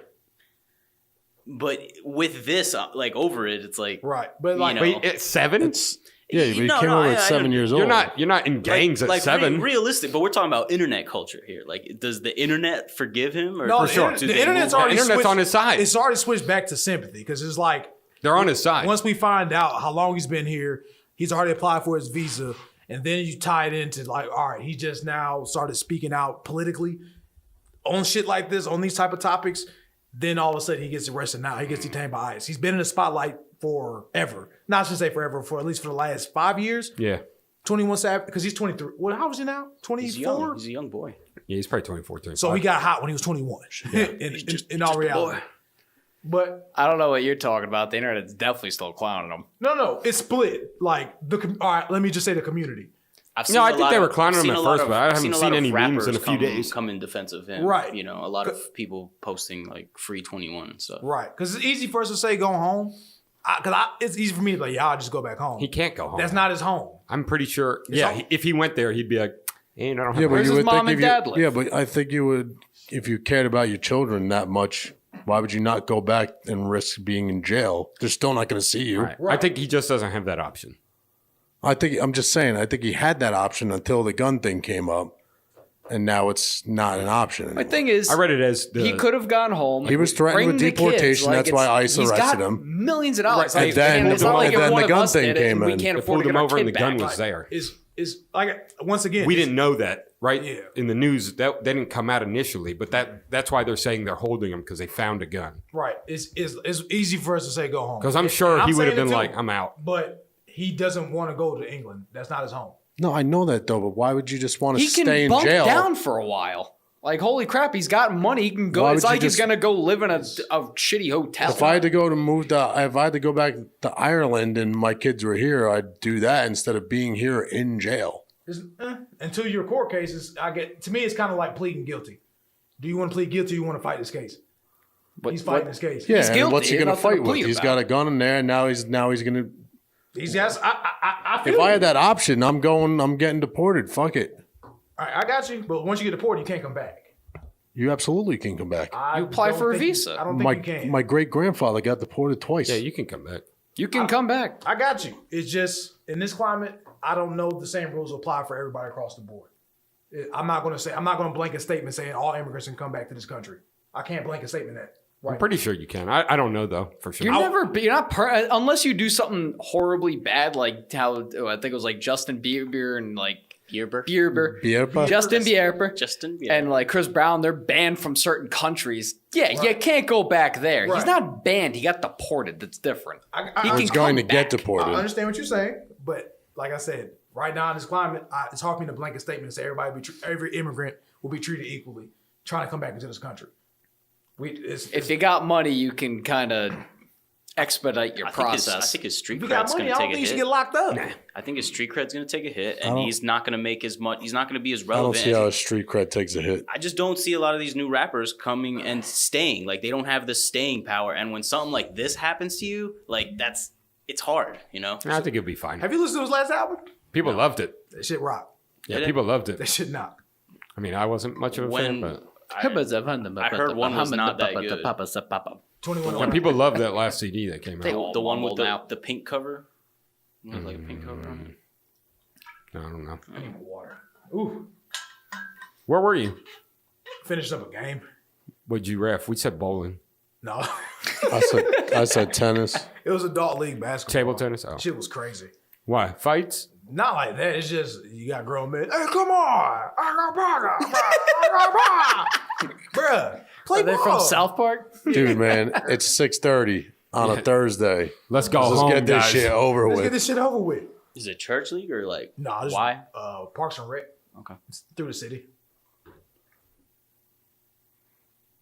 But with this over it, it's like Right. But like, know. Wait, at 7? Yeah, but he No, came no, over I- at I 7 years old. You're not in gangs at 7. Realistic, but we're talking about internet culture here. Like, does the internet forgive him? Or no, do the, they the internet's move- already The internet's switched, on his side. It's already switched back to sympathy because it's like They're on his side. once we find out how long he's been here, he's already applied for his visa, and then you tie it into like, all right, he just now started speaking out politically. on shit like this, on these type of topics, then all of a sudden he gets arrested. Now he gets detained by ICE. He's been in the spotlight forever. Not to say forever, for at least for the last 5 years. Yeah. 21 Savage, because he's 23. Well, how old is he now? 24? He's young. He's a young boy. Yeah, he's probably 24, 25. So he got hot when he was 21. In all reality. But I don't know what you're talking about. The internet is definitely still clowning him. no, it's split. Like all right, let me just say the community. I think they were clowning him at first, but I haven't seen any memes in a few days. Come in defense of him, Right. You know, a lot of people posting like free 21 and stuff. Right, because it's easy for us to say go home. It's easy for me to be like, yeah, I'll just go back home. He can't go home. That's not his home. I'm pretty sure. home. If he went there, he'd be like, I don't have Where's his mom and dad live? Yeah, but I think you would, if you cared about your children that much, why would you not go back and risk being in jail? They're still not going to see you. Right. I think he just doesn't have that option. I'm just saying, I think he had that option until the gun thing came up, and now it's not an option anymore. My thing is, I read it as he could have gone home. He was threatened bring with the kids. deportation. That's why ICE he's arrested got him. Millions of dollars. Right. Like, And then- it's not like and then if one the of gun us thing did it came and we in. can't They afford pulled to him get our over and kid the gun back. was there. Is like once again, We didn't know that, right? Yeah. In the news, that didn't come out initially, but that's why they're saying they're holding him because they found a gun. right. It's easy for us to say go home Because I'm sure And he would have saying been it like, too, I'm out. But he doesn't want to go to England. That's not his home. No, I know that though, but why would you just want to He stay can in bunk jail? down for a while. Like, holy crap, he's got money. He can go. Why It's would you like he's just- going to go live in a shitty hotel. If I had to go back to Ireland and my kids were here, I'd do that instead of being here in jail. Until your court cases, to me, it's kind of like pleading guilty. Do you want to plead guilty or you want to fight this case? But He's fighting this case. Yeah, He's and guilty, what's he going to nothing to fight with? plead He's about. got a gun in there, and now he's going to. He's got. I feel If I you. had that option, I'm getting deported. Fuck it. All right, I got you. But once you get deported, you can't come back. You absolutely can come back. I You apply don't for a think you- visa. I don't think you can. My great grandfather got deported twice. Yeah, you can come back. You can come back. I got you. It's just in this climate, I don't know the same rules apply for everybody across the board. I'm not going to blanket statement saying all immigrants can come back to this country. I can't blanket statement that. Right. I'm pretty sure you can. I don't know though for sure. You're not unless you do something horribly bad, like how I think it was like Justin Bieber and like Bieber. Justin Bieber, Justin Bieber. and like Chris Brown. They're banned from certain countries. Yeah, you can't go back there. Right. He's not banned. He got deported. That's different. He He's going to come get back. deported. I understand what you're saying, but like I said, right now in this climate, it's hard for me to blanket statement and say every immigrant will be treated equally trying to come back into this country. If you got money, you can kind of expedite your process. I think his street if you got cred's money, going I to don't take a think you should hit. get locked up. I think his street cred's going to take a hit, and he's not going to make as much. He's not going to be as I relevant. don't see as how he- his street cred takes a hit. I just don't see a lot of these new rappers coming and staying. Like they don't have the staying power. And when something like this happens to you, like it's hard, you know? I think it'll be fine. Have you listened to his last album? People loved it. That shit rock. Yeah, people loved it. That shit knock. I mean, I wasn't much of a fan, but I heard one was not that good. 21. when people loved that last CD that came out. The one with now. the pink cover. It was like a pink cover on it. I don't know. I need more water. Ooh, Where were you? finished up a game. What'd you ref? We said bowling. No, I said tennis. it was adult league basketball. Table tennis? Oh. Shit was crazy. Why? Fights? Not like that. It's just you got grown men. Hey, come on! I got bruh. Play Are they ball. from South Park? Dude, man, it's 6:30 on a Thursday. Let's go Let's home, get this guys. shit over Let's get with. this shit over with. Is it church league or like Nah, this why? Parks and Rec. Okay. It's through the city.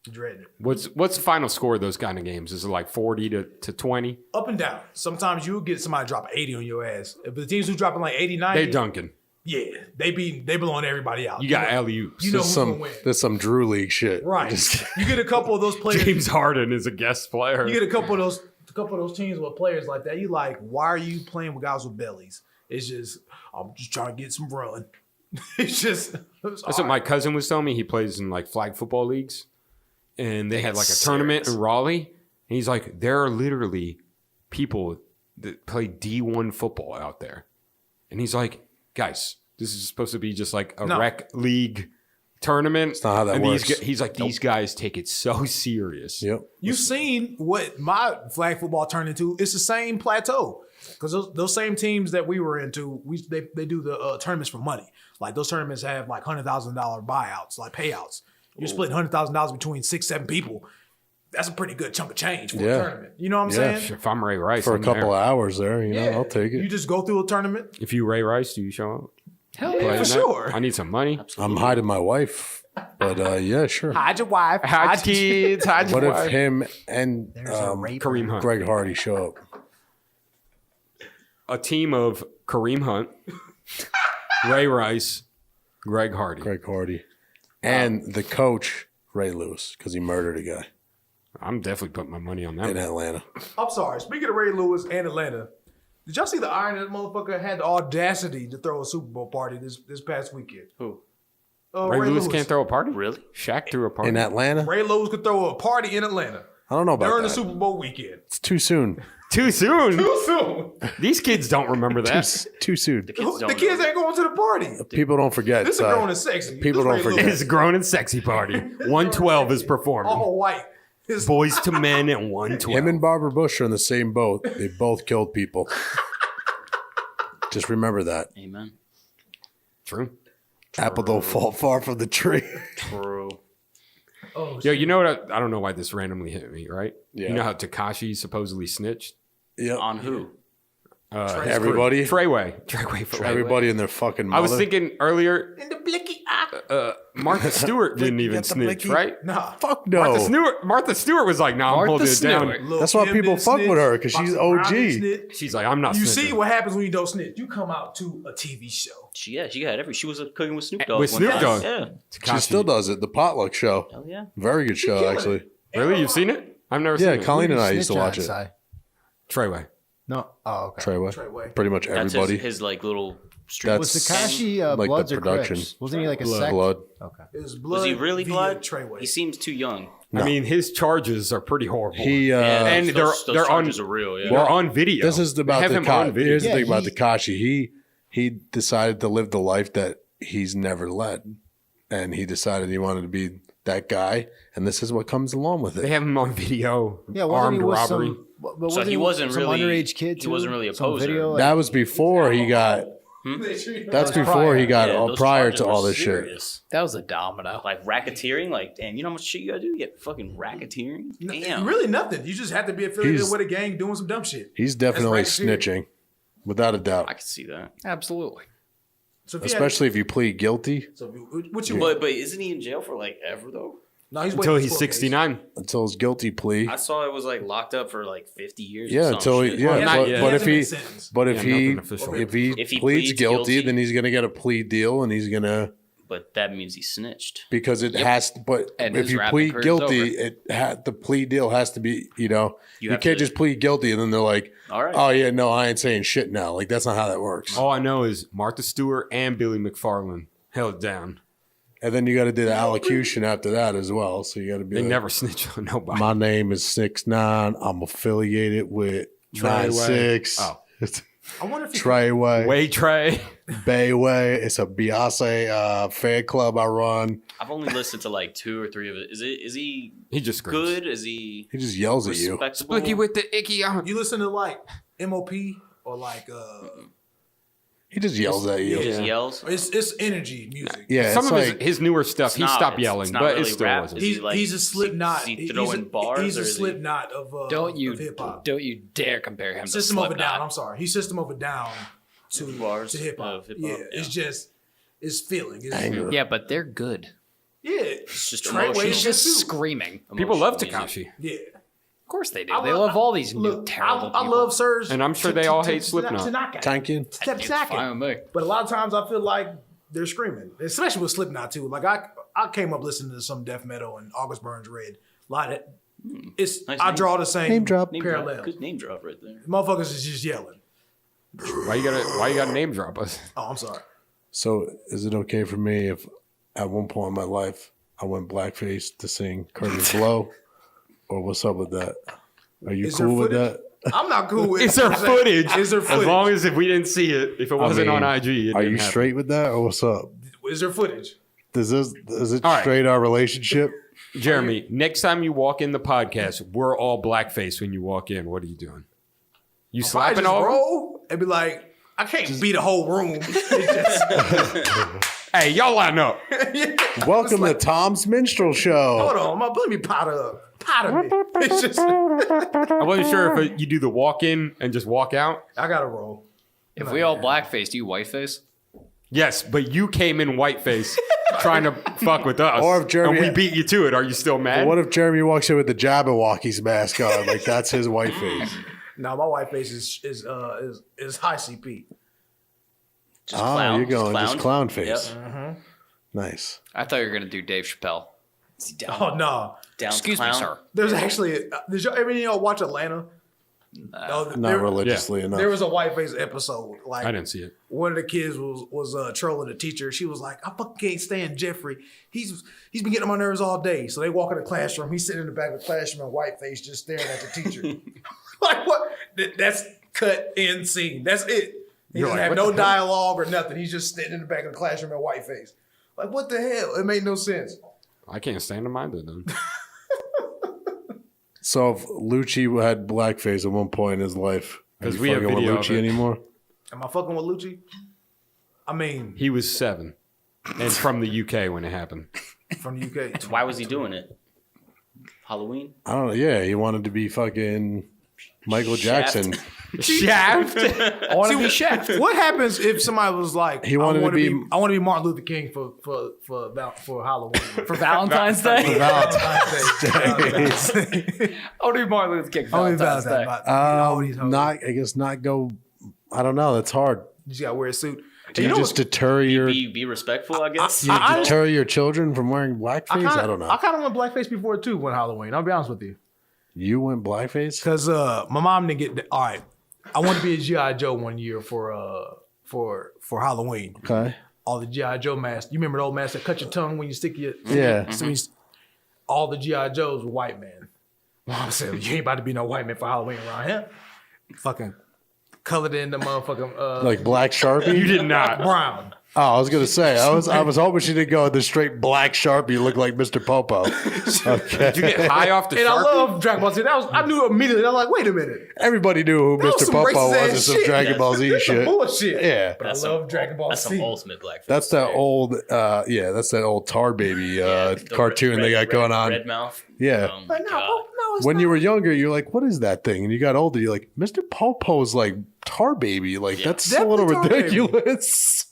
Dreading it. What's the final score of those kind of games? Is it like 40 to 20? Up and down. Sometimes you get somebody drop 80 on your ass. If the teams who dropping like 80, 90, They dunking. yeah, they blowing everybody out. You got know, alley-oops. you know There's who's some gonna win. there's some Drew League shit. Right. Just- You get a couple of those players. James Harden is a guest player. You get a couple of those teams with players like that. You like, why are you playing with guys with bellies? It's just, I'm just trying to get some run. It's just. That's what my cousin was telling me. He plays in like flag football leagues. And they had like a tournament in Raleigh. And he's like, there are literally people that play D1 football out there. And he's like, guys, this is supposed to be just like a rec league tournament. That's not how that works. He's like, these guys take it so serious. Yep. You've seen what my flag football turned into. It's the same plateau. Because those same teams that we were into, they do the tournaments for money. Like those tournaments have like $100,000 buyouts, like payouts. You're splitting $100,000 between 6-7 people. That's a pretty good chunk of change for a Yeah. tournament. You know what I'm Yeah. saying? If I'm Ray Rice, For a I'm couple there. of hours there, you know, I'll take it. You just go through a tournament. If you Ray Rice, do you show up? Hell Play Yeah, for tonight? sure. I need some money. I'm hiding my wife, but yeah, sure. Hide your wife. Hide kids. Hide What your if wife. him and Kareem Hunt? Greg Hardy show up? A team of Kareem Hunt, Ray Rice, Greg Hardy. Greg Hardy. And the coach, Ray Lewis, because he murdered a guy I'm definitely putting my money on that. in Atlanta. I'm sorry. Speaking of Ray Lewis and Atlanta, did y'all see the iron that motherfucker had the audacity to throw a Super Bowl party this past weekend? Who? Ray Lewis can't throw a party? Really? Shaq threw a party. In Atlanta? Ray Lewis could throw a party in Atlanta I don't know about during that. the Super Bowl weekend. It's too soon. Too soon. Too soon. These kids don't remember that. Too soon. The kids, don't The kids know. ain't going to the party. People don't forget. This is grown and sexy. people This don't Ray forget. Lewis. It's grown and sexy party. 112 is performing. All white. His Boys to men and 112. Him and Barbara Bush are in the same boat. They both killed people. Just remember that. Amen. True. Apple don't fall far from the tree. True. Oh, Yo, you know what? I don't know why this randomly hit me, right? Yeah. You know how Tekashi suppobliquely snitched? Yep. On who? Everybody. Treyway for Everybody in their fucking mother. I was thinking earlier, in the blicky eye. Martha Stewart didn't even Got the snitch, blicky? right? Nah. Fuck no. Martha Stewart was like, "No, I'm Martha holding it down." Stewart. Lil' That's why Kim people didn't fuck with snitch. her, 'cause she's Foxy Brown OG. didn't snitch. She's like, "I'm not." You snitching. see what happens when you don't snitch. You come out to a TV show. She had every. She was cooking with Snoop Dogg. With one Snoop time. Dogg. Yeah. She Tekashi. still does it. The potluck show. Hell yeah. Very good show, killing actually. it. Really? You've seen it? I've never seen Yeah, it. Colleen and I used to watch it. Treyway. No. Oh, okay. Treyway. Pretty much That's everybody. his like little street. That's- Was Tekashi like the Bloods or production. Crips? Wasn't he like a sect? Blood. Okay. It was blood. Was he really via blood? Treyway. He seems too young. I mean, his charges are pretty horrible. He And those they're charges on- are real. Yeah. They're on video. This is They about have him on Tekashi. video. Here's the Yeah, thing about he- Tekashi. He decided to live the life that he's never led, and he decided he wanted to be that guy. And this is what comes along with They it. have him on video. Yeah, wasn't armed he with robbery. some? So he wasn't some really- underage kid. he Too? wasn't really a Some poser. Video, like, That was before he got. That's before he got those prior charges to were all this shit. serious. That was a domino. Like racketeering. Like, damn, you know how much shit you gotta do? You get fucking racketeering. Damn. Really nothing. You just have to be affiliated He's- with a gang doing some dumb shit. He's definitely That's racketeering. snitching, without a I doubt. can see that. Absolutely. So if he Especially if you plead guilty had, so what you But isn't he in jail for like ever though? No, he's Until waiting he's for a case. 69. until his guilty plea. I saw it was like locked up for like 50 years. Yeah, or some until shit. yeah. Well, not but, yet. but He if hasn't he, been sentenced. but Yeah, if he, nothing official. if he If he pleads pleads guilty, guilty- then he's gonna get a plea deal, and he's gonna But that means he snitched. because it has. But And if his you rapping plead career's guilty, the plea deal has to be. You know, You you have can't to- just plead guilty and then they're like, All right. "Oh yeah, no, I ain't saying shit now." Like that's not how that works. All I know is Martha Stewart and Billy McFarland held down. And then you got to do the allocution after that as well. So you got to be. They like, never snitch on nobody. My name is 6ix9ine. I'm affiliated with Treyway. 9-6. Oh. I wonder if he Treyway, Way Trey. Bayway. It's a Beyonce fan club I run. I've only listened to like 2 or 3 of it. Is he He just screams. good? Is he He just yells at you. respectable? Blicky with the icky on. You listen to like MOP or like He just yells at you. He Yeah, just yells? it's energy music. Some it's of like his newer stuff, It's he not- stopped it's yelling, not but really it still rap. wasn't. Is he He's like- he's a Slipknot. is he He's throwing a, bars, He's or a is he- Slipknot of Don't you of hip hop. don't you dare compare him System to of a Slipknot. Down. I'm sorry. He's System of a Down to Bars hip hop. of hip-hop, Yeah, yeah. it's just it's feeling. It's, Anger. Yeah, but they're good. Yeah, It's just Treyway emotional. is He's just too. screaming. People love Emotional Tekashi. Yeah. Of course they do. I They love all these new look, terrible I people. love Surge, And I'm sure they all hate Slipknot. Tankin. It's fine with me. But a lot of times I feel like they're screaming, especially with Slipknot too. Like I came up listening to some death metal and August Burns Red. A lot of it's Nice I name. draw the same Name drop. Name drop. parallel. Good name drop right there. Motherfuckers is just yelling. Why you gotta name drop us? Oh, I'm sorry. So is it okay for me if at one point in my life I went blackface to sing Curtis Blow? Or what's up with that? Are you Is there cool with footage? that? I'm not cool with Is there footage? Is there footage? As long as if we didn't see it, if it wasn't mean, on IG, it Are didn't you happen. straight with that or what's up? Is there footage? Is it All right. straight our relationship? Jeremy, next time you walk in the podcast, we're all blackface when you walk in. What are you doing? You If I slapping just all? roll and be like, I can't beat a whole room. It's just, Hey, y'all line up. Welcome to Tom's Minstrel Show. Hold on, let me pot up. Pot of me. It's just, I wasn't sure if you do the walk in and just walk out. I gotta roll. If we all blackface, do you whiteface? Yes, but you came in whiteface trying to fuck with us. Or if Jeremy- and we beat you to it. Are you still mad? What if Jeremy walks in with the Jabberwockies mask on? Like that's his white face. No, my white face is high CP. Just Oh, clown. you're going clown. just clown face. Yep. Nice. I thought you were gonna do Dave Chappelle. Down, Oh no. down Excuse clown. me, sir. There's actually did y'all watch Atlanta? No, Not religiously enough. There was a whiteface episode. Like I didn't see it. one of the kids was trolling the teacher. She was like, "I fucking can't stand Jeffrey. He's been getting on my nerves all day." So they walk in the classroom. He's sitting in the back of the classroom in whiteface, just staring at the teacher. Like what? That's cut in scene. That's it. He You're doesn't like, have what no the hell? dialogue or nothing. He's just sitting in the back of the classroom in whiteface. Like what the hell? It made no sense. I can't stand him either then. So if Lucci had blackface at one point in his life, are 'Cause you we have fucking with video of Lucci it. anymore? Am I fucking with Lucci? I mean, He was 7 and from the UK when it happened. from the UK. Why was he doing it? Halloween? I don't know. Yeah, he wanted to be fucking Michael Jackson. Shaft. I want to be Shaft. What happens if somebody was like, He wanted to be- I want to be Martin Luther King for Halloween, For Valentine's Day? Valentine's Day. I want to be Martin Luther King. for Only Valentine's Day. Valentine's Day. Not, I guess, not go. I don't know. That's hard. You just got to wear a suit. Do you just deter your Be respectful, I guess. you deter your children from wearing blackface? I don't know. I kind of went blackface before too when Halloween. I'll be honest with you, You went blackface? because my mom didn't get. All right, I wanted to be a GI Joe one year for Halloween. Okay. All the GI Joe masks. You remember the old mask that cut your tongue when you stick your Yeah. So all the GI Joes were white men. Mom said, "You ain't about to be no white man for Halloween around here." Fucking colored in the motherfucking Like black Sharpie? You did not. brown. Oh, I was gonna say. I was hoping she didn't go with the straight black Sharpie. Look like Mr. Popo. Okay. Did you get high off the And I Sharpie? love Dragon Ball Z. I knew immediately. I was like, wait a minute. Everybody knew who That was Mr. some Popo racist was ass in some shit. Dragon Ball Z That's some shit. bullshit. Yeah. But I love Dragon Ball That's Z. some ultimate blackface. That's that old that's that old Tar Baby The cartoon they got going on. Red mouth. Yeah. Oh my But no, God. no, it's When not. you were younger, you're like, what is that thing? And you got older, you're like, Mr. Popo's like Tar Baby. Like, that's a little Definitely Tar Baby. ridiculous.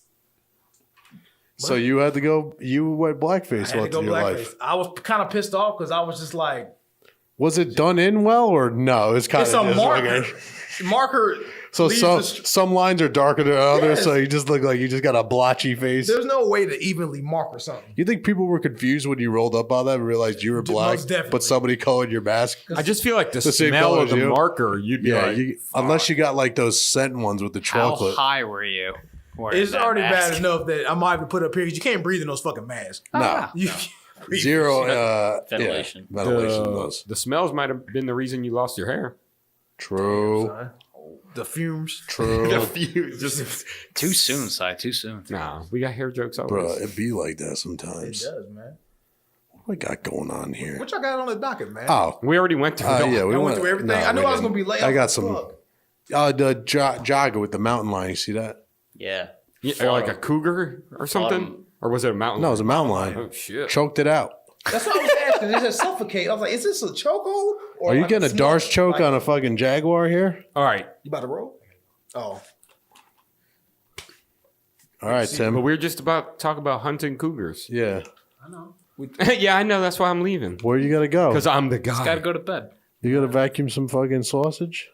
So you had to go, you went blackface I had to once go in your blackface. life. I was kind of pissed off because I was just like, Was it done in well or no? It's kind it's of a marker. Marker. So leaves some lines are darker than others, Yes. so you just look like you just got a blotchy face. There's no way to evenly marker something. You think people were confused when you rolled up on that and realized you were black, definitely. but somebody colored your mask? I just feel like the same smell color of the as you. marker, you'd be Yeah, like, unless you got like those scent ones with the How chocolate. high were you? wearing It's that already mask? bad enough that I might have to put up here because you can't breathe in those fucking masks. No. You, Zero Ventilation. Yeah, ventilation those. the smells might have been the reason you lost your hair. True. The fumes. True. Just Too soon, Si. Too soon. nah, we got hair jokes always. Bro, it be like that It sometimes. does, man. What we got going on here? What y'all got on the docket, man? Oh, We already went to yeah, I we went through everything. I knew I was gonna be late. I got was some. like, fuck. The jogger with the mountain lion. You see that? Yeah. Yeah, like a cougar or something, him. or was it a mountain? No, it was a mountain lion. Oh shit! Choked it out. That's what I was asking. It said suffocate. I was like, is this a chokehold? Or Are you like getting a smoke? Darce choke Like, on a fucking jaguar here? All right, You about to roll? Oh. All right, but Tim. we were just about to talk about hunting cougars. Yeah. Yeah, I know. That's why I'm leaving Where you gotta go? because I'm the guy. Gotta go to bed. You gotta vacuum some fucking sausage?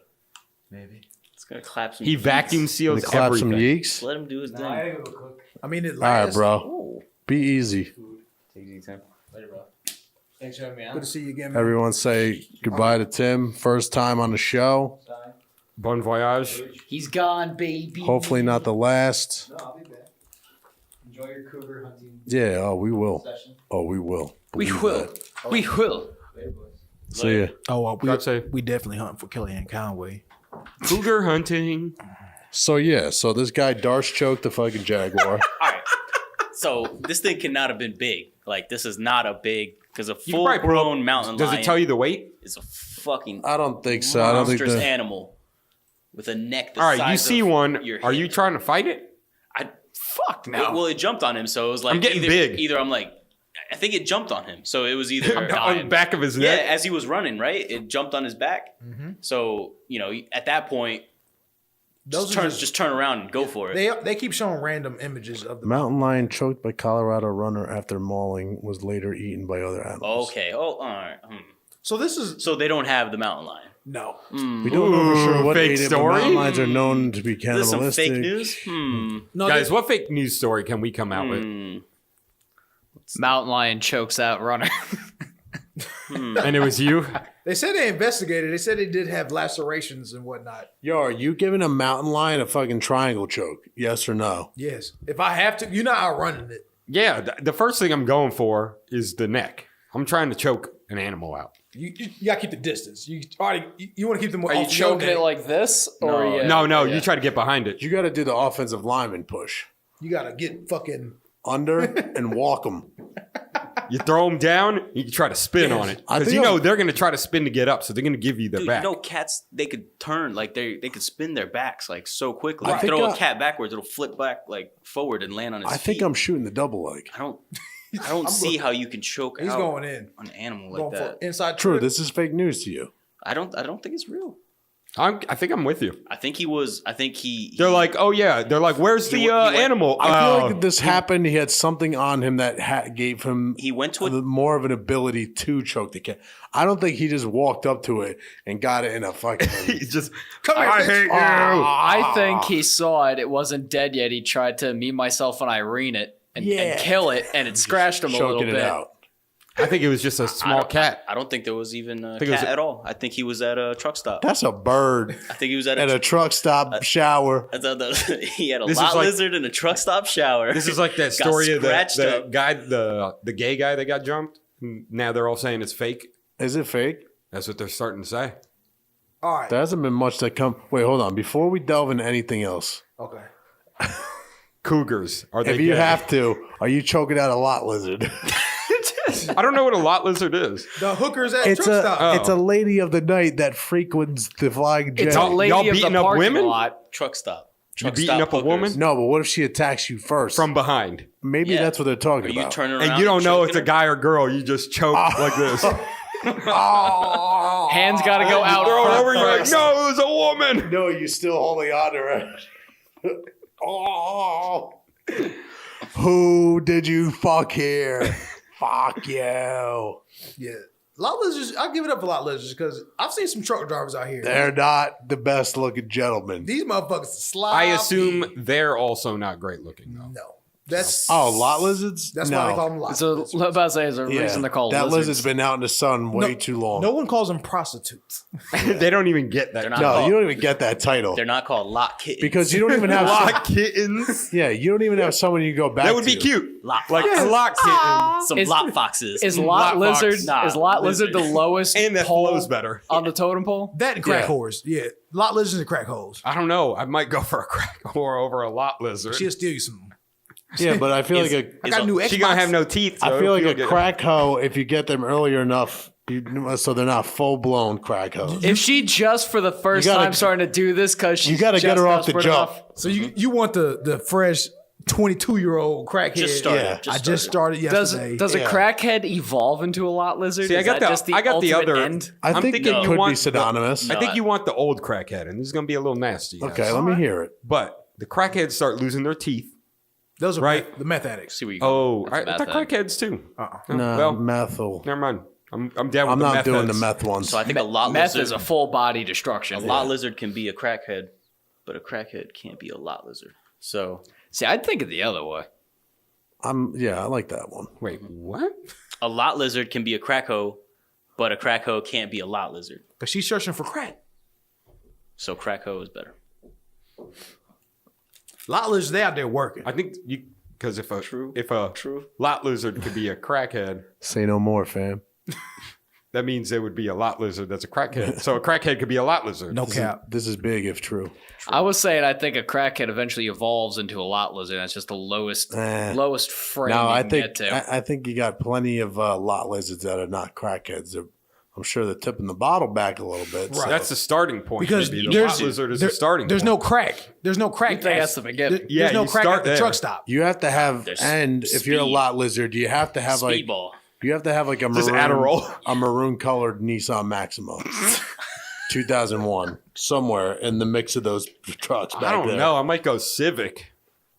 It's gonna clap some. He beats. vacuum seals Clap everything. some yeeks? Let him do his thing. I mean, it All right, lasts. bro. Be easy. Take it easy, Tim. Thanks for having me on. Good to see you again, man. Everyone say goodbye to Tim. First time on the show. Bon voyage. He's gone, baby. Hopefully not the last. No, I'll be back. Enjoy your cougar hunting Yeah, oh, we will. session. Oh, we will. We Believe will. that. We will. See ya. Oh, well, God save. we definitely hunting for Kellyanne Conway. Cougar hunting. So, yeah. So, this guy Darce choked the fucking jaguar. All right. So this thing cannot have been big. Like this is not a big because a You can probably pull up- full-grown mountain Does lion it tell you the weight? is a fucking I don't think so. I don't think monstrous the, animal with a neck. The All right, size you see of one. your Are you hip. trying to fight it? Fuck no. Well, it jumped on him, so it was like I'm getting big. Either I'm like, I think it jumped on him, so it was either On the back of his yeah, neck. as he was running, right? It jumped on his back. So at that point, just turn around and go for it. They keep showing random images of the Mountain lion choked by Colorado runner after mauling was later eaten by other animals. Okay. Oh, all right. So this is So they don't have the mountain lion. no. We don't know for sure what fake ate it, but story? mountain lions are known to be Is this some cannibalistic. fake news? No, Guys, what fake news story can we come out with? Mountain lion chokes out runner. And it was you? they said they investigated. They said they did have lacerations and whatnot. Yo, are you giving a mountain lion a fucking triangle choke? Yes or no? Yes. If I have to, you're not outrunning it. Yeah, the first thing I'm going for is the neck. I'm trying to choke an animal out. You gotta keep the distance. You want to keep them. Are you choking it like this? Or You try to get behind it. You got to do the offensive lineman push. You gotta get fucking. Under and walk them. You throw them down, you can try to spin on it. I Because think they're going to try to spin to get up, so they're going to give you their Dude, back. cats, they could turn, like they could spin their backs like so quickly. I You think throw I- a cat backwards, it'll flip back like forward and land on its I feet. think I'm shooting the double leg. I don't see how you can choke He's out going in. an animal like Going that. for inside. True, trip. this is fake news to you. I don't think it's real. I think I'm with you. I think he They're like, oh yeah. They're like, where's the animal? I feel like this happened. He had something on him that gave him He went to a more of an ability to choke the cat. I don't think he just walked up to it and got it in a fucking. He's just, Come here, I bitch. hate you. I think he saw it. It wasn't dead yet. He tried to me, myself, and Irene it and kill it, and it scratched him a little choking it bit. out. I think it was just a small cat. I don't think there was even a think it was cat a- at all. I think he was at a truck stop. That's a bird I think he was at at a truck stop shower. he had a This is lot like- lizard in a truck stop shower. This is like that Got story of scratched the up. guy, the gay guy that got jumped. Now they're all saying it's fake. Is it fake? That's what they're starting to say. All right. There hasn't been much that come. Wait, hold on. Before we delve into anything else, Okay. Cougars. Are they if you gay? have to, are you choking out a lot lizard? I don't know what a lot lizard is. The hookers at It's truck a stop. it's a lady of the night that frequents the flying jet. It's a Y'all lady of beating the up parking women? lot. truck stop. You Truck beating stop up a hookers. woman No, but what if she attacks you first? from behind, Maybe Yeah. that's what they're Are talking you about. turning around? and you don't know it's a choking guy or girl? You just choke like this. Hands got to go out. Throw it over. You're like, first. no, it was a woman. No, you're still holding on to her. Oh. Who did you fuck here? Fuck you. Yeah. Lot lizards. I'll give it up for lot lizards because I've seen some truck drivers out here. They're not the best looking gentlemen. These motherfuckers sloppy. I assume they're also not great looking though. No. That's Oh, lot lizards? That's no. why they call them lot So, lizards. about to say, there's a Yeah, reason they're called that lizards. lizard's been out in the sun way too long. No one calls them prostitutes. They don't even get that. They're not No, called- you don't even get that title They're not called lot kittens. because you don't even have. Lot kittens. Yeah, you don't even have someone you can go back. That would be to. cute. lot Like foxes. a lot kitten. Some Is- lot foxes. Is Lot lot fox. lizard? Nah, is lot lizard lizard. the lowest And that pole flows better. on the totem pole? That and crack Yeah. whores. Yeah. Lot lizards and crack holes. I don't know. I might go for a crack whore over a lot lizard. She'll steal you some. Yeah, but I feel Is- like I got a new Xbox. She gonna have no teeth. I so feel like you'll a get- crack hoe. If you get them earlier enough, so they're not full blown crack hoes. If she just for the first You gotta- time starting to do this because she's gotta get just her off the desperate jump. enough. So you want the fresh 22-year-old crackhead? Just started. Yeah. I just started Does yesterday. does a Yeah. crackhead evolve into a lot lizard? See, I Is got that the just the I got the ultimate other. end? I I'm think thinking it you could want be synonymous. I think you want the old crackhead, and this is gonna be a little nasty. Okay, guys. let me hear it. But the crackheads start losing their teeth. Those are Right. the meth addicts. See where you go. Oh, That's I a thought bad thing. crackheads too. Oh, No, well, methyl. never mind. I'm down with I'm the not meth doing heads. the meth ones. So I think a lot Meth lizard is a full body destruction. A lot lizard can be a crackhead, but a crackhead can't be a lot lizard. So See, I'd think of the other way. I like that one. Wait, what? a lot lizard can be a crack hoe, but a crack hoe can't be a lot lizard. Because she's searching for crack. So crack hoe is better. Lot lizards, they out there working. I think you because if a True. True. Lot lizard could be a crackhead, Say no more, fam. that means there would be a lot lizard that's a crackhead. So a crackhead could be a lot lizard. No cap. This is big if true. I was saying I think a crackhead eventually evolves into a lot lizard. That's just the lowest lowest frame No, you I can think get to. I think you got plenty of lot lizards that are not crackheads. I'm I'm sure they're tipping the bottle back a little bit. Right. That's the starting point. Because maybe. The there's- lot lizard is the starting There's point. no crack. There's no crack. That's the beginning. Yeah, There's no you crack start at the there. truck stop. You have to have, There's and if you're a speed. lot lizard, you have to have like Speedball. you have to have like a Just Adderall. maroon colored Nissan Maxima, 2001, somewhere in the mix of those trucks back I don't there. know. I might go Civic.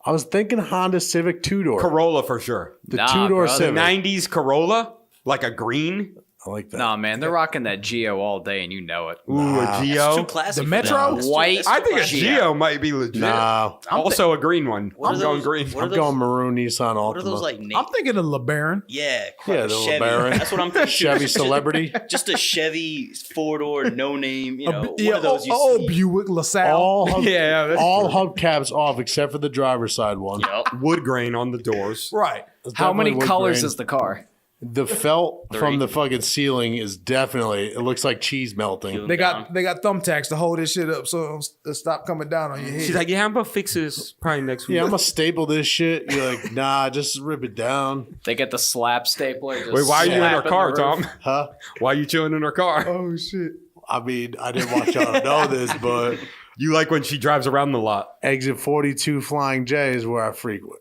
I was thinking Honda Civic two door, Corolla for sure. the Nah, two door bro, the Civic. 90s Corolla, like a green. I like that. Nah, man, they're rocking that Geo all day, and you know it. Ooh, a Too Geo. classy. The for Metro? them. That's too- White. that's too I think a classy. Geo might be legit. Nah, Also a green one. What I'm are going those- green. what are I'm those- going maroon Nissan Altima. What are those like? I'm thinking of LeBaron. Yeah, Yeah, the Chevy. LeBaron. That's what I'm thinking. Chevy Celebrity. Just a Chevy 4-door, no name. You know, Yeah, one of those you oh, see. Buick LaSalle. All Yeah, that's all true. hubcaps off except for the driver's side one. Yep. Wood grain on the doors. Right. It's How many definitely wood colors grain. is the car? The felt 30. from the fucking ceiling is definitely. It looks like cheese melting. They got thumbtacks to hold this shit up so it'll stop coming down on your head. She's like, yeah, I'm going to fix this probably next week. Yeah, I'm gonna staple this shit. You're like, nah, just rip it down, They get the slap stapler. Just Wait, why are you in slap her it car, the Tom? roof. huh? Why are you chilling in her car? Oh shit. I mean, I didn't want y'all to know this, but You like when she drives around the lot. exit 42 Flying J is where I frequent.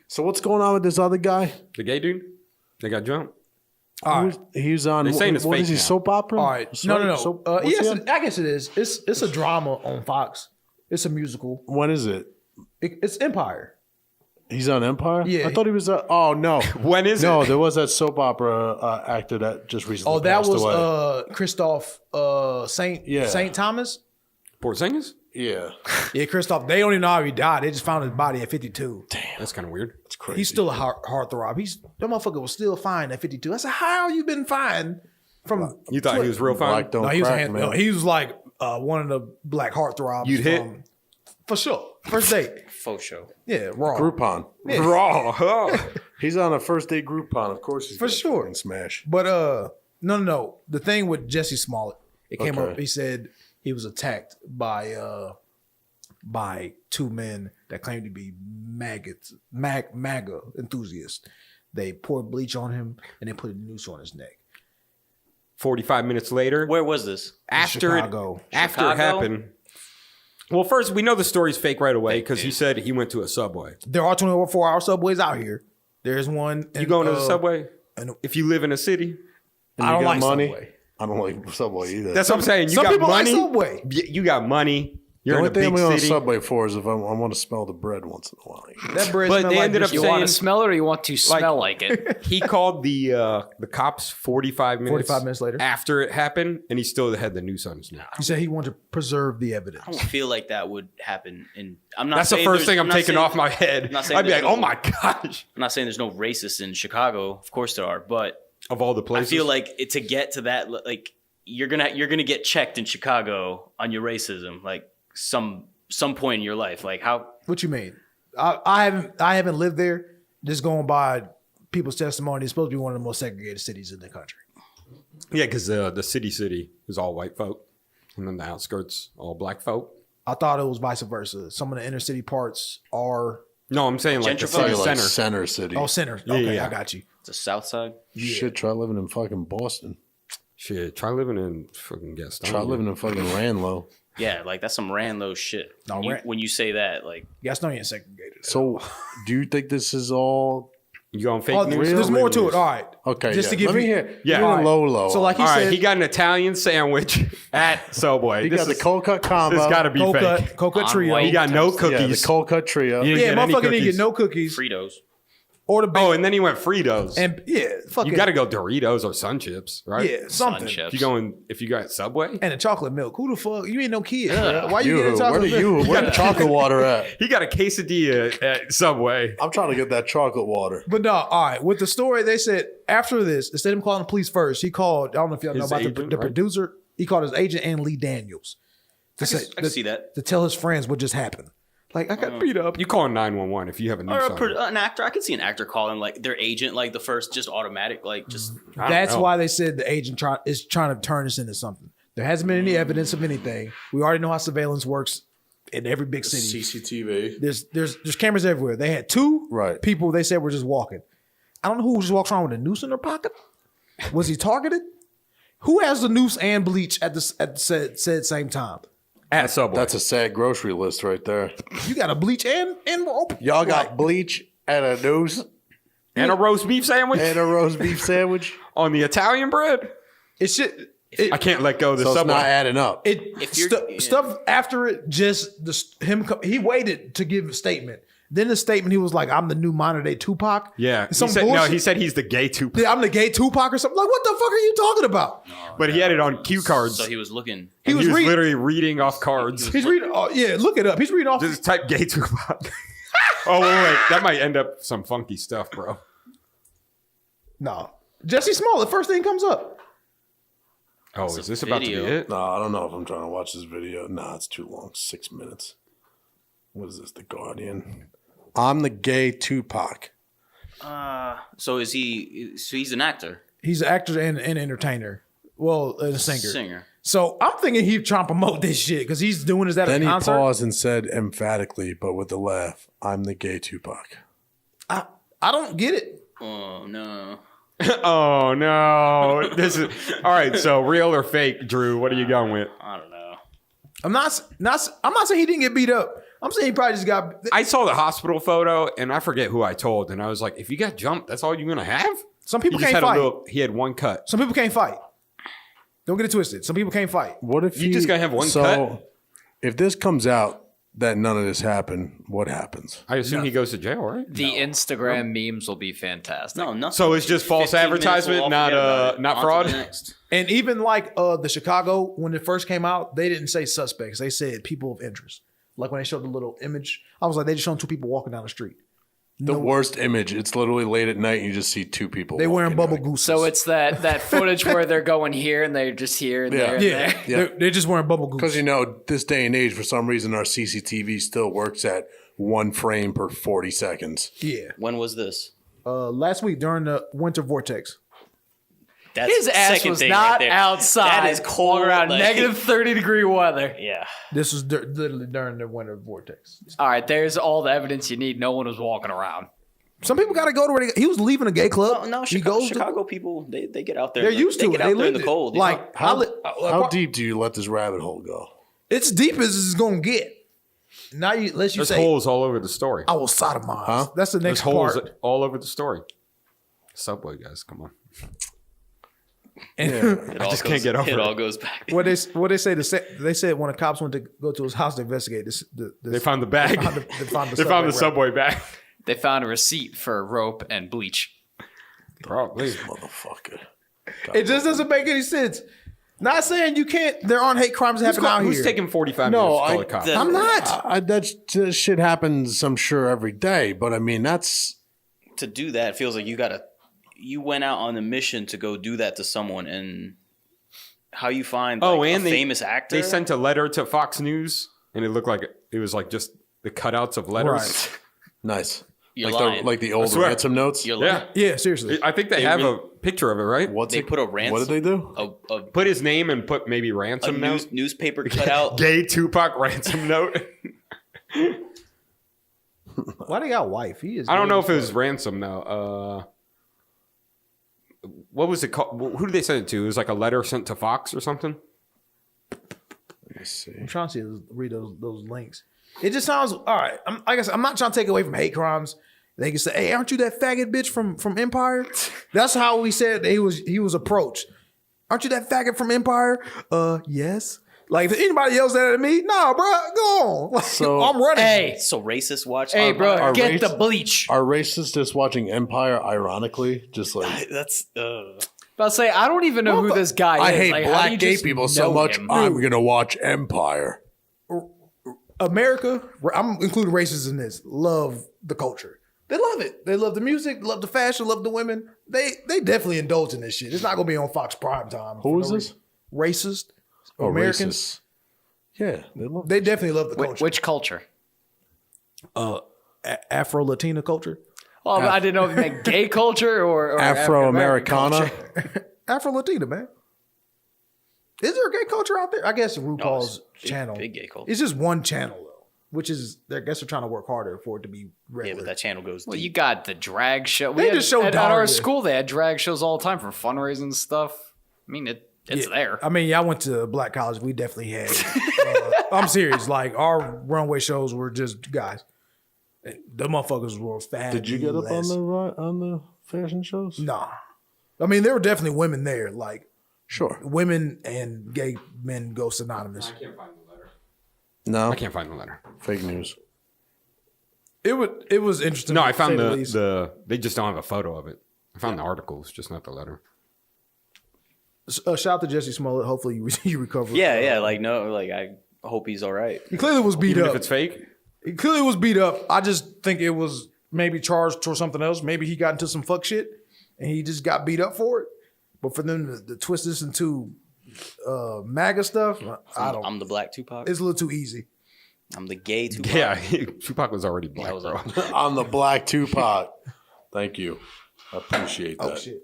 So what's going on with this other guy? The gay dude? They got jumped. All right. He was on. They saying What it's what fake is he? now. Soap opera? All right. Sorry, No. what's he Yes, on? I guess it is. It's a drama on Fox. It's a musical. When is it? It's Empire. He's on Empire. Yeah. I thought he was. Oh no, When is no. it? There was that soap opera actor that just recently. Oh, that passed was away. Christoph Saint Thomas. Porzingis? Yeah, Yeah, Christoph. They don't even know how he died. They just found his body at 52. That's kind of weird. it's crazy. He's still a heartthrob. That motherfucker was still fine at 52. I said, how you been fine from? You thought he was real fine? Black don't No, he was crack, man. no, he was like one of the black heartthrobs. You'd hit? for sure. First date. Faux show. Yeah, raw. Groupon. Raw. Huh? He's on a first date Groupon. Of course, he's For gonna sure. fucking smash. But no. The thing with Jussie Smollett, it came Okay. up. He said he was attacked by two men that claimed to be MAGA enthusiasts. They poured bleach on him and they put a noose on his neck. 45 minutes later, Where was this? after Chicago. it Chicago? happened. Well, first, we know the story's fake right away because he said he went to a Subway. There are 24-hour subways out here. There's one. You going to the Subway? and- If you live in a city? And I you don't got like money. Subway. I don't like Subway either. That's what I'm saying. You Some got people like money. Subway. You got money. the You're in only a thing I'm big going to city. Subway for is if I want to smell the bread once in a while. That bread But smell they like ended up biscuit. You want to saying- smell it or you want to smell like it? He called the cops 45 minutes later. after it happened, and he still had the noose on his neck. He said he wanted to preserve the evidence. I don't feel like that would happen. And I'm not. That's the saying first there's- thing I'm not taking saying- off my head. I'm not saying I'd be like, there's oh no- my gosh. I'm not saying there's no racists in Chicago. Of course there are, but Of all the I places. feel like to get to that, like you're gonna get checked in Chicago on your racism, like some point in your life. Like how? What you mean? I haven't lived there. Just going by people's testimony, it's supposed to be one of the most segregated cities in the country. Yeah, because the city is all white folk, and then the outskirts all black folk. I thought it was vice versa. Some of the inner city parts are No, I'm saying like the Gentrified? city Like center. center city. center. Yeah, Okay, yeah. I got you. the South Side. Shit, try living in fucking Boston. Shit, try living in fucking Gaston. Try living in fucking Ranlow. Yeah, like that's some Ranlo shit. No, When you say that, like Gastonian segregated. So, do you think this is all You going fake Oh, news? there's more to Real it. All right. okay? Just yeah. to give Let me you- hear. Yeah. Yeah, All right. low. So like he All said, right, he got an Italian sandwich at Subway. he This got the is- cold cut combo. This got to be cold fake. cut On trio. white. He got no yeah, the cookies. cold cut trio. You didn't Yeah, get any motherfucker didn't cookies. get no cookies Fritos. or the bacon. Oh, and then he went Fritos. and yeah, fucking You got to go Doritos or Sun Chips, right? yeah, something. Sun chips. If you got Subway, And a chocolate milk. Who the fuck? You ain't no kid. Bro. Why you You, getting where chocolate do milk? you? Where the chocolate water at? he got a quesadilla at Subway. I'm trying to get that chocolate water. But no, all right. With the story, they said after this, instead of him calling the police first, he called. I don't know if y'all know His about agent, the right? producer. He called his agent and Lee Daniels to I can see that. to tell his friends what just happened. Like I got beat up. You call 911 if you have a Or news on. an actor. I could see an actor calling like their agent, like the first, just automatic, like just. I don't That's know. why they said the agent is trying to turn this into something. There hasn't been any evidence of anything. We already know how surveillance works in every big city. CCTV. There's cameras everywhere. They had two Right. people they said were just walking. I don't know who just walks around with a noose in their pocket. Was he targeted? Who has the noose and bleach at the said same time? At Subway. That's a sad grocery list right there. You got a bleach and rope. Y'all got bleach and a noose and a roast beef sandwich and a roast beef sandwich on the Italian bread. It should. I can't let go of the so it's Subway. not adding up. Stuff after it, he waited to give a statement. Then the statement, he was like, "I'm the new modern day Tupac." Yeah, Bullshit. he said he's the gay Tupac. Yeah, I'm the gay Tupac or something. Like, what the fuck are you talking about? But he had it on cue cards. So he was looking. He was reading- literally reading off cards. He's reading. Oh, yeah, look it up. He's reading off. Just type gay Tupac. Oh wait, that might end up some funky stuff, bro. No, Jussie Smollett. First thing comes up. Oh, It's is a this about to be video. it? No, I don't know if I'm trying to watch this video. Nah, it's too long. 6 minutes. What is this? The Guardian. I'm the gay Tupac. So is he? So he's an actor. He's an actor and entertainer. Well, and a singer. Singer. So I'm thinking he's trying to promote this shit because he's doing this at Then a he concert. paused and said emphatically, but with a laugh, I'm the gay Tupac. I don't get it. Oh no. Oh no! This is all right. So real or fake, Drew? What are you going with? I don't know. I'm not saying he didn't get beat up. I'm saying he probably just got. I saw the hospital photo, and I forget who I told, and I was like, "If you got jumped, that's all you're gonna have." Some people He just can't had fight. he had one cut. Some people can't fight. Don't get it twisted. Some people can't fight. What if You just gotta have one cut? If this comes out that none of this happened, what happens? I assume he goes to jail, right? The Instagram memes will be fantastic. No, nothing. So it's just false 15 minutes, advertisement, we'll all not forget about it. not On to fraud. the next. And even like the Chicago, when it first came out, they didn't say suspects. They said people of interest. Like when they showed the little image, I was like, they just showing two people walking down the street. The worst image. It's literally late at night and you just see two people. They wearing walking, bubble like, gooses. So it's that footage where they're going here and they're just here and there and yeah, there. they're just wearing bubble gooses. Because, you know, this day and age, for some reason, our CCTV still works at 1 frame per 40 seconds. Yeah. When was this? Last week during the winter vortex. That's His the ass second was thing not right there. outside. That is cold. Around like- negative 30-degree weather. Yeah. This was literally during the winter vortex. All right, there's all the evidence you need. No one was walking around. Some people got to go to where he was leaving a gay club. No, he Chicago, goes Chicago people, they get out there. They're like, used to they it. get They out there in live the cold. you Like know? How deep do you let this rabbit hole go? it's deep as it's gonna get. Now unless you There's say holes all over the story. I will sodomize. Huh? That's the There's next holes part. all over the story. Subway guys, come on. And It all just can't get over it. it. all goes back. what they say? They said when the cops went to go to his house to investigate this, They found the bag. They found the They found the subway Subway bag. They found a receipt for rope and bleach. Probably. Motherfucker. It just doesn't make any sense. Not saying you can't. There aren't hate crimes happening out Who's here. taking 45 No, minutes to call I- a cop? the- I'm not. That shit happens, I'm sure, every day. But, I mean, that's... To do that, it feels like you went out on a mission to go do that to someone, and how you find like, a famous actor. They sent a letter to Fox News, and it looked like it was like just the cutouts of letters. Right. Nice. You're like lying. the old swear. ransom notes? You're Yeah. lying. Yeah, seriously. I think they They have really- a picture of it, right? They put a ransom. What did they do? A Put his name and put maybe ransom note. newspaper cutout. Gay Tupac ransom note. Why they got a wife? He is. I don't gay know as if it was fuck. ransom though. What was it called? Who did they send it to? It was like a letter sent to Fox or something. Let me see. I'm trying to read those links. It just sounds all right. Like I said, I'm not trying to take away from hate crimes. They can say, "Hey, aren't you that faggot bitch from Empire?" That's how we said that he was approached. Aren't you that faggot from Empire? Yes. Like, did anybody else say that to me? No, bro. Go on. Like, So- I'm running. Hey, So racist. Watch. hey, bro, our get race- the bleach. Are racists just watching Empire ironically? Just like... That's. I'll say I don't even know who this guy is. I hate Like, how do black you gay just people so know much, him? I'm going to watch Empire. America, I'm including racists in this, love the culture. They love it. They love the music, love the fashion, love the women. They definitely indulge in this shit. It's not gonna be on Fox Prime Time. Who is this? Racist. Oh, Americans. racists. Yeah, they love They definitely love the culture. Which culture? Afro Latina culture. Well, I didn't know if you meant gay culture or Afro-Americana. Afro Latina, man. Is there a gay culture out there? I guess RuPaul's channel. Big gay culture. It's just one channel though, which is I guess they're trying to work harder for it to be Yeah, regular. but that channel goes. Well, deep. you got the drag show. They just showed at our Daria. school. They had drag shows all the time for fundraising stuff. I mean, It's there. I mean, I went to black college. We definitely had. I'm serious. Like our runway shows were just guys. The motherfuckers were fabulous. Did you get up on the fashion shows? Nah. I mean, there were definitely women there. Like, Sure. women and gay men go synonymous. I can't find the letter. No. I can't find the letter. Fake news. It was interesting. No, I to say found the least. they just don't have a photo of it. I found the articles, just not the letter. Shout out to Jussie Smollett. Hopefully you recover. Yeah. Like no, like I hope he's all right. He clearly was beat Even up. if it's fake? He clearly was beat up. I just think it was maybe charged for something else. Maybe he got into some fuck shit and he just got beat up for it. But for them to twist this into MAGA stuff, I don't. I'm the black Tupac. It's a little too easy. I'm the gay Tupac. Yeah, Tupac was already black, bro. I'm the black Tupac. Thank you. I appreciate that. Oh shit.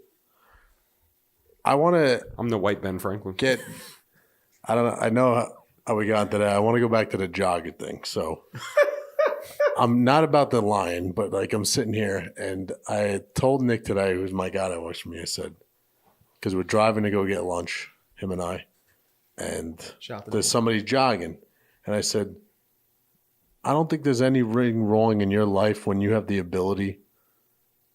I want to I'm the white Ben Franklin. I don't know. I know how we got to that. I want to go back to the jogging thing. So I'm not about the lion, but like I'm sitting here and I told Nick today, who's my guy that works for me, I said, because we're driving to go get lunch, him and I, and there's somebody jogging. And I said, I don't think there's anything wrong in your life when you have the ability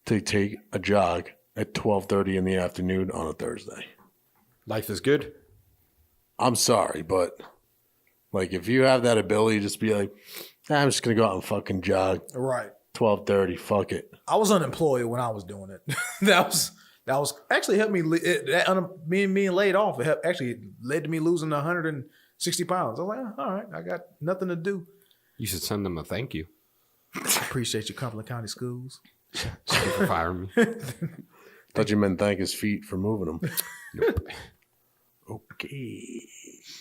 to take a jog at 12:30 in the afternoon on a Thursday. Life is good. I'm sorry, but like if you have that ability, just be like, I'm just gonna go out and fucking jog. Right. 12:30, fuck it. I was unemployed when I was doing it. that was actually helped me. Being laid off, it actually led to me losing 160 pounds. I was like, all right, I got nothing to do. You should send them a thank you. I appreciate you, Cumberland County Schools. Thank you for firing me. Thought you meant thank his feet for moving them. Nope. Okay.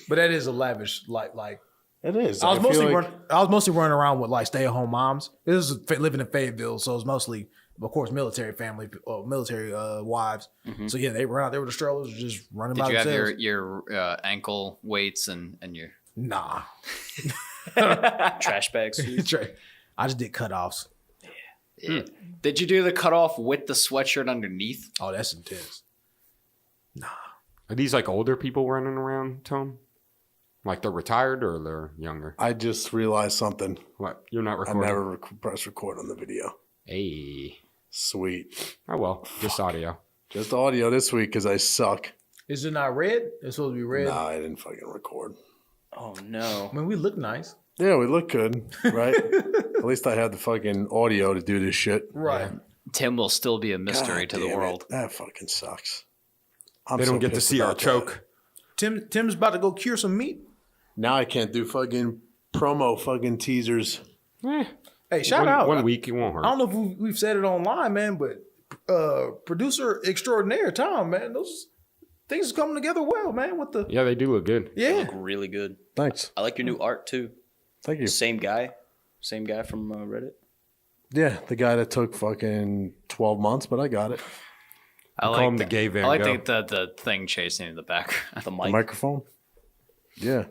But that is a lavish like. It is. I was feel mostly running around with like stay-at-home moms. This is living in Fayetteville, so it's mostly, of course, military family, military wives. Mm-hmm. So yeah, they run out there with the strollers, just running Did by you have themselves. your ankle weights and your? Nah, Trash bags. I just did cutoffs. Yeah. Did you do the cutoff with the sweatshirt underneath? Oh, that's intense. Are these like older people running around, Tom? Like they're retired or they're younger? I just realized something. What? You're not I recording? never press record on the video. Hey. Sweet. Oh, well. Just audio. Just audio this week because I suck. Is it not red? It's supposed to be red. Nah, I didn't fucking record. Oh no. I mean, we look nice. Yeah, we look good, right? At least I have the fucking audio to do this shit. Right. Tim will still be a mystery God to the damn it. world. That fucking sucks. They don't get to pissed see our about that. choke. Tim's about to go cure some meat. Now I can't do fucking promo fucking teasers. Hey, shout out. 1 week, it won't hurt. I don't know if we've said it online, man, but producer extraordinaire Tom, man, those things are coming together well, man. With the Yeah, they do look good. They yeah, look really good. Thanks. I like your new art too. Thank you. Same guy from Reddit. Yeah, the guy that took fucking 12 months, but I got it. I call him the gay Van I like Gogh. the thing chasing in the back. The The mic. microphone? Yeah.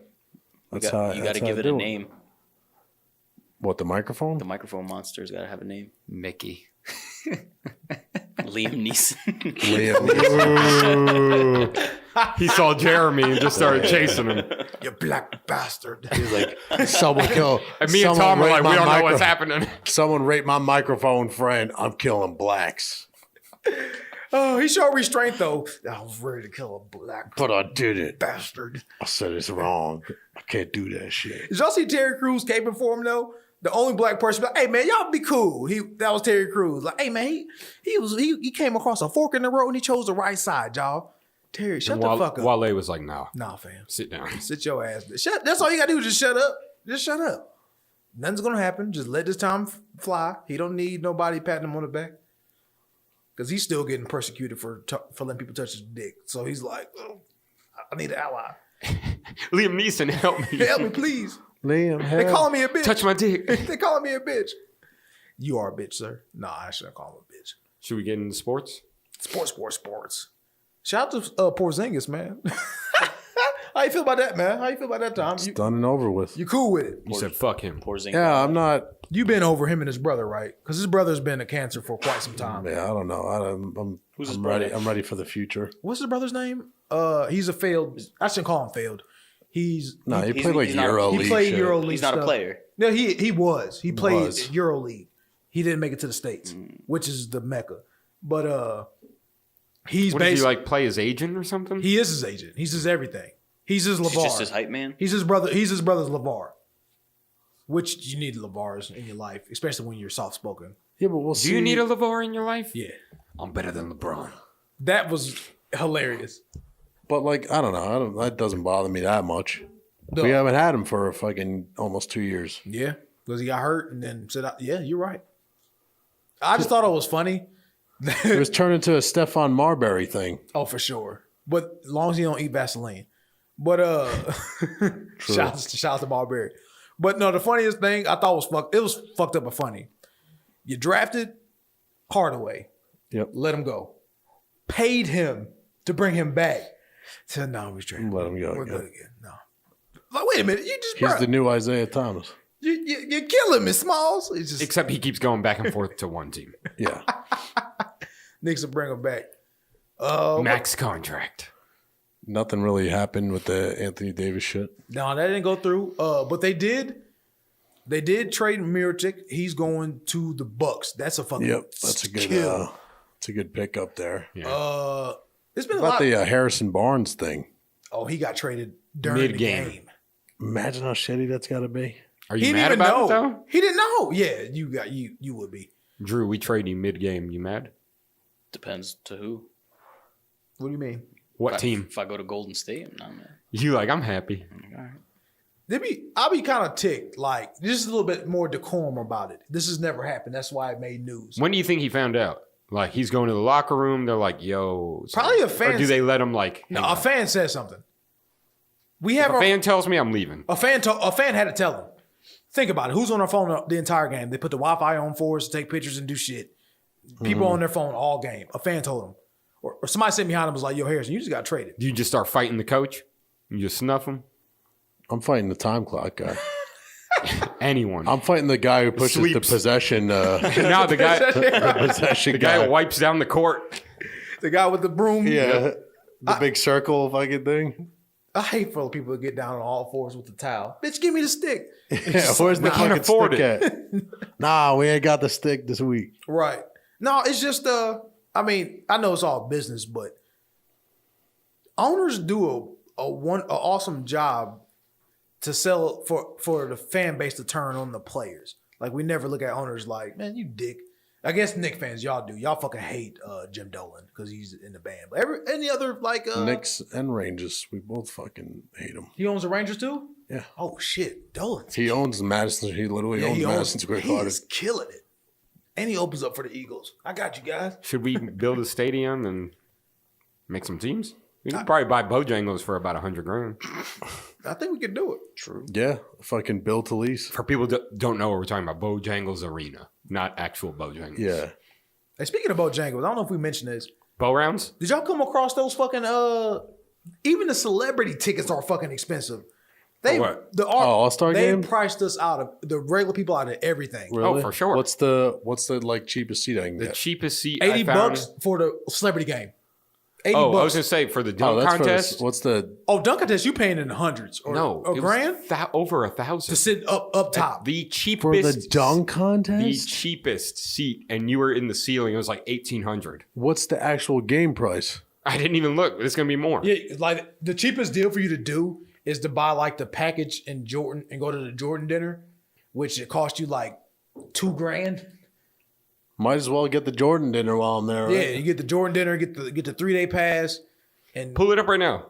You got to give it a name. What, the microphone? The microphone monster's got to have a name. Mickey. Liam Neeson. He saw Jeremy and just started chasing him. you black bastard. He's like, someone kill. And me and someone Tom are rape like, we my don't know what's micro- happening. Someone rape my microphone friend. I'm killing blacks. Oh, he showed restraint though. I was ready to kill a black But I did it. bastard. I said it's wrong. I can't do that shit. Did y'all see Terry Crews caping for him though? The only black person, like, hey man, y'all be cool. That was Terry Crews. Like, hey man, he came across a fork in the road and he chose the right side, y'all. Terry, shut And the fuck up. Wale was like, no, Nah, fam. sit down. Sit your ass. That's all you gotta do. Just shut up. Just shut up. Nothing's gonna happen. Just let this time fly. He don't need nobody patting him on the back. Because he's still getting persecuted for letting people touch his dick. So he's like, oh, I need an ally. Liam Neeson, help me. Help me, please. Liam, They help. calling me a bitch. Touch my dick. They calling me a bitch. You are a bitch, sir. Nah, I shouldn't call him a bitch. Should we get into sports? Sports. Shout out to Porzingis, man. How you feel about that, man? How you feel about that, Tom? It's done and over with. You cool with it? You said fuck him. Porzingis. Yeah, I'm not. You been over him and his brother, right? Because his brother's been a cancer for quite some time. Yeah, I don't know. Who's his I'm brother? ready. I'm ready for the future. What's his brother's name? He's a failed. I shouldn't call him failed. He Played like he's not- Euro he League. played shit. Euro League. He's not a stuff. player. No, he was. He played Was. Euro League. He didn't make it to the States, which is the mecca. But he's What, did he basically like play his agent or something? he is his agent. He's his everything. He's his LeVar. He's just his hype man. He's his brother. He's his brother's LeVar. Which you need LeVars in your life, especially when you're soft spoken. Yeah, but we'll see. Do you need a LeVar in your life? Yeah, I'm better than LeBron. that was hilarious. But like, I don't know. That doesn't bother me that much. No. We haven't had him for fucking almost 2 years. Yeah, because he got hurt and then said, "Yeah, you're right." I just thought it was funny. It was turned into a Stefan Marbury thing. Oh, for sure. But as long as you don't eat Vaseline. But shout out to Marbury. But no, the funniest thing I thought was fucked up but funny. You drafted Hardaway. Yep. Let him go. Paid him to bring him back. Said, no, we're straight. Let him go We're again. good again. No. Like, wait a minute. You just He's the new Isaiah Thomas. you're killing me, Smalls. It's just Except he keeps going back and forth to one team. Yeah. Knicks will bring him back. Max contract. Nothing really happened with the Anthony Davis shit. No, that didn't go through. But they did trade Mirotic. He's going to the Bucks. That's a fucking Yep. That's a good kill. it's a good pickup there. Yeah. It's been a About lot. the Harrison Barnes thing. Oh, he got traded during Mid-game. the game. Imagine how shitty that's got to be. Are He you didn't mad even about know. it though? He didn't know. Yeah, you would be. Drew, we trade you mid-game. You mad? Depends to who. What do you mean? What team? If I go to Golden State, I'm not mad. You like, I'm happy. All right. I'll be kind of ticked. Like, just a little bit more decorum about it. This has never happened. That's why it made news. When do you think he found out? Like, he's going to the locker room. They're like, yo. Probably a fan- Or do they let him, like, No, hang a out? fan said something. We have If a fan tells me I'm leaving. a fan had to tell him. Think about it. Who's on their phone the entire game? They put the Wi-Fi on for us to take pictures and do shit. People on their phone all game. A fan told them. Or somebody sitting behind him was like, yo, Harrison, you just got traded. Do you just start fighting the coach? You just snuff him? I'm fighting the time clock guy. Anyone. I'm fighting the guy who pushes the Sweeps. possession. now the Possession guy guy. who wipes down the court. The guy with the broom. Yeah. The big circle fucking thing. I hate for people to get down on all fours with the towel. Bitch, give me the stick. Yeah, where's the can't fucking afford stick at? Nah, we ain't got the stick this week. Right. No, it's just I mean, I know it's all business, but owners do a awesome job to sell for the fan base to turn on the players. Like, we never look at owners like, man, you dick. I guess Knicks fans, y'all do. Y'all fucking hate Jim Dolan because he's in the band. But any other like Knicks and Rangers, we both fucking hate him. he owns the Rangers too? Yeah. Oh shit, Dolan. He owns Madison. He literally owns Madison Square He Garden. is killing it. And he opens up for the Eagles. I got you guys. Should we build a stadium and make some teams? We could probably buy Bojangles for about $100,000. I think we can do it. True. Yeah, fucking Bill Talese. For people that don't know what we're talking about, Bojangles Arena, not actual Bojangles. Yeah. Hey, speaking of Bojangles, I don't know if we mentioned this. Bow rounds? Did y'all come across those fucking even the celebrity tickets are fucking expensive. They what? All-Star they game? priced us out of the regular people out of everything. Really? Oh, for sure. What's the like cheapest seat I can The get? cheapest seat 80 I found. bucks for the celebrity game. 80 Oh, I was bucks. going to say, for the Oh, dunk that's contest. what's the Oh, dunk contest, you paying in the hundreds or No. a it was grand over to 1,000. sit up top. The for cheapest. the dunk The contest? cheapest seat, and you were in the ceiling. It was like $1,800. What's the actual game price? I didn't even look. It's going to be more. Yeah, like the cheapest deal for you to do is to buy like the package in Jordan and go to the Jordan dinner, which it cost you like $2,000. Might as well get the Jordan dinner while I'm there. Right? Yeah, you get the Jordan dinner, get the 3-day pass, and Pull it up right now.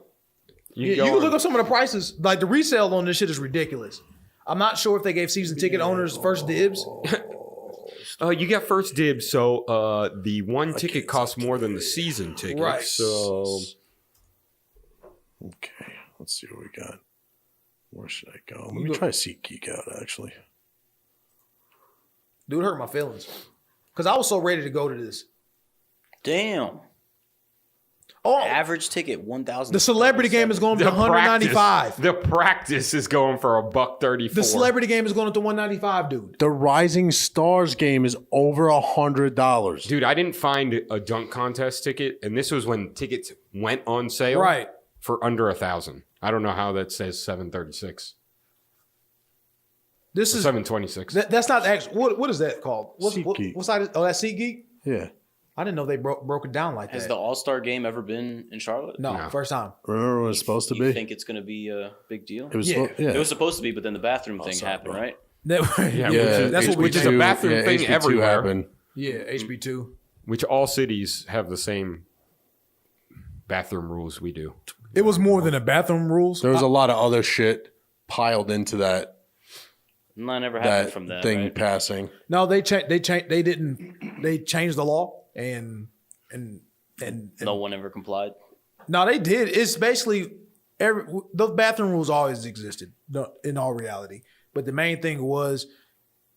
you go can on- look up some of the prices. Like the resale on this shit is ridiculous. I'm not sure if they gave season ticket owners first dibs. You got first dibs, so the one ticket costs more than the season ticket. Right. So Okay, let's see what we got. Where should I go? Let me try SeatGeek out, actually. Dude, it hurt my feelings because I was so ready to go to this. Damn. Average ticket $1,000. The celebrity game is going to $195. The practice is going for $134. The celebrity game is going to $195, dude. The Rising Stars game is over $100. Dude, I didn't find a dunk contest ticket, and this was when tickets went on sale. Right. For under $1,000. I don't know how that says 736. This is 726. That's not actually. What is that called? What side is? Oh, that's SeatGeek. Yeah. I didn't know they broke it down like that. Has the All-Star game ever been in Charlotte? No, first time. Remember when it was supposed to You be? think it's going to be a big deal? It was. Yeah. Yeah. It was supposed to be, but then the bathroom thing sorry, happened, bro. right? That's what we which is did. a bathroom thing HB2 everywhere. happened. Yeah, HB2. Which all cities have the same bathroom rules we do. It was more than a bathroom rules. There was a lot of other shit piled into that None ever happened that from that. thing Right? passing. No, they changed the law and No one ever complied. no, they did. It's basically those bathroom rules always existed in all reality. But the main thing was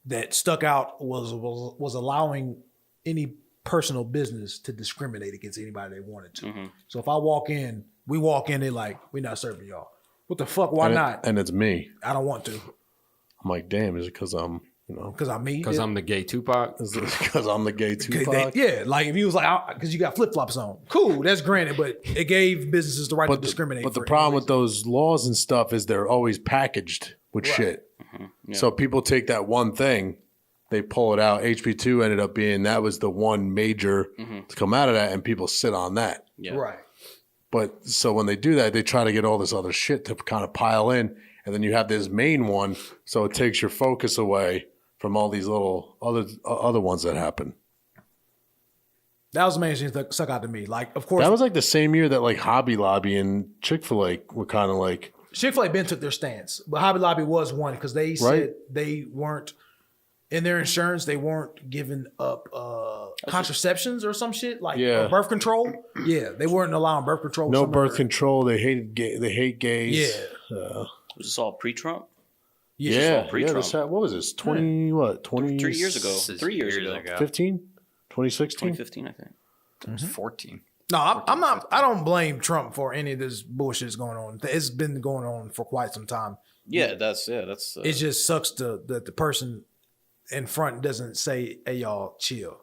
that stuck out was allowing any personal business to discriminate against anybody they wanted to. Mm-hmm. So if we walk in, they like, we're not serving y'all. What the fuck? Why not? And it's me. I don't want to I'm like, damn, is it because I'm, because I'm me. Because I'm the gay Tupac. is it because I'm the gay Tupac? Yeah, like if he was like, because you got flip flops on, cool, that's granted, but it gave businesses the right to discriminate. But the for problem any with those laws and stuff is they're always packaged with shit. Yeah. So people take that one thing, they pull it out. HB2 ended up being that was the one major to come out of that, and people sit on that. Yeah. right. But so when they do that, they try to get all this other shit to kind of pile in, and then you have this main one, so it takes your focus away from all these little other ones that happen. That was the main thing that stuck out to me. Like, of course, That was like the same year that like Hobby Lobby and Chick-fil-A were kind of like Chick-fil-A Ben took their stance, but Hobby Lobby was one because they said they weren't in their insurance. They weren't giving up contraceptions or some shit like birth control. Yeah, they weren't allowing birth control. no birth control. They hate gays. Yeah, Was this all pre-Trump? Yeah. pre-Trump. What was this? 20 3 years ago. This is 3 years ago. 15? 2016? 2015, I think. It was 14. no, I'm not. I don't blame Trump for any of this bullshit that's going on. It's been going on for quite some time. Yeah, that's. It just sucks that the person in front doesn't say, "Hey, y'all, chill."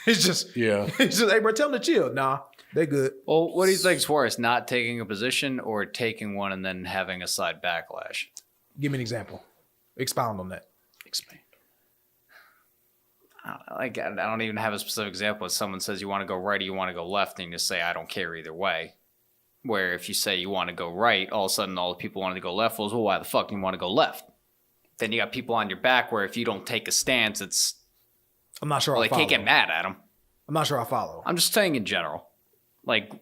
It's just hey, bro, tell them to chill. Nah, they good. Well, what do you think's worse, not taking a position or taking one and then having a side backlash? Give me an example. Expound on that. Explain. I don't even have a specific example. If someone says you want to go right or you want to go left, and you just say, I don't care either way. Where if you say you want to go right, all of a sudden all the people wanting to go left, well, why the fuck do you want to go left? Then you got people on your back where if you don't take a stance, it's... I'm not sure. Well, I they can't follow. get mad at them. I'm not sure I follow. I'm just saying in general. Like,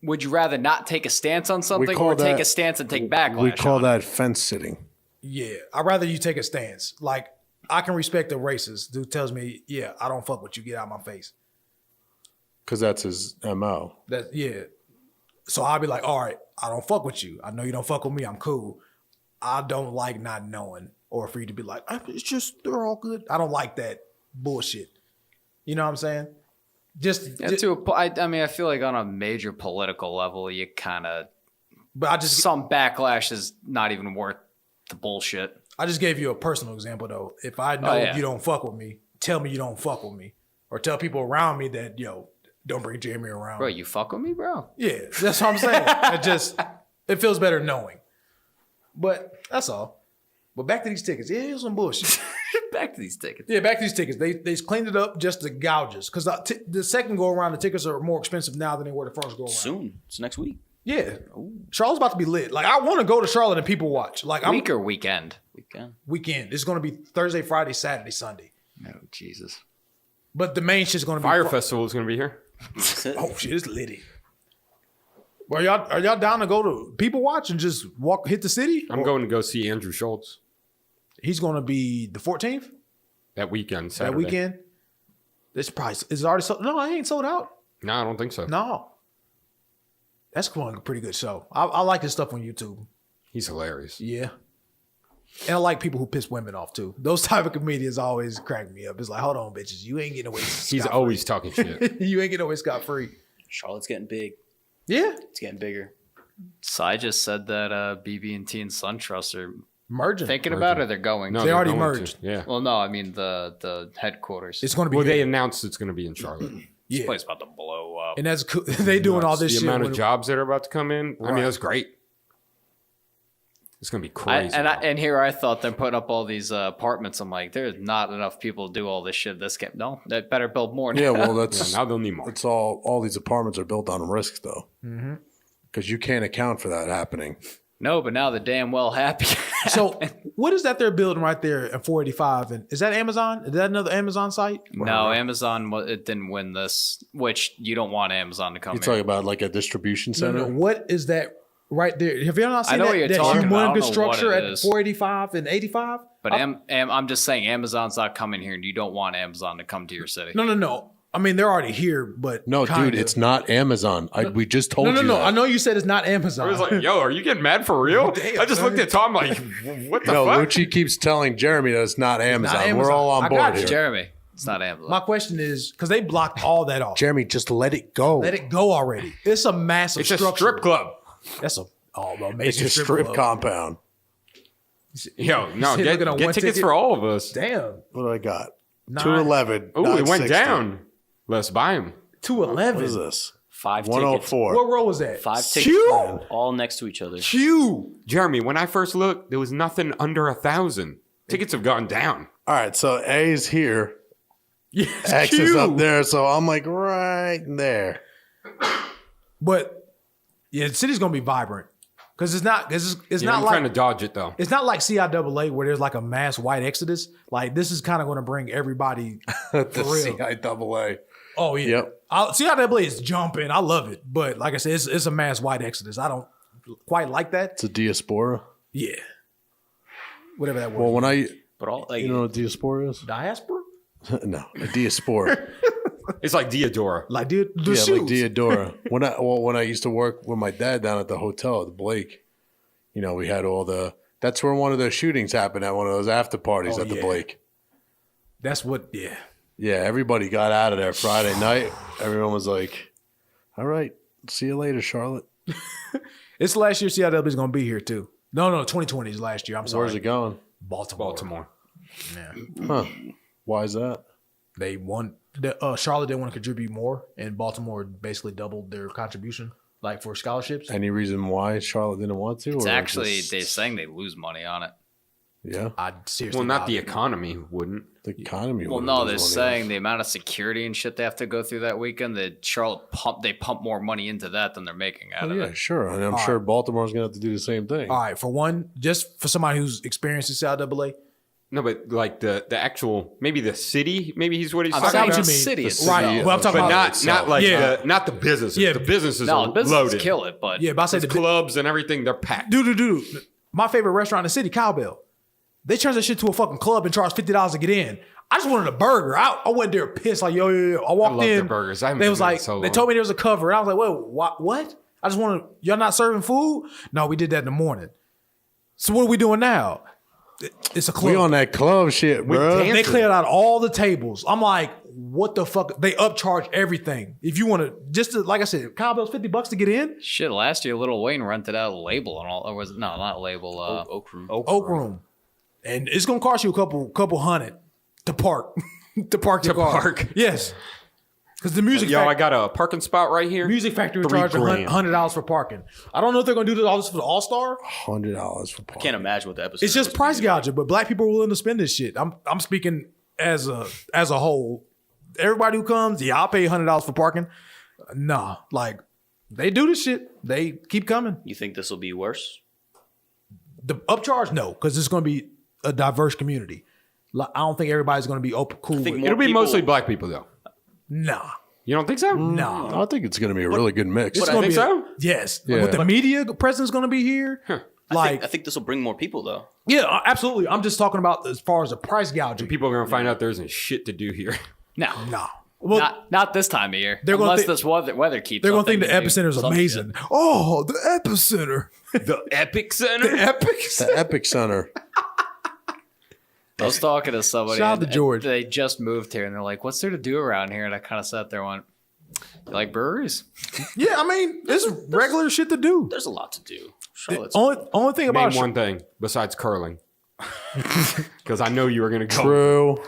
would you rather not take a stance on something call or take that- a stance and take backlash? We call on it? that fence sitting. Yeah, I'd rather you take a stance. Like, I can respect the racist who tells me, yeah, I don't fuck with you, get out of my face. Because that's his MO. So I'll be like, all right, I don't fuck with you. I know you don't fuck with me. I'm cool. I don't like not knowing or for you to be like, it's just, they're all good. I don't like that bullshit. You know what I'm saying? I mean, I feel like on a major political level, you kind of... But I just Some backlash is not even worth the bullshit. I just gave you a personal example though. If I know you don't fuck with me, tell me you don't fuck with me. Or tell people around me that, don't bring Jermey around. Bro, you fuck with me, bro? Yeah, that's what I'm saying. It feels better knowing. But that's all. But back to these tickets. Yeah, it was some bullshit. Back to these tickets. Yeah, back to these tickets. They cleaned it up just to gouge us. Because the second go around, the tickets are more expensive now than they were the first go around. Soon. It's next week. Yeah. Charlotte's about to be lit. Like, I want to go to Charlotte and people watch. Like, Week or weekend? Weekend. It's going to be Thursday, Friday, Saturday, Sunday. Oh, Jesus. But the main shit's going to be... Fyre Festival is going to be here. Oh, shit, it's litty. Well, are y'all down to go to people watch and just hit the city? I'm going to go see Andrew Schultz He's going to be the 14th? that weekend, Saturday. That weekend? This price is already sold. No, it ain't sold out. No, I don't think so. No. That's going a pretty good show. I like his stuff on YouTube. He's hilarious. Yeah. And I like people who piss women off too. Those type of comedians always crack me up. It's like, hold on, bitches. You ain't getting away He's always talking shit. You ain't getting away scot-free. Charlotte's getting big. Yeah, It's getting bigger. So I just said that BB&T and SunTrust are merging. thinking about it. They're going. No, They they're already going merged. to. Yeah. Well, no, I mean the headquarters. It's going to be Well, they here. announced it's going to be in Charlotte. This Yeah. place about to blow up. And that's cool. They doing all this the shit. amount of when- jobs that are about to come in. I Right. mean, that's great. It's going to be crazy. And here I thought they're putting up all these apartments. I'm like, there's not enough people to do all this shit. This game, no, they better build more. Yeah, well, Yeah, that's now they'll need more. it's all these apartments are built on risk though, Mm-hmm. because you can't account for that happening. No, but now they're damn well happy. So what is that they're building right there at 485? And is that Amazon? Is that another Amazon site? No, Amazon it didn't win this, which you don't want Amazon to come You in. talking about like a distribution No, center? no, what is that right there? Have you not seen I know that, what you're that talking about. I don't humongous know structure what it at is. 485 and 85? But I'm just saying Amazon's not coming here, and you don't want Amazon to come to your city. No. I mean, they're already here, but No, kinda. dude, it's not Amazon. We just told you. No. that. I know you said it's not Amazon. I was like, yo, are you getting mad for real? Damn, I just man. looked at Tom like, what the No, fuck? Lucci keeps telling Jeremy that it's not Amazon. Amazon. We're all on I board got you. here. Jeremy, it's not Amazon. My question is, because they blocked all that off. Jeremy, just let it go. Let it go already. It's a massive It's a structure. strip club. That's a It's major a strip club. compound. Yo, no, said get looking at get one tickets ticket? for all of us. Damn. What do I got? 211. 211. Oh, it went 960. down. Let's buy them. 211. What is this? 5 tickets. 104. What row was that? 5 tickets. Q? All next to each other. Q. Jeremy, when I first looked, there was nothing under 1,000. Tickets have gone down. All right, so A is here. Yes, X Q. is up there, so I'm like right there. But yeah, the city's gonna be vibrant because it's not. It's Yeah, not I'm like trying to dodge it though. it's not like CIAA where there's like a mass white exodus. Like this is kind of going to bring everybody. The real. CIAA. Oh yeah, Yep. CIAA is jumping. I love it, but like I said, it's a mass white exodus. I don't quite like that. It's a diaspora. Yeah, whatever that Well, word. when I, But all like you know what diaspora is? Diaspora, No, a diaspora. It's like Diodora. like the Yeah, shoes. like Diodora. When I used to work with my dad down at the hotel at the Blake, you know, we had all the. That's where one of those shootings happened at one of those after parties Oh, at the yeah. Blake. That's what. Yeah, Yeah, everybody got out of there Friday night. Everyone was like, "All right, see you later, Charlotte." it's last year. CIAA is going to be here too. No, 2020 is last year. I'm sorry. Where's it going? Baltimore. Huh? Why is that? They won. Charlotte didn't want to contribute more, and Baltimore basically doubled their contribution, like for scholarships. Any reason why Charlotte didn't want to? It's or actually just- they're saying they lose money on it. Yeah, I seriously. Well, not doubt the it. economy wouldn't. the economy. Well, wouldn't no, lose they're money. saying the amount of security and shit they have to go through that weekend. That Charlotte pump more money into that than they're making out Oh, of yeah, it. sure, and I'm sure Baltimore's gonna have to do the same thing. All right, for one, just for somebody who's experienced the CIAA, No, but like the actual, maybe the city, maybe he's what he's I'm talking saying what about. you the mean. city The itself. right? city Well, I'm talking But about not like Yeah. not the businesses. Yeah. The businesses No, are the businesses loaded. kill it, but yeah, but I say The the clubs and everything, they're packed. dude. My favorite restaurant in the city, Cowbell. They turned that shit to a fucking club and charged $50 to get in. I just wanted a burger. I went there pissed like yo. I walked love in. their burgers. I haven't They been was there in like, so they long. told me there was a cover, and I was like, well, what? I just want to. Y'all not serving food? No, we did that in the morning. So what are we doing now? It's a club. We on that club shit, bro. dancing. They cleared out all the tables. I'm like, what the fuck? They upcharge everything. If you want to, like I said, Cowbell's $50 to get in. shit. Last year, Lil Wayne rented out a label and all. Or was it no, not label. Oak Room. Oak Room, and it's gonna cost you a couple hundred to park, to park your car. park. Yes, because the music. Yo, I got a parking spot right here. Music Factory $3 charged grand. $100 for parking. I don't know if they're gonna do all this for the All Star. $100 for parking. Can't imagine what the episode. It's just price gouging, but black people are willing to spend this shit. I'm speaking as a whole. Everybody who comes, yeah, I'll pay $100 for parking. Nah, like they do this shit. They keep coming. You think this will be worse? The upcharge, no, because it's going to be a diverse community. Like, I don't think everybody's going to be cool with think it. more It'll be people- mostly black people though. Nah, You don't think so? nah. I think it's going to be a really good mix. It's I gonna think be so. Yes, Yeah. with the media presence going to be here. I think this will bring more people though. Yeah, absolutely. I'm just talking about as far as the price gouging. People are gonna find out there isn't shit to do here. No, Nah. Well, not this time of year. They're gonna Unless thi- this weather keeps. they're going up, to think the they can do epicenter is some amazing. shit. Oh, the epicenter. The Epic Center. Epic. The Epic Center. I was talking to somebody. Shout out to and George. They just moved here, and they're like, "What's there to do around here?" And I kind of sat there and went, You like breweries? Yeah, I mean, it's regular shit to do. There's a lot to do. The Charlotte's only thing about Name one thing besides curling. Because I know you were going to go. True.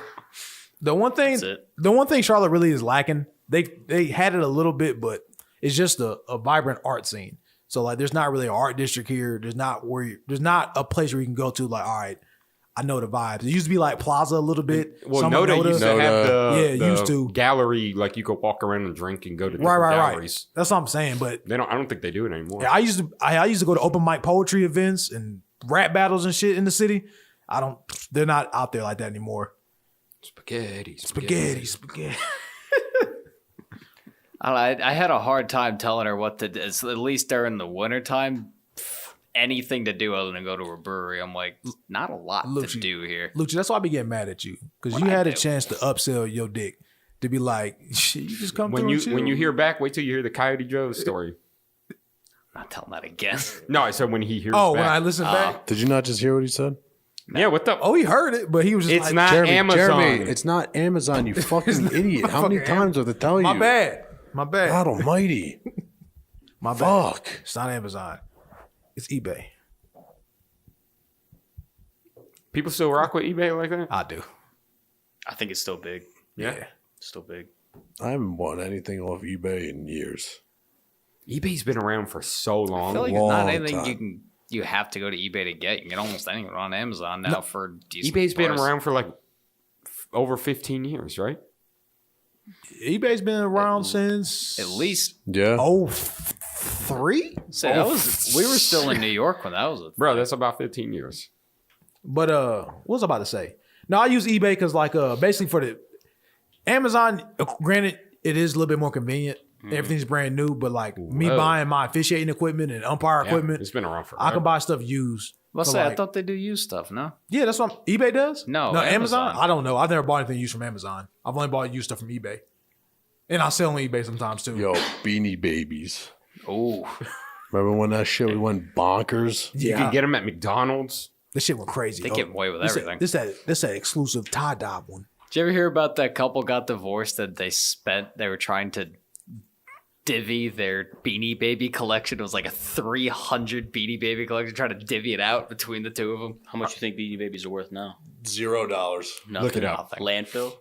the one thing That's it. the one thing Charlotte really is lacking. They had it a little bit, but it's just a vibrant art scene. So like, there's not really an art district here. There's not a place where you can go to like, all right, I know the vibes. It used to be like Plaza a little bit. Well, Some of Noda used to have the used to. gallery, like you could walk around and drink and go to right, different right. galleries. That's what I'm saying. But I don't think they do it anymore. yeah, I used to go to open mic poetry events and rap battles and shit in the city. They're not out there like that anymore. Spaghetti. I had a hard time telling her what to do. At least during the wintertime, anything to do other than go to a brewery. I'm like, not a lot to Lucci. do here. Lucci, that's why I be getting mad at you. Because you What I had a do? chance to upsell your dick. To be like, shit, you just come When through you and chill. when you hear back, wait till you hear the Coyote Joe story. I'm not telling that again. No, I said when he hears Oh, back. when I listen back? Did you not just hear what he said? Yeah, what the? Oh, he heard it, but he was just It's like, not Amazon. Jeremy, it's not Amazon, you fucking idiot. How many fucking times do I have to tell you? my bad. God almighty. My bad. Fuck. It's not Amazon. It's eBay. People still rock with eBay like that? I do. I think it's still big. Yeah. Still big. I haven't bought anything off eBay in years. eBay's been around for so I long. feel like it's not long anything time. you have to go to eBay to get. You can get almost anything on Amazon now for decent eBay's been price. around for like over 15 years, right? eBay's been around since At least. Yeah. Oh, 3? So that we were still in New York when that was a Bro, that's about 15 years. But what was I about to say? No, I use eBay because like basically for the Amazon, granted, it is a little bit more convenient. Everything's brand new, but like me Whoa. buying my officiating equipment and umpire Yeah, equipment, it's been around forever. I can buy stuff used. Let's for, say I like- thought they do used stuff, no? Yeah, that's what eBay does. No, Amazon. Amazon. I don't know. I've never bought anything used from Amazon. I've only bought used stuff from eBay, and I sell on eBay sometimes too. Yo, Beanie Babies. Oh. Remember when that shit went bonkers? You Yeah, can get them at McDonald's. this shit went crazy. They get away with This everything. This that exclusive tie dye one. Did you ever hear about that couple got divorced that they were trying to divvy their Beanie Baby collection? It was like a 300 Beanie Baby collection, trying to divvy it out between the two of them. How much do you think Beanie Babies are worth now? $0. Nothing. Look it up. Landfill.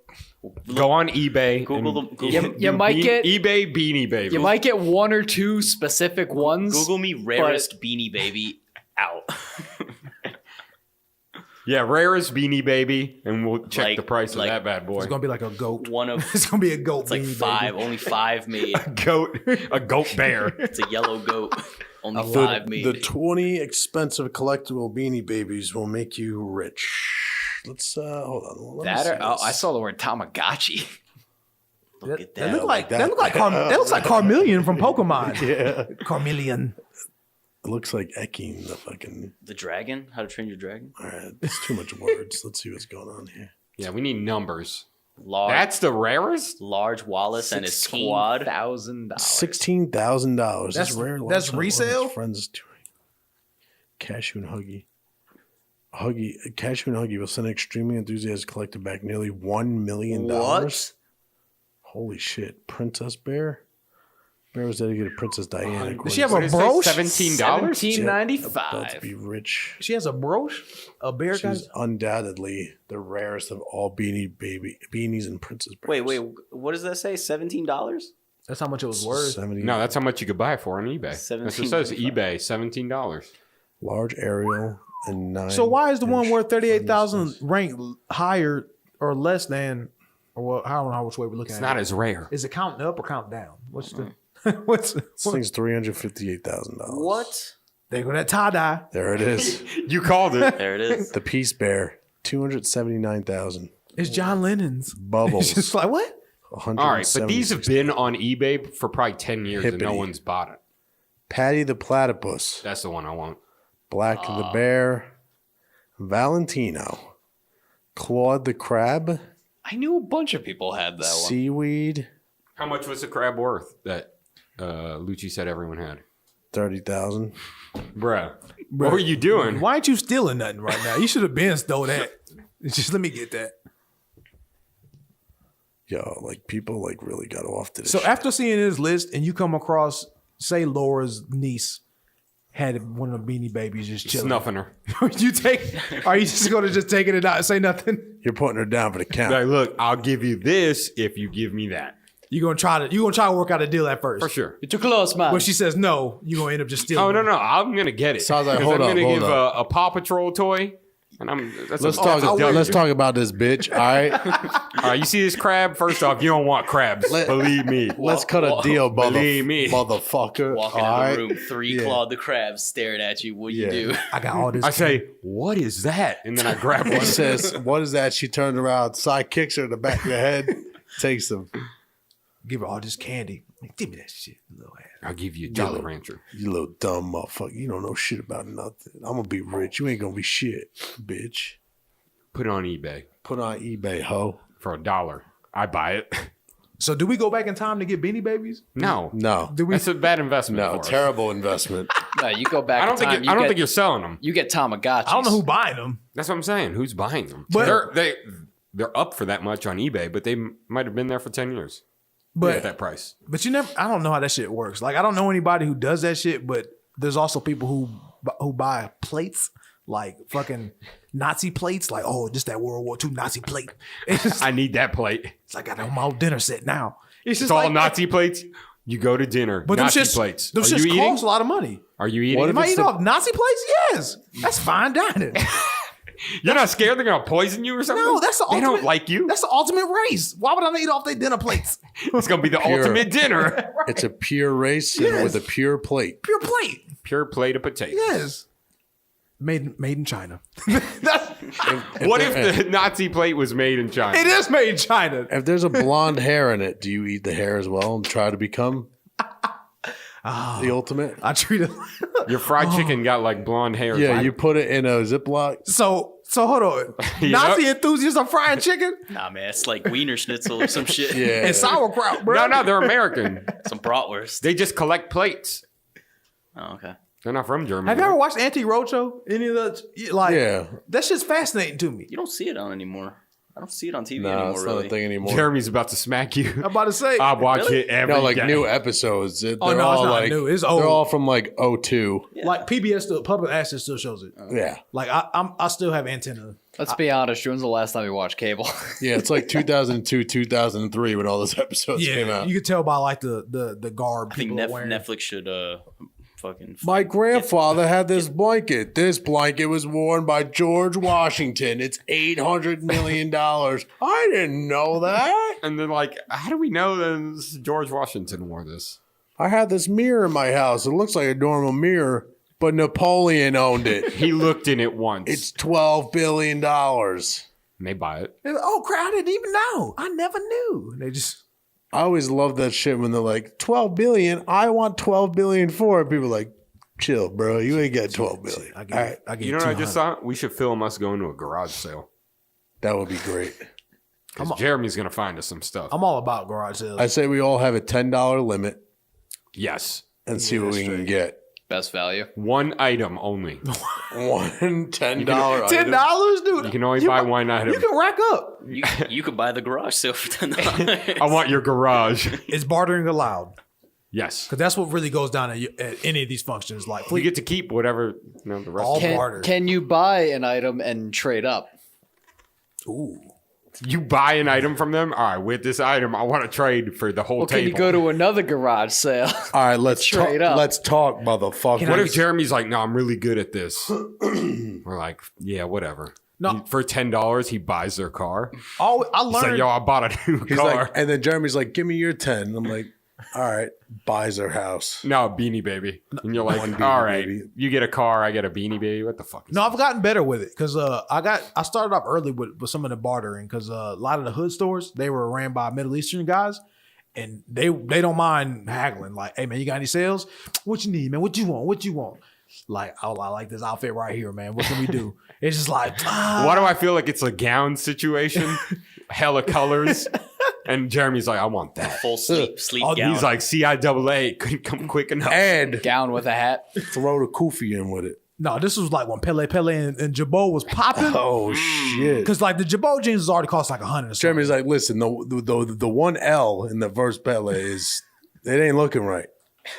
Go on eBay. Google and them. Google, You might get- eBay Beanie Baby. You might get one or two specific ones. Google me rarest Beanie Baby out. Yeah, rarest Beanie Baby, and we'll check Like- the price like- of that bad boy. It's gonna be like a goat. One of It's gonna be a goat. it's like Beanie five. Baby. Only 5 made. a goat bear. It's a yellow goat. Only 5 made. The 20 expensive collectible Beanie Babies will make you rich. Let's hold on. Let me That see or, oh, this. I saw the word Tamagotchi. Look at That that. look like that. that look like that looks like Carmeleon from Pokemon. Yeah. Carmeleon. It looks like Eking, the fucking. The dragon. How to Train Your Dragon. All right, it's too much words. Let's see what's going on here. Yeah, we need numbers. Large. That's the rarest? Large Wallace and his squad. $16,000. $16,000. That's- rare. that's Large resale? Friends. Cashew and Huggy. Cashew and Huggy will send an extremely enthusiastic collector back nearly $1 million. What? Holy shit. Princess Bear? Bear was dedicated to Princess Diana. Does she have What a did it say, brooch? $17? About to $17.95. be rich. She has a brooch. A bear guy. She's undoubtedly the rarest of all beanies and Princess Bears. Wait. What does that say? $17? That's how much it was worth. 70 No, that's how much you could buy it for on eBay. That's what it says. eBay, $17. large aerial and 9. So why is the one worth 38,000 Friends. ranked higher or less than, or what? I don't know which way we're looking It's at not it. as rare. Is it counting up or counting down? What's the what's This thing's $358,000. What? there go that tie dye? There it is. You called it. There it is. The Peace Bear, 279,000. It's John Lennon's. Bubbles. It's just like what? All right, but these have been on eBay for probably 10 years and no Hippity. one's bought it. Patty the Platypus, That's the one I want. Black the Bear, Valentino, Claude the Crab, I knew a bunch of people had that one. Seaweed, How much was the crab worth that Lucci said everyone had? 30,000. Bruh. What were you doing? Why ain't you stealing nothing right now? You should have been stole that. Just let me get that. Yo, like people like really got off to this. So shit. after seeing this list and you come across, say Laura's niece had one of the Beanie Babies just chilling. Snuffing her. Are you just going to just take it and not say nothing? You're putting her down for the count. Like, look, I'll give you this if you give me that. You're gonna try to work out a deal at first. For sure. You're too close, man. When she says no, you're gonna end up just stealing. Oh, no. I'm going to get it. Sounds like, 'Cause hold I'm up, going to hold give up. a Paw Patrol toy. And Let's talk about this bitch. All right. All right, you see this crab? First off, you don't want crabs. Believe me. Let's cut a deal, Believe me. motherfucker. Walk into the room, three clawed the crabs staring at you. What you do? I got all this. I say, what is that? And then I grab He one. says, "What is that?" She turns around, side kicks her in the back of the head, takes them. Give her all this candy. Like, give me that shit, little ass. I'll give you a Jolly Rancher. You little dumb motherfucker. You don't know shit about nothing. I'm gonna be rich. You ain't gonna be shit, bitch. Put it on eBay Put on eBay, ho. for $1. I buy it. So do we go back in time to get Beanie Babies? No. No, Do we? That's a bad investment. no, for us. terrible investment. No, you go back I don't in time. think I don't think you're selling them. You get Tamagotchis. I don't know who buying them. That's what I'm saying. Who's buying them? But- they're up for that much on eBay, but they might have been there for 10 years But at that price. But you never. I don't know how that shit works. Like I don't know anybody who does that shit. But there's also people who buy plates, like fucking Nazi plates. Like just that World War II Nazi plate. It's just, I need that plate. it's like I got my old dinner set now. It's just It's all like Nazi plates. You go to dinner. But Nazi them shits, plates. Them Are shits you eating? cost a lot of money. Are you eating? Am I eating off Nazi plates? Yes, that's fine dining. You're not scared they're gonna poison you or something? No, that's the They ultimate. don't like you. That's the ultimate race. Why would I not eat off their dinner plates? It's gonna be the ultimate dinner. It's a pure race and Yes. with a pure plate. Pure plate. Pure plate of potatoes. Yes. Made in China. That's, What if the Nazi plate was made in China? it is made in China. If there's a blonde hair in it, do you eat the hair as well and try to become the ultimate? I treat it. Your fried chicken got like blonde hair. Yeah, you put it in a Ziploc. So hold on. Yep. Nazi enthusiasts are frying chicken Nah, man, it's like Wiener Schnitzel or some shit. Yeah. and sauerkraut, bro. No, they're American. Some bratwurst. They just collect plates. Oh, okay. They're not from Germany. Have you ever watched Antique Roadshow? Any of that? Like, Yeah. that shit's fascinating to me. You don't see it on anymore. I don't see it on TV No, anymore, it's really. not a thing anymore. Jeremy's about to smack you. I'm about to say. I watch it every No, like day. new episodes. They're Oh, no, it's all not like new. It's old. They're all from like 02. Like PBS, still public access still shows it. Yeah. Like I still have antenna. Let's be honest. When's the last time you watched cable? Yeah, it's like 2002, 2003 when all those episodes came Yeah, out. you could tell by like the garb I think people are wearing. Netflix should fucking. My grandfather had this blanket. This blanket was worn by George Washington. It's $800 million. I didn't know that. And then like, how do we know that George Washington wore this? I had this mirror in my house. It looks like a normal mirror, but Napoleon owned it. He looked in it once. It's $12 billion. And they buy it. They're like, oh crap! I didn't even know. I never knew. And they just I always love that shit when they're like, 12 billion. I want 12 billion for it. People are like, chill, bro. You ain't got 12 billion. I All right. get You know what I just thought? We should film us going to a garage sale. That would be great. Because Jeremy's going to find us some stuff. I'm all about garage sales. I say we all have a $10 limit Yes. and see what we can get. Best value. One item only. One $10 item. $10, dude. You can only buy one item. You can rack up. You could buy the garage sale for $10. I want your garage. Is bartering allowed? Yes. Because that's what really goes down at any of these functions. Like You get to keep whatever the rest All of it. barter. Can you buy an item and trade up? Ooh. You buy an item from them. All right, with this item, I want to trade for the whole Well, table. can you go to another garage sale? All right, let's talk. Straight up. Let's talk, motherfucker. What if Jeremy's like, no, I'm really good at this? We're like, yeah, whatever. No. For $10, he buys their car. I He's like, learned. yo, I bought a new He's car. like, and then Jeremy's like, give me your 10. I'm like, all right, buys her house. No, Beanie Baby. And you're like, One Beanie all right, Baby. you get a car, I get a Beanie Baby. What the fuck is No, I've gotten better with it because I started off early with some of the bartering because a lot of the hood stores they were ran by Middle Eastern guys and they don't mind haggling. Like, hey man, you got any sales? What you need, man? What you want? What you want? Like, oh, I like this outfit right here, man. What can we do? It's just like, Why do I feel like it's a gown situation? Hella colors. And Jeremy's like, I want that. Full sleep Oh, gown. He's like, CIAA couldn't come quick enough. And Gown with a hat. throw the kufi in with it. No, this was like when Pele and Jabot was popping. Oh shit! Because like the Jabot jeans was already cost like $100 or something. Jeremy's like, listen, the one L in the verse Pele is it ain't looking right.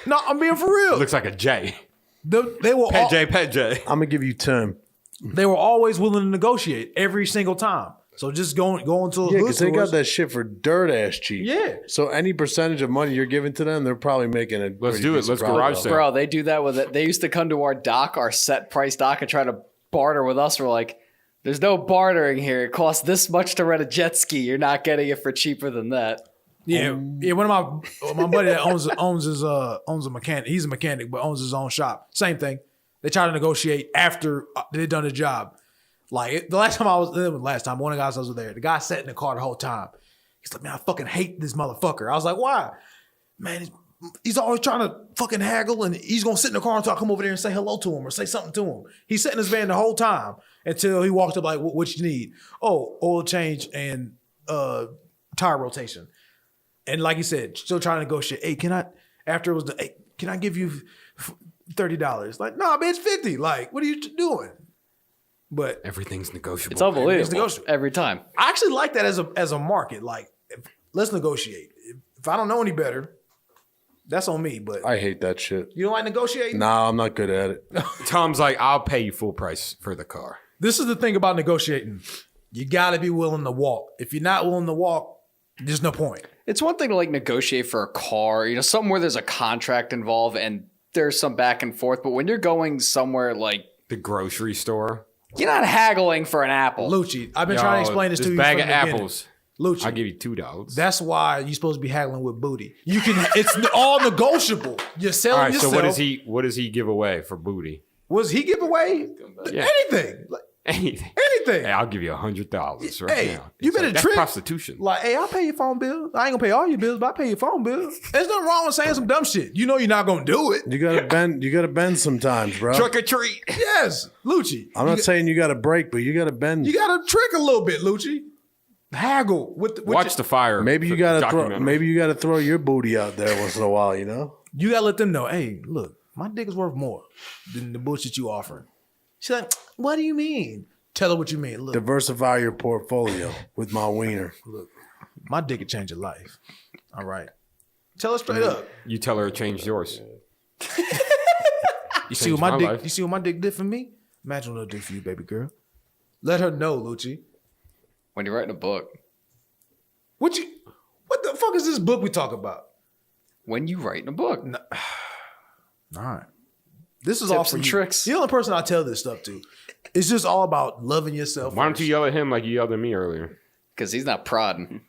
No, I'm being for real. It looks like a J. They were Pet J, Pet J. I'm gonna give you 10. They were always willing to negotiate every single time. So just going to Yeah, hood because they got stores. that shit for dirt ass cheap. Yeah. So any percentage of money you're giving to them, they're probably making it. Let's do it. Let's garage sale. Bro, they do that with it. They used to come to our dock, our set price dock, and try to barter with us. We're like, there's no bartering here. It costs this much to rent a jet ski. You're not getting it for cheaper than that. Yeah, One of my buddy that owns a mechanic. He's a mechanic, but owns his own shop. Same thing. They try to negotiate after they done the job. Like one of the guys I was there, the guy sat in the car the whole time. He's like, man, I fucking hate this motherfucker. I was like, why? Man, he's always trying to fucking haggle, and he's gonna sit in the car until I come over there and say hello to him or say something to him. He sat in his van the whole time until he walked up like, what you need? Oh, oil change and tire rotation. And like he said, still trying to negotiate. Hey, can I give you $30? Like, nah, man, it's 50. Like, what are you doing? But Everything's negotiable. It's unbelievable. It's negotiable. Every time. I actually like that as a market. Like, let's negotiate. If I don't know any better, that's on me. But I hate that shit. you don't like negotiating? Nah, I'm not good at it. Tom's like, I'll pay you full price for the car. This is the thing about negotiating. You got to be willing to walk. If you're not willing to walk, there's no point. It's one thing to like negotiate for a car, something where there's a contract involved and there's some back and forth. But when you're going somewhere like The grocery store. you're not haggling for an apple. Lucci, I've been trying to explain this to you. Bag from of the beginning. apples. Lucci, I'll give you $2. that's why you're supposed to be haggling with booty. You can. It's all negotiable. You're selling All right, yourself. so what does he give away for booty? Was he give away Yeah. anything? Like, Anything. anything. Hey, I'll give you $100 right Hey, now. you It's better that's trick. prostitution. Like, hey, I'll pay your phone bill. I ain't gonna pay all your bills, but I'll pay your phone bill. There's nothing wrong with saying some dumb shit. You know you're not gonna do it. You gotta bend. You gotta bend sometimes, bro. Trick or treat. Yes, Lucci. I'm not saying you gotta break, but you gotta bend. You gotta trick a little bit, Lucci. Haggle with Watch the Fire. Maybe you gotta throw. documentary. Maybe you gotta throw your booty out there once in a while. You know. You gotta let them know. Hey, look, my dick is worth more than the bullshit you offering. She's like, what do you mean? Tell her what you mean. Look, Diversify your portfolio with my wiener. look, my dick could change your life. All right. Tell her straight up. You tell her it changed yours. You see what my my dick? life. You see what my dick did for me? Imagine what it'll do for you, baby girl. Let her know, Lucci. When you're writing a book. What the fuck is this book we talk about? When you write in a book. All right. This is Tips all for and you. tricks. The only person I tell this stuff to. It's just all about loving yourself. Why don't you yell at him like you yelled at me earlier? Because he's not prodding.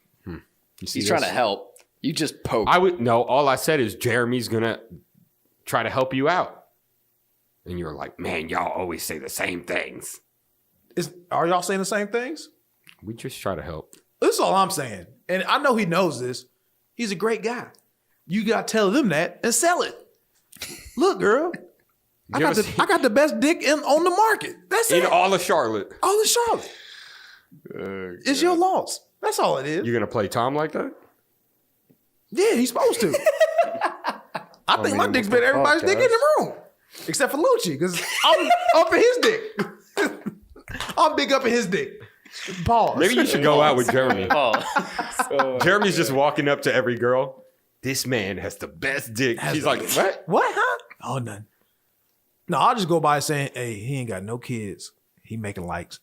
You see He's trying to this? help. You just poke. All I said is Jeremy's gonna try to help you out. And you're like, man, y'all always say the same things. Are y'all saying the same things? We just try to help. This is all I'm saying. And I know he knows this. He's a great guy. You got to tell them that and sell it. Look, girl. I got the best dick on the market. That's In it. all of Charlotte. All in Charlotte. It's your loss. That's all it is. You're gonna play Tom like that? Yeah, he's supposed to. I think my dick's what the better than everybody's fuck, dick in the room. Except for Lucci, because I'm up in his dick. I'm big up in his dick. Pause. Maybe you should go out with Jeremy. Oh, Jeremy's just walking up to every girl. This man has the best dick. She's like, what? What, huh? Oh, nothing. No, I'll just go by saying, hey, he ain't got no kids. He making like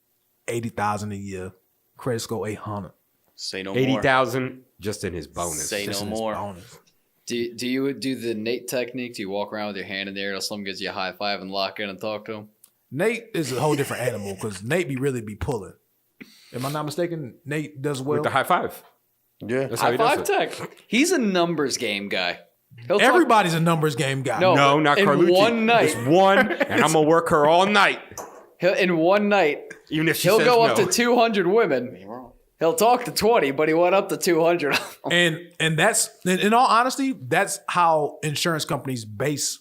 $80,000 a year. Credit score 800. say no more. 80,000 just in his bonus. Say Just no in his more. bonus. Do you do the Nate technique? Do you walk around with your hand in the air till someone gives you a high five and lock in and talk to him? Nate is a whole different animal because Nate be pulling. Am I not mistaken? Nate does well. With the high five. Yeah. That's how High he does five it. tech. He's a numbers game guy. He'll talk- Everybody's a numbers game guy. No. No, not In Carlucci. one night. It's one, and I'm going to work her all night. in one night, Even if she he'll says go no. up to 200 women. He'll talk to 20, but he went up to 200. And that's in all honesty, that's how insurance companies base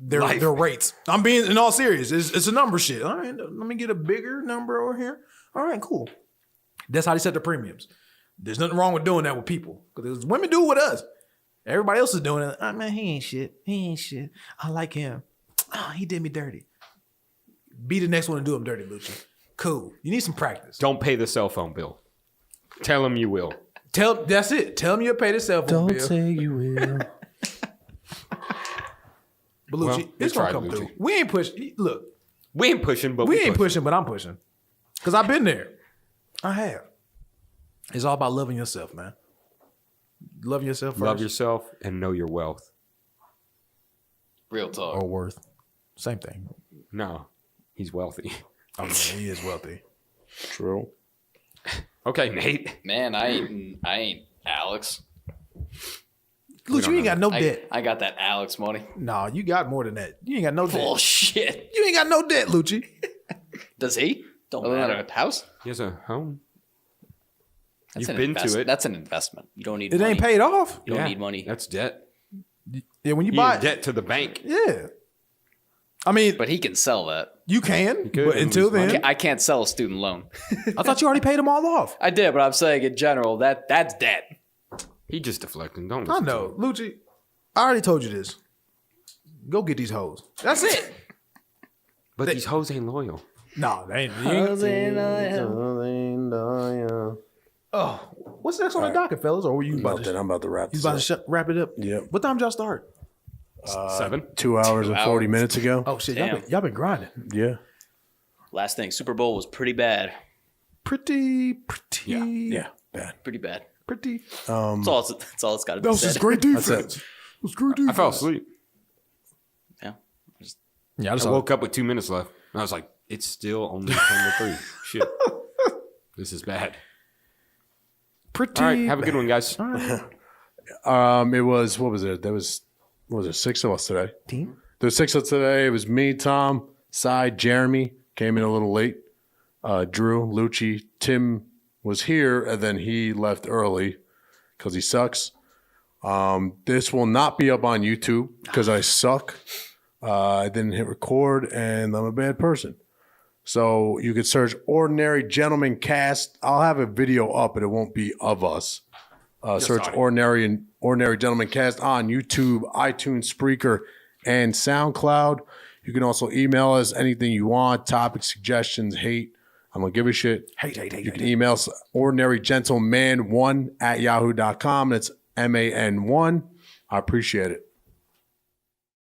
their rates. I'm being in all serious. It's a number shit. All right, let me get a bigger number over here. All right, cool. That's how they set the premiums. There's nothing wrong with doing that with people because women do it with us. Everybody else is doing it. Oh, man, he ain't shit. He ain't shit. I like him. Oh, he did me dirty. Be the next one to do them dirty, Lucci. Cool. You need some practice. Don't pay the cell phone bill. Tell him you will. That's it. Tell them you'll pay the cell phone bill. Don't say you will. But Lucci, Well, it's we gonna tried, come Lucci. through. We ain't pushing. Look, We ain't pushing, but we ain't pushing, but I'm pushing. Because I've been there. I have. It's all about loving yourself, man. Loving yourself first. Love yourself and know your wealth. Real talk. Or worth. Same thing. No, he's wealthy. Oh, yeah, he is wealthy. True. Okay, Nate. Man, I ain't Alex. Lucci, you ain't got no debt. I got that Alex money. No, you got more than that. You ain't got no debt. Bullshit. You ain't got no debt, Lucci. Does he? Don't Other than matter. a house? He has a home. That's You've an been to invest- it. That's an investment. You don't need It money. ain't paid off. You don't need money. That's debt. Yeah, when you You buy need debt to the bank. Yeah. I mean, But he can sell that. you can, could but and until lose money. then, I can't sell a student loan. I thought you already paid them all off. I did, but I'm saying in general that's debt. He just deflecting. Don't I listen to know. him. Lucci, I already told you this. Go get these hoes. That's it. But these hoes ain't loyal. No, they ain't. Oh, what's next on the docket, fellas? Or were you about Nothing. to, I'm about to wrap you this about up. to wrap it up? Yep. What time did y'all start? 7. 2 hours and 40 hours. minutes ago. Oh, shit. Damn. Y'all been grinding. Yeah. Last thing, Super Bowl was pretty bad. Pretty. Yeah. Bad. Pretty bad. Pretty. That's all it's got to be That was said. just great defense. That's It was great defense. I fell asleep. Yeah. Yeah, I I just woke up with 2 minutes left. And I was like, it's still only 10 to 3. Shit. This is bad. pretty. All right. Have a good one, guys. It was, what was it? What was it? 6 of us today. Team? There was 6 of us today. It was me, Tom, Cy, Jeremy. Came in a little late. Drew, Lucci, Tim was here, and then he left early because he sucks. This will not be up on YouTube because I suck. I didn't hit record, and I'm a bad person. So you could search Ordinary Gentleman Cast. I'll have a video up, but it won't be of us. Search audio. Ordinary Gentleman Cast on YouTube, iTunes, Spreaker, and SoundCloud. You can also email us anything you want, topic suggestions, hate. I don't give a shit. Hate. You can email us ordinarygentleman1@yahoo.com. That's MAN1. I appreciate it.